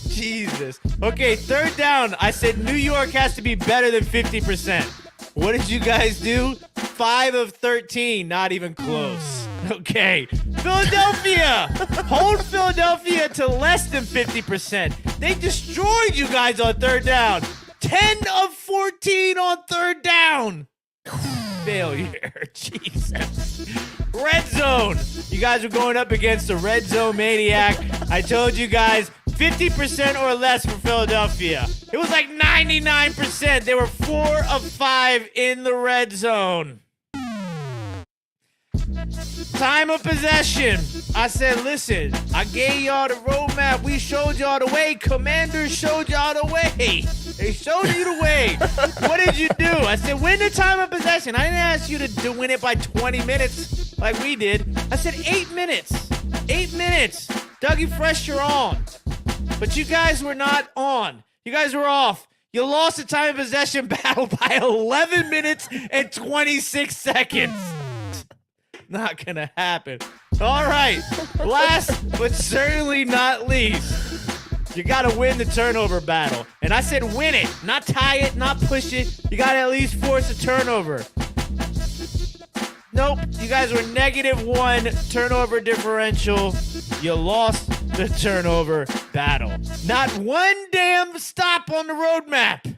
Jesus. Okay, third down. I said New York has to be better than 50%. What did you guys do? 5 of 13. Not even close. Okay. Philadelphia. Hold Philadelphia to less than 50%. They destroyed you guys on third down. 10 of 14 on third down. Failure. Jesus. Red zone. You guys are going up against a red zone maniac. I told you guys 50% or less for Philadelphia. It was like 99%. They were 4 of 5 in the red zone. Time of possession. I said, listen, I gave y'all the roadmap. We showed y'all the way. Commanders showed y'all the way. They showed you the way. What did you do? I said, win the time of possession. I didn't ask you to win it by 20 minutes like we did. I said 8 minutes. 8 minutes. Dougie Fresh, you're on. But you guys were not on. You guys were off. You lost the time of possession battle by 11 minutes and 26 seconds. Not gonna happen. All right. Last but certainly not least, you gotta win the turnover battle. And I said win it, not tie it, not push it. You gotta at least force a turnover. Nope. You guys were -1 turnover differential. You lost the turnover battle. Not one damn stop on the roadmap.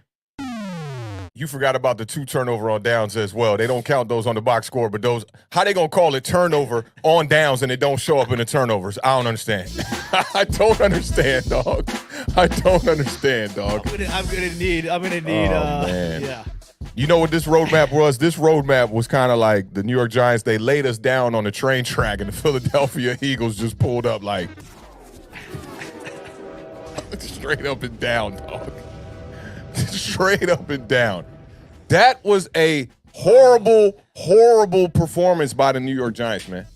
You forgot about the 2 turnover on downs as well. They don't count those on the box score, but those, how they gonna call it turnover on downs and it don't show up in the turnovers? I don't understand. I don't understand, dog. I don't understand, dog. I'm gonna need. Man. Yeah. You know what this roadmap was? This roadmap was kind of like the New York Giants. They laid us down on the train track, and the Philadelphia Eagles just pulled up like straight up and down, dog. Straight up and down. That was a horrible, horrible performance by the New York Giants, man.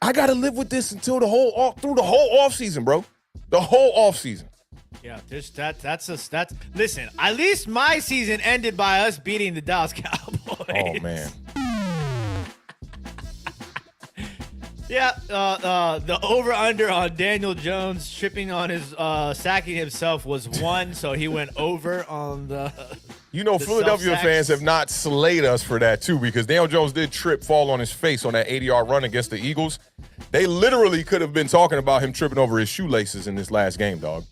I got to live with this until through the whole offseason, bro. The whole offseason. Yeah, that's listen, at least my season ended by us beating the Dallas Cowboys. Oh, man. Yeah, the over-under on Daniel Jones tripping on his sacking himself was 1, so he went over on the. You know, Philadelphia fans have not slayed us for that, too, because Daniel Jones did fall on his face on that 80-yard run against the Eagles. They literally could have been talking about him tripping over his shoelaces in this last game, dog.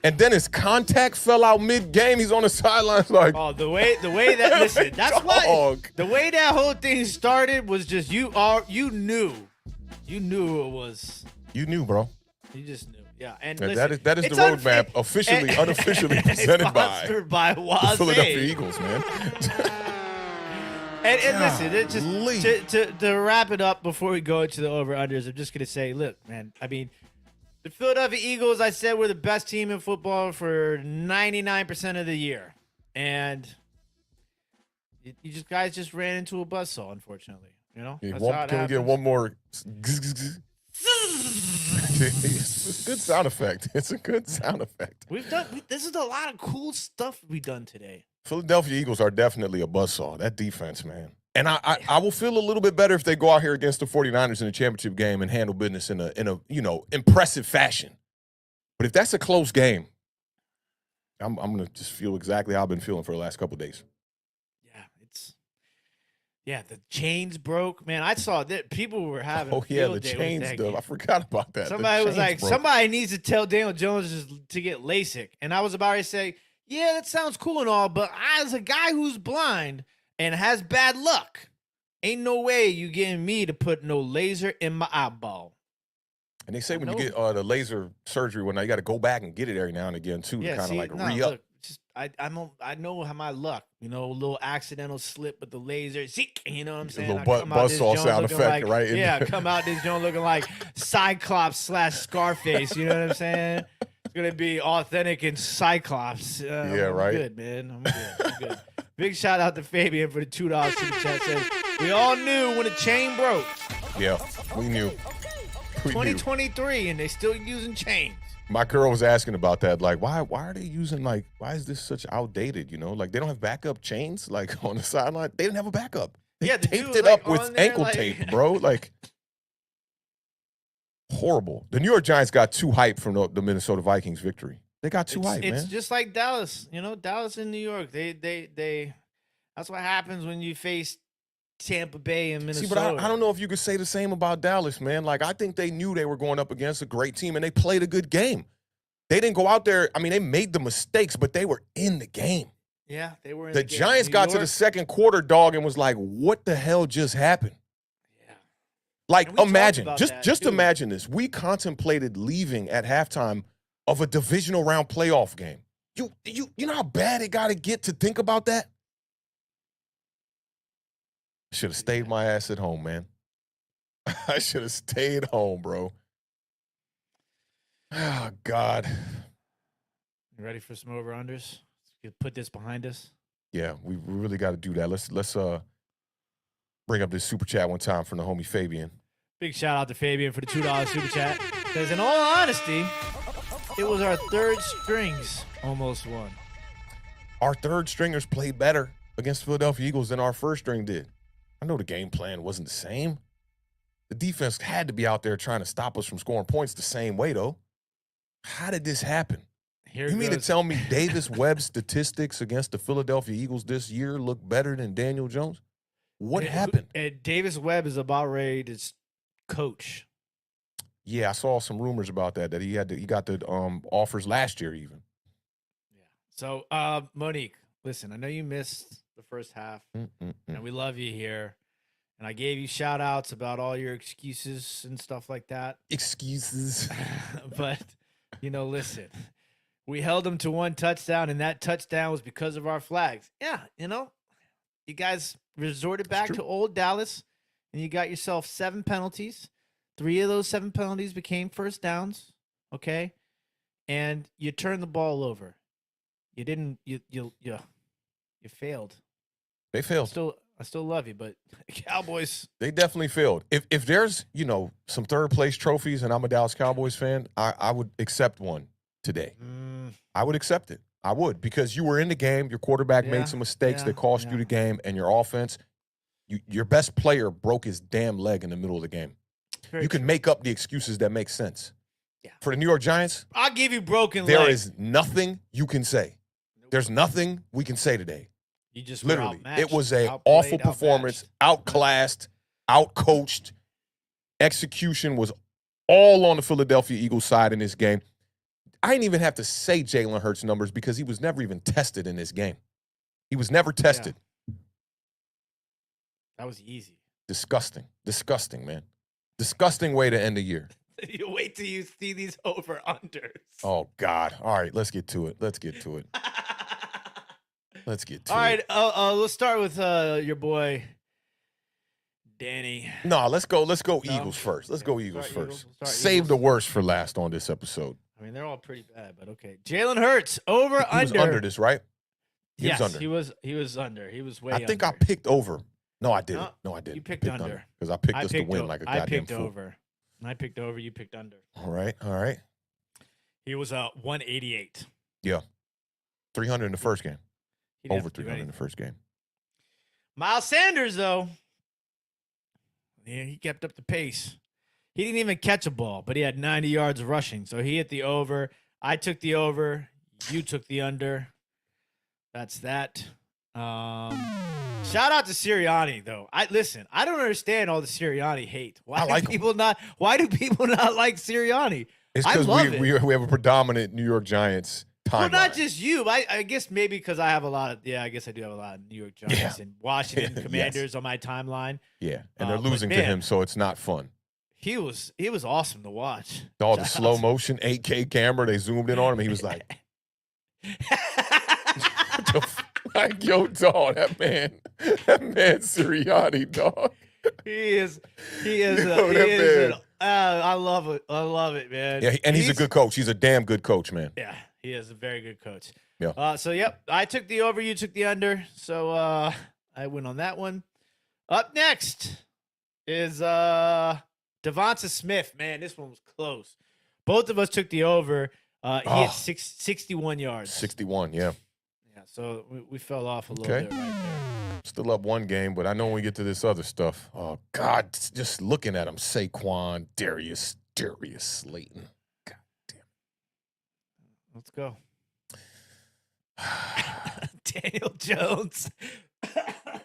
And then his contact fell out mid-game. He's on the sidelines like. Oh, the way that listen, that's why the way that whole thing started was just you knew. You knew it was. You knew, bro. You just knew. Yeah. And that listen, is the roadmap unofficially presented by the Philadelphia Eagles, man. and listen, it's just to wrap it up before we go into the over-unders, I'm just going to say, look, man, I mean, the Philadelphia Eagles, I said, were the best team in football for 99% of the year. And you guys just ran into a buzzsaw, unfortunately. You know, can we get one more? It's a good sound effect. It's a good sound effect. This is a lot of cool stuff we've done today. Philadelphia Eagles are definitely a buzzsaw. That defense, man. And I will feel a little bit better if they go out here against the 49ers in the championship game and handle business in a impressive fashion. But if that's a close game, I'm gonna just feel exactly how I've been feeling for the last couple of days. Yeah, the chains broke. Man, I saw that people were having the chains stuff. I forgot about that. Somebody was like, somebody needs to tell Daniel Jones to get LASIK. And I was about to say, yeah, that sounds cool and all, but as a guy who's blind and has bad luck, ain't no way you getting me to put no laser in my eyeball. And they say when you get the laser surgery, you got to go back and get it every now and again, too, to kind of re-up. Look, I know how my luck, a little accidental slip with the laser. You know what I'm saying? A little buzzsaw sound effect, right? Yeah, come out this joint looking like Cyclops / Scarface. You know what I'm saying? It's gonna be Awthentik and Cyclops. Right. Good, man. I'm good. Big shout out to Fabian for the $2 super chat. Says, we all knew when the chain broke. Yeah, we knew. 2023, and they still using chains. My girl was asking about that. Like, why are they using, like, why is this such outdated, you know? Like, they don't have backup chains, like, on the sideline. They didn't have a backup. They taped it up with ankle tape, bro. Like, horrible. The New York Giants got too hyped from the Minnesota Vikings victory. They got too hyped, man. It's just like Dallas. You know, Dallas and New York. They that's what happens when you face Tampa Bay and Minnesota. See, but I don't know if you could say the same about Dallas, man. Like, I think they knew they were going up against a great team, and they played a good game. They didn't go out there. I mean, they made the mistakes, but they were in the game. Yeah, they were in the game. Giants got to the second quarter, dog, and was like, what the hell just happened? Yeah. Like, imagine, just imagine this. We contemplated leaving at halftime of a divisional round playoff game. You know how bad it got to get to think about that? Should have stayed my ass at home, man. I should have stayed home, bro. Oh, God. You ready for some over-unders? Let's put this behind us. Yeah, we really got to do that. Let's bring up this super chat one time from the homie Fabian. Big shout out to Fabian for the $2 super chat. Because in all honesty, it was our third strings almost won. Our third stringers played better against Philadelphia Eagles than our first string did. I know the game plan wasn't the same. The defense had to be out there trying to stop us from scoring points the same way, though. How did this happen? You mean to tell me Davis Webb's statistics against the Philadelphia Eagles this year look better than Daniel Jones? What happened? Davis Webb is about ready to coach. Yeah, I saw some rumors about that he got the offers last year even. Yeah. So, Monique, listen, I know you missed the first half, and we love you here. And I gave you shout outs about all your excuses and stuff like that. Excuses. But, listen, we held them to one touchdown, and that touchdown was because of our flags. Yeah, you guys resorted back to old Dallas, and you got yourself 7 penalties. 3 of those 7 penalties became first downs, okay? And you turned the ball over. You didn't. You failed. They failed. I still love you, but Cowboys. They definitely failed. If there's, some third place trophies and I'm a Dallas Cowboys fan, I would accept one today. I would accept it. I would, because you were in the game. Your quarterback made some mistakes that cost you the game, and your offense, your best player broke his damn leg in the middle of the game. You can make up the excuses that make sense. Yeah. For the New York Giants, I'll give you broken leg. There is nothing you can say. There's nothing we can say today. You just literally, it was a awful performance, outclassed, outcoached. Execution was all on the Philadelphia Eagles side in this game. I didn't even have to say Jalen Hurts numbers because he was never even tested in this game. He was never tested. Yeah. That was easy. Disgusting, man. Disgusting way to end the year. You wait till you see these over-unders. Oh, God. All right, let's get to it. All right, let's start with your boy, Danny. No, let's go Eagles first. Let's go Eagles first. Save the worst for last on this episode. I mean, they're all pretty bad, but okay. Jalen Hurts, over, he under. Was under this, right? He was under. He was under. He was way under. I think I picked over. No, I didn't. No, I didn't. You picked under. Because I picked us to win like a goddamn fool. I picked over. You picked under. All right. He was 188. Yeah. 300 in the first game. Over 300 in the first game. Miles Sanders, though, he kept up the pace. He didn't even catch a ball, but he had 90 yards rushing. So he hit the over. I took the over. You took the under. That's that. Shout out to Sirianni, though. I don't understand all the Sirianni hate. Why do people not like Sirianni? It's because we have a predominant New York Giants timeline. Well, not just you. I guess maybe because I have a lot of I guess I do have a lot of New York Giants and Washington Commanders on my timeline. Yeah, and they're losing to him, so it's not fun. He was awesome to watch. All the slow motion 8K camera, they zoomed in on him, and he was like, like, yo, dog, that man Sirianni, dog. He is. I love it, man. Yeah, and he's a good coach. He's a damn good coach, man. Yeah, he is a very good coach. Yeah. So yep, I took the over, you took the under. So I win on that one. Up next is Devonta Smith. Man, this one was close. Both of us took the over. He had 61 yards. 61, yeah. Yeah, so we fell off a little bit right there. Still up one game, but I know when we get to this other stuff, oh, God, just looking at him, Saquon, Darius Slayton. God damn it. Let's go. Daniel Jones.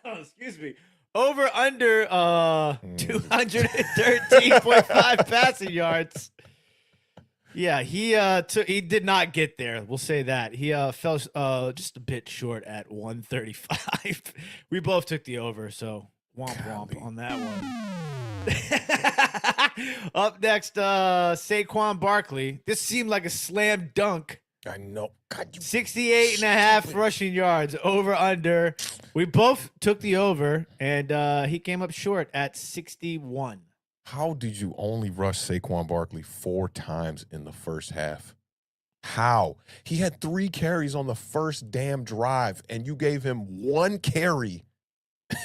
Excuse me. Over under 213.5 passing yards. Yeah, he did not get there. We'll say that. He fell just a bit short at 135. We both took the over, so womp womp on that one. Up next, Saquon Barkley. This seemed like a slam dunk. I know. God, 68.5 rushing yards, over under. We both took the over, and he came up short at 61. How did you only rush Saquon Barkley 4 times in the first half? How? He had 3 carries on the first damn drive, and you gave him 1 carry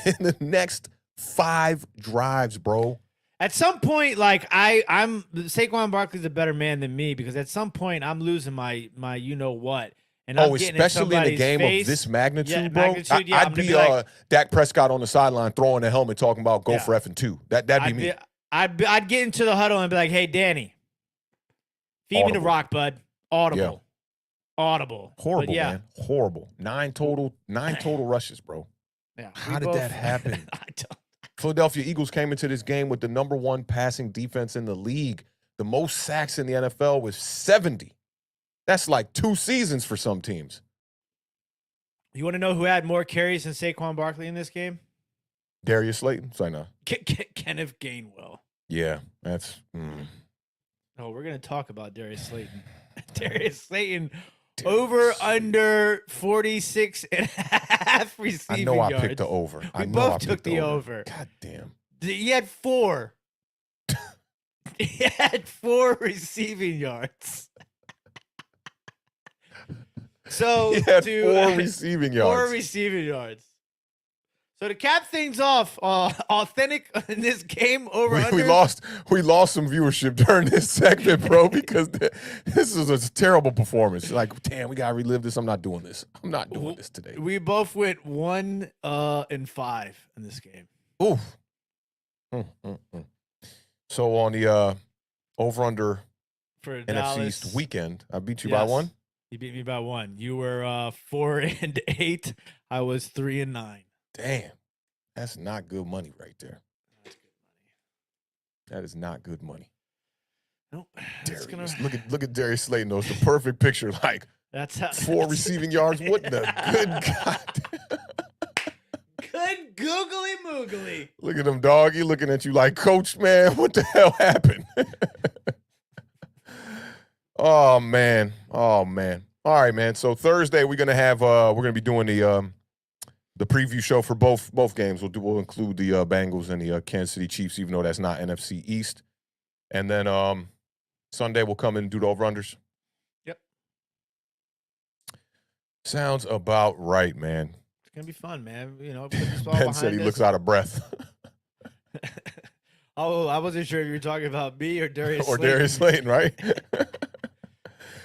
in the next 5 drives, bro. At some point, like I'm Saquon Barkley's a better man than me, because at some point I'm losing my you know what. And I'm especially in a game of this magnitude, bro. I'd be like, Dak Prescott on the sideline throwing the helmet, talking about go for effing 2. That'd be me. I'd get into the huddle and be like, "Hey, Danny, feed me the rock, bud." Audible. Horrible, man. Horrible. 9 total rushes, bro. Yeah. How did that happen? I don't. Philadelphia Eagles came into this game with the #1 passing defense in the league. The most sacks in the NFL was 70. That's like 2 seasons for some teams. You want to know who had more carries than Saquon Barkley in this game? Darius Slayton? Say no. Kenneth Gainwell. Yeah, that's. Oh, we're going to talk about Darius Slayton. Darius Slayton over under 46.5 receiving yards. I know I picked the over. We both took the over. God damn. He had 4. He had 4 receiving yards. So he had 4 receiving yards. 4 receiving yards. So to cap things off, authentic in this game over under. We lost some viewership during this segment, bro, because this is a terrible performance. Like, damn, we gotta relive this. I'm not doing this. I'm not doing this today. We both went 1 and 5 in this game. Oof. So on the over under for NFC Dallas, East weekend, I beat you by 1. You beat me by 1. You were 4 and 8. I was 3 and 9. Damn, that's not good money right there. That's good money. That is not good money. Nope. Look at Darius Slayton. Though. It's the perfect picture. Like that's how, 4 receiving yards. What the good God? Good googly moogly. Look at him, dog. He looking at you like, Coach, man. What the hell happened? Oh man. All right, man. So Thursday we're gonna have we're gonna be doing the preview show for both games. We'll include the Bengals and the Kansas City Chiefs, even though that's not NFC East. And then Sunday we'll come in and do the over-unders. Yep. Sounds about right, man. It's going to be fun, man. You know, Ben said he looks out of breath. Oh, I wasn't sure if you were talking about me or Darius or Slayton. Darius Slayton, right?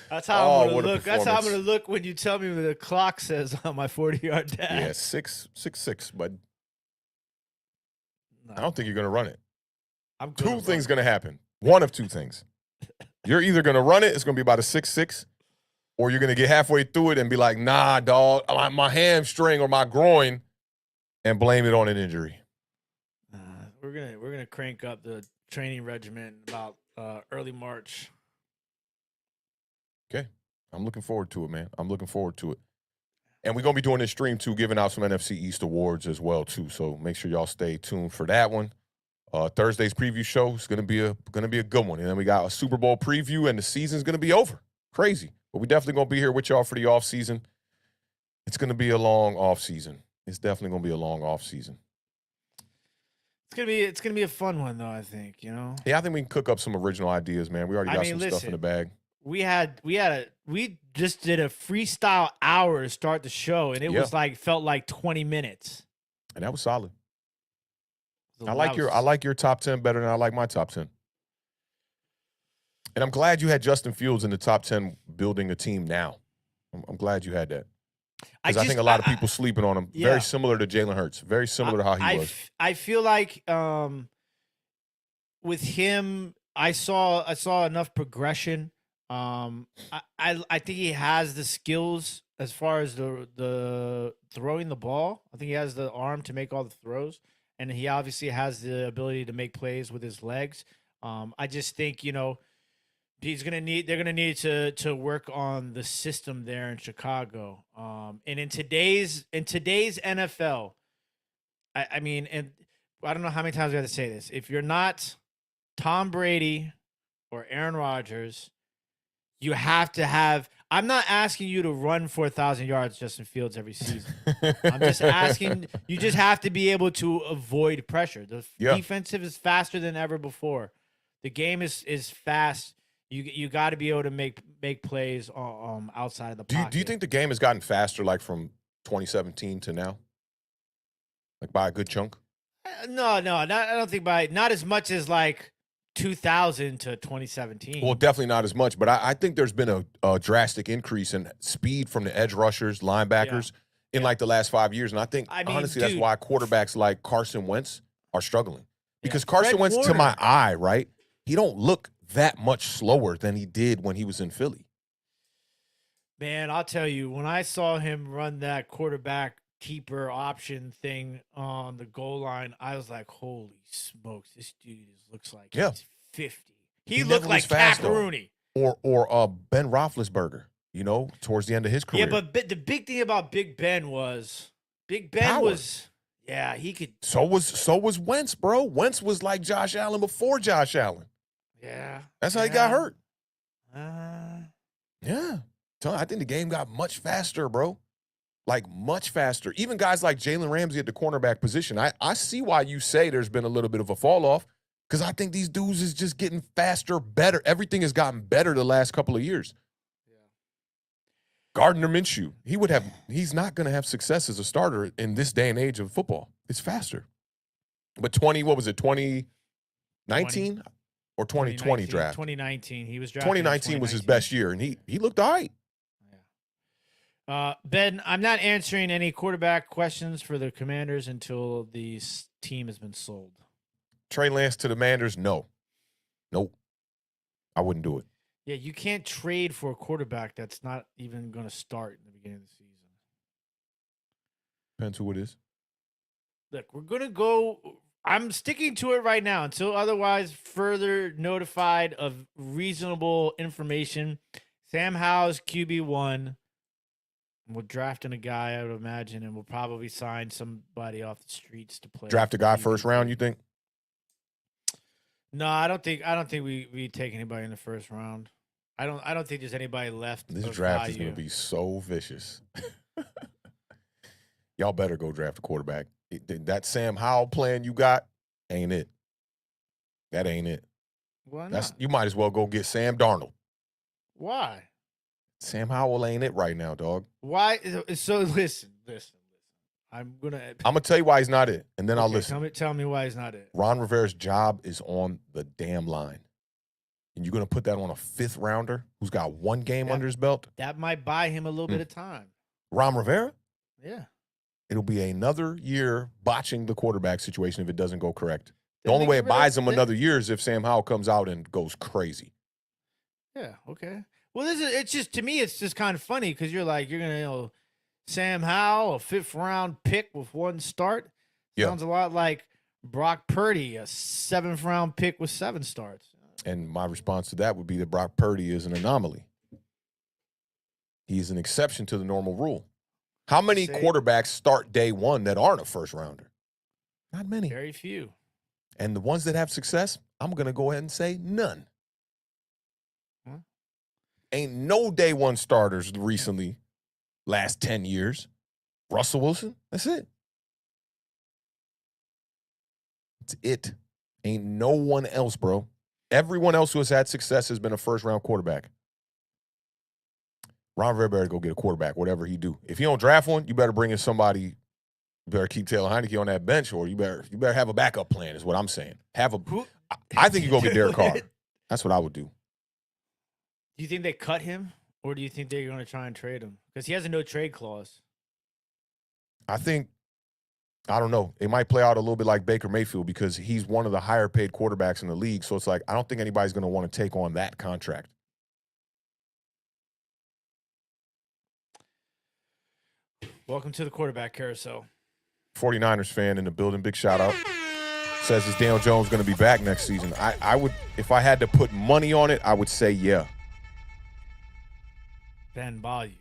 That's how I'm going to look. That's how I'm going to look when you tell me what the clock says on my 40-yard dash. Yeah, 6'6", but no. I don't think you're going to run it. Two things going to happen. One of 2 things. You're either going to run it, it's going to be about a 6'6", or you're going to get halfway through it and be like, nah, dog, my hamstring or my groin, and blame it on an injury. We're gonna crank up the training regimen about early March. Okay. I'm looking forward to it, man. I'm looking forward to it. And we're going to be doing this stream, too, giving out some NFC East awards as well, too. So make sure y'all stay tuned for that one. Thursday's preview show is going to be a good one. And then we got a Super Bowl preview, and the season's going to be over. Crazy. But we definitely going to be here with y'all for the offseason. It's going to be a long offseason. It's definitely going to be a long offseason. It's gonna be a fun one, though, I think, you know? Yeah, I think we can cook up some original ideas, man. We already got some stuff in the bag. We just did a freestyle hour to start the show, and it was felt like 20 minutes. And that was solid. I like your top 10 better than I like my top 10. And I'm glad you had Justin Fields in the top 10 building a team now. I'm glad you had that. Because I think a lot of people sleeping on him. Yeah. Very similar to Jalen Hurts. Very similar to how he was. I feel like with him, I saw enough progression. I think he has the skills as far as the throwing the ball. I think he has the arm to make all the throws, and he obviously has the ability to make plays with his legs. I just think, they're gonna need to work on the system there in Chicago. And in today's NFL, I mean, and I don't know how many times I have to say this. If you're not Tom Brady or Aaron Rodgers, you have to have. I'm not asking you to run for 1,000 yards, Justin Fields, every season. I'm just asking you just have to be able to avoid pressure. The defensive is faster than ever before. The game is fast. You got to be able to make plays outside of the pocket. Do you think the game has gotten faster, like from 2017 to now, like by a good chunk? No, I don't think not as much as like 2000 to 2017. Well, definitely not as much, but I think there's been a drastic increase in speed from the edge rushers, linebackers in like the last 5 years, and I think honestly that's why quarterbacks like Carson Wentz are struggling because Carson Wentz, to my eye, right, he don't look that much slower than he did when he was in Philly. Man, I'll tell you, when I saw him run that quarterback keeper option thing on the goal line, I was like, holy smokes, this dude looks like he's 50. He looked like Cat Rooney. Or Ben Roethlisberger, towards the end of his career. Yeah, but the big thing about Big Ben was he could. So was Wentz, bro. Wentz was like Josh Allen before Josh Allen. Yeah. That's how he got hurt. Yeah. I think the game got much faster, bro. Like, much faster. Even guys like Jalen Ramsey at the cornerback position. I see why you say there's been a little bit of a fall off because I think these dudes is just getting faster, better. Everything has gotten better the last couple of years. Yeah. Gardner Minshew, he's not going to have success as a starter in this day and age of football. It's faster. But 2019? Or 2020 draft? 2019. He was drafted. 2019 was his best year, and he looked all right. Yeah. Ben, I'm not answering any quarterback questions for the Commanders until the team has been sold. Trey Lance to the Commanders? No. Nope. I wouldn't do it. Yeah, you can't trade for a quarterback that's not even going to start in the beginning of the season. Depends who it is. Look, we're going to go. I'm sticking to it right now until otherwise further notified of reasonable information. Sam Howell's QB1. We're drafting a guy, I would imagine, and we'll probably sign somebody off the streets to play. Draft a guy first round, you think? No, I don't think we take anybody in the first round. I don't think there's anybody left. This draft is going to be so vicious. Y'all better go draft a quarterback. That Sam Howell plan you got ain't it. That ain't it. Why not? You might as well go get Sam Darnold. Why? Sam Howell ain't it right now, dog. Why? So listen. I'm gonna tell you why he's not it, and then I'll listen. Tell me why he's not it. Ron Rivera's job is on the damn line, and you're gonna put that on a fifth rounder who's got one game under his belt. That might buy him a little bit of time. Ron Rivera? Yeah. It'll be another year botching the quarterback situation if it doesn't go correct. The only way it buys him another year is if Sam Howell comes out and goes crazy. Yeah. Okay. Well, it's just, to me, it's just kind of funny because you're going to, Sam Howell, a 5th round pick with one start. Sounds a lot like Brock Purdy, a 7th round pick with 7 starts. And my response to that would be that Brock Purdy is an anomaly. He is an exception to the normal rule. How many quarterbacks start day one that aren't a first rounder? Not many. Very few. And the ones that have success, I'm going to go ahead and say none. Ain't no day one starters recently, last 10 years. Russell Wilson, that's it. That's it. Ain't no one else, bro. Everyone else who has had success has been a first-round quarterback. Ron Rivera better go get a quarterback, whatever he do. If you don't draft one, you better bring in somebody. You better keep Taylor Heineke on that bench, or you better have a backup plan, is what I'm saying. I think you go get Derek Carr. That's what I would do. Do you think they cut him, or do you think they're going to try and trade him? Because he has a no trade clause. I don't know. It might play out a little bit like Baker Mayfield because he's one of the higher paid quarterbacks in the league. So it's like, I don't think anybody's going to want to take on that contract. Welcome to the quarterback carousel. 49ers fan in the building. Big shout out. Says, is Daniel Jones going to be back next season? I would, if I had to put money on it, I would say yeah. Ben Bayou,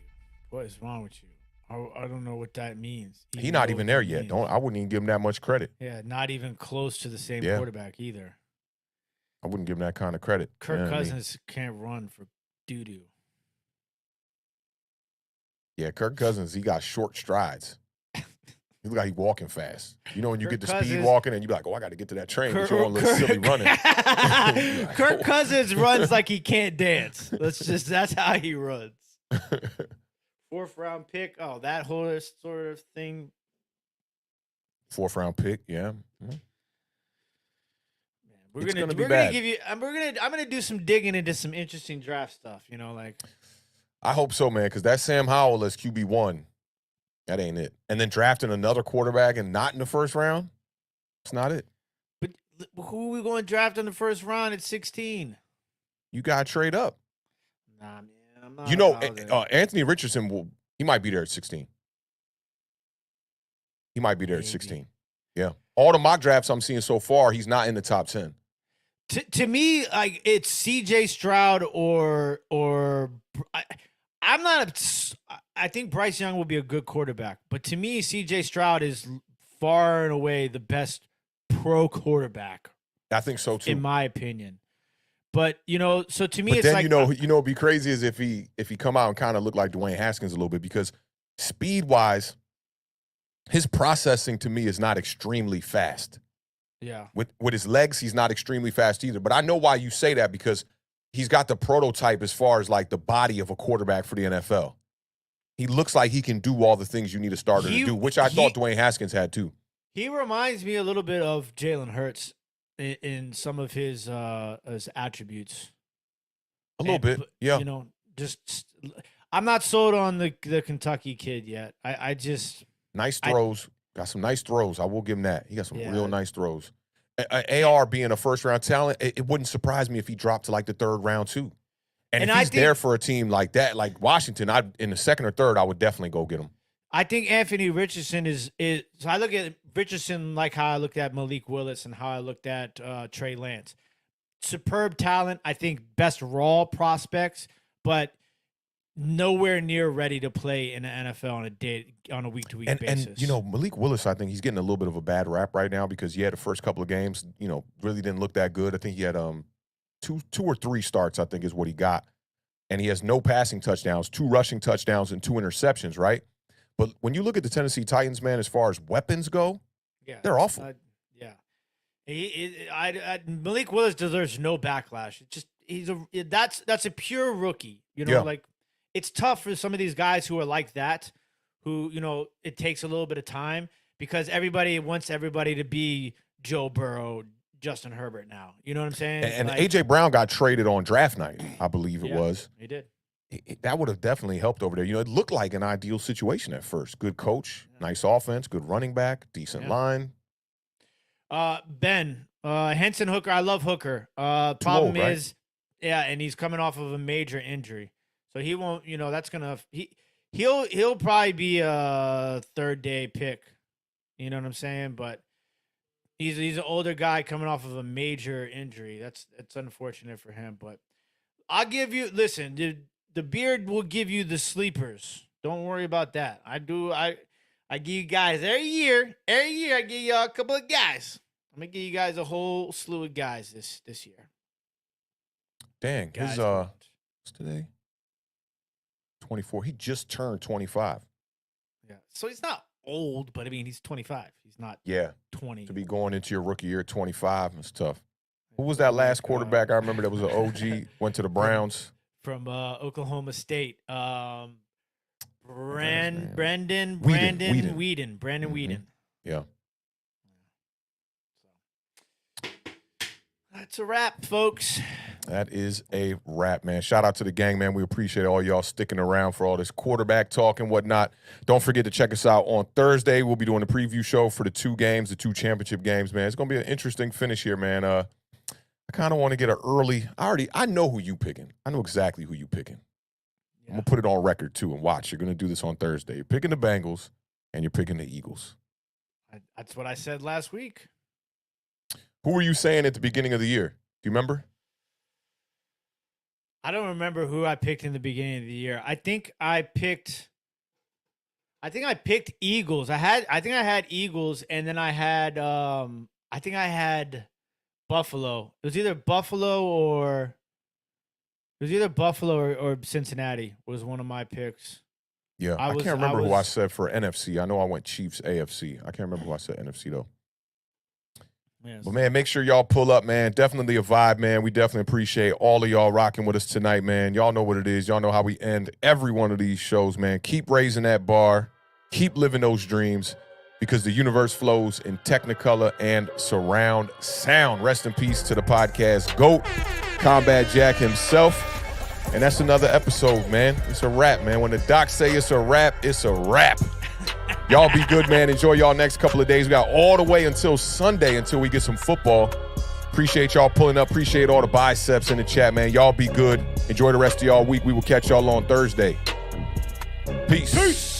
what is wrong with you? I don't know what that means. He's not even there yet. I wouldn't even give him that much credit. Yeah, not even close to the same quarterback either. I wouldn't give him that kind of credit. Kirk Cousins can't run for doo-doo. Yeah, Kirk Cousins, he got short strides. He look like he's walking fast. You know when you get the speed walking and you be like, oh, I got to get to that train. But you're on a little silly running. Like, Kirk Cousins runs like he can't dance. That's how he runs. 4th round pick. Oh, that whole sort of thing. 4th round pick, yeah. Man, we're gonna give you. I'm gonna do some digging into some interesting draft stuff. You know, like. I hope so, man, because that Sam Howell as QB1, that ain't it. And then drafting another quarterback and not in the 1st round, it's not it. But who are we going to draft in the 1st round at 16? You got to trade up. Nah, man. I'm not. You know, Anthony Richardson he might be there at 16. He might be there at 16. Yeah. All the mock drafts I'm seeing so far, he's not in the top 10. To me, like it's C.J. Stroud or I'm not. I think Bryce Young will be a good quarterback, but to me, C.J. Stroud is far and away the best pro quarterback. I think so too, in my opinion. But so to me, but it's then, like it'd be crazy as if he come out and kind of look like Dwayne Haskins a little bit because speed wise, his processing to me is not extremely fast. Yeah, with his legs, he's not extremely fast either. But I know why you say that because he's got the prototype as far as like the body of a quarterback for the NFL. He looks like he can do all the things you need a starter to do, which I thought Dwayne Haskins had too. He reminds me a little bit of Jalen Hurts in some of his attributes. A little bit, yeah. Just I'm not sold on the Kentucky kid yet. I just nice throws. Got some nice throws. I will give him that. He got some real nice throws. AR being a 1st round talent, it wouldn't surprise me if he dropped to like the 3rd round too. And if he's there for a team like that, like Washington, in the 2nd or 3rd, I would definitely go get him. I think Anthony Richardson is so I look at Richardson like how I looked at Malik Willis and how I looked at Trey Lance. Superb talent. I think best raw prospects, but nowhere near ready to play in the NFL on a week-to-week basis. And Malik Willis, I think he's getting a little bit of a bad rap right now because the first couple of games, really didn't look that good. I think he had two or 3 starts, I think is what he got. And he has no passing touchdowns, 2 rushing touchdowns, and 2 interceptions, right? But when you look at the Tennessee Titans, man, as far as weapons go, they're awful. Malik Willis deserves no backlash. It's just that's a pure rookie. Like it's tough for some of these guys who are like that, who it takes a little bit of time because everybody wants everybody to be Joe Burrow, Justin Herbert now. You know what I'm saying? And A.J. Brown got traded on draft night, I believe it was. He did. That would have definitely helped over there. It looked like an ideal situation at first. Good coach, nice offense, good running back, decent line. Ben, Henson Hooker, I love Hooker. Problem is, and he's coming off of a major injury. So he won't, that's going to he'll probably be a 3rd day pick. You know what I'm saying? But he's an older guy coming off of a major injury. That's unfortunate for him, but I'll give you the beard will give you the sleepers. Don't worry about that. I give you guys every year I give you a couple of guys. I'm gonna give you guys a whole slew of guys this year. Dang, guys, what's today? 24. He just turned 25. Yeah. So he's not old, but I mean he's 25. He's not 20. To be going into your rookie year at 25, it's tough. Who was that last quarterback? I remember that was an OG, went to the Browns. From Oklahoma State. Brandon Weeden. Yeah. That's a wrap, folks. That is a wrap, man. Shout out to the gang, man. We appreciate all y'all sticking around for all this quarterback talk and whatnot. Don't forget to check us out on Thursday. We'll be doing a preview show for the two championship games, man. It's going to be an interesting finish here, man. I kind of want to get an early. I know who you picking. I know exactly who you picking. Yeah. I'm going to put it on record, too, and watch. You're going to do this on Thursday. You're picking the Bengals, and you're picking the Eagles. That's what I said last week. Who were you saying at the beginning of the year? Do you remember? I don't remember who I picked in the beginning of the year. I think I picked Eagles. I think I had Eagles, and then I had Buffalo. It was either Buffalo or Cincinnati was one of my picks. Yeah, I can't remember who I said for NFC. I know I went Chiefs AFC. I can't remember who I said NFC though. Yes. But, man, make sure y'all pull up, man. Definitely a vibe, man. We definitely appreciate all of y'all rocking with us tonight, man. Y'all know what it is. Y'all know how we end every one of these shows, man. Keep raising that bar. Keep living those dreams because the universe flows in Technicolor and surround sound. Rest in peace to the podcast GOAT, Combat Jack himself. And that's another episode, man. It's a wrap, man. When the doc say it's a wrap, it's a wrap. Y'all be good, man. Enjoy y'all next couple of days. We got all the way until Sunday until we get some football. Appreciate y'all pulling up. Appreciate all the biceps in the chat, man. Y'all be good. Enjoy the rest of y'all week. We will catch y'all on Thursday. Peace.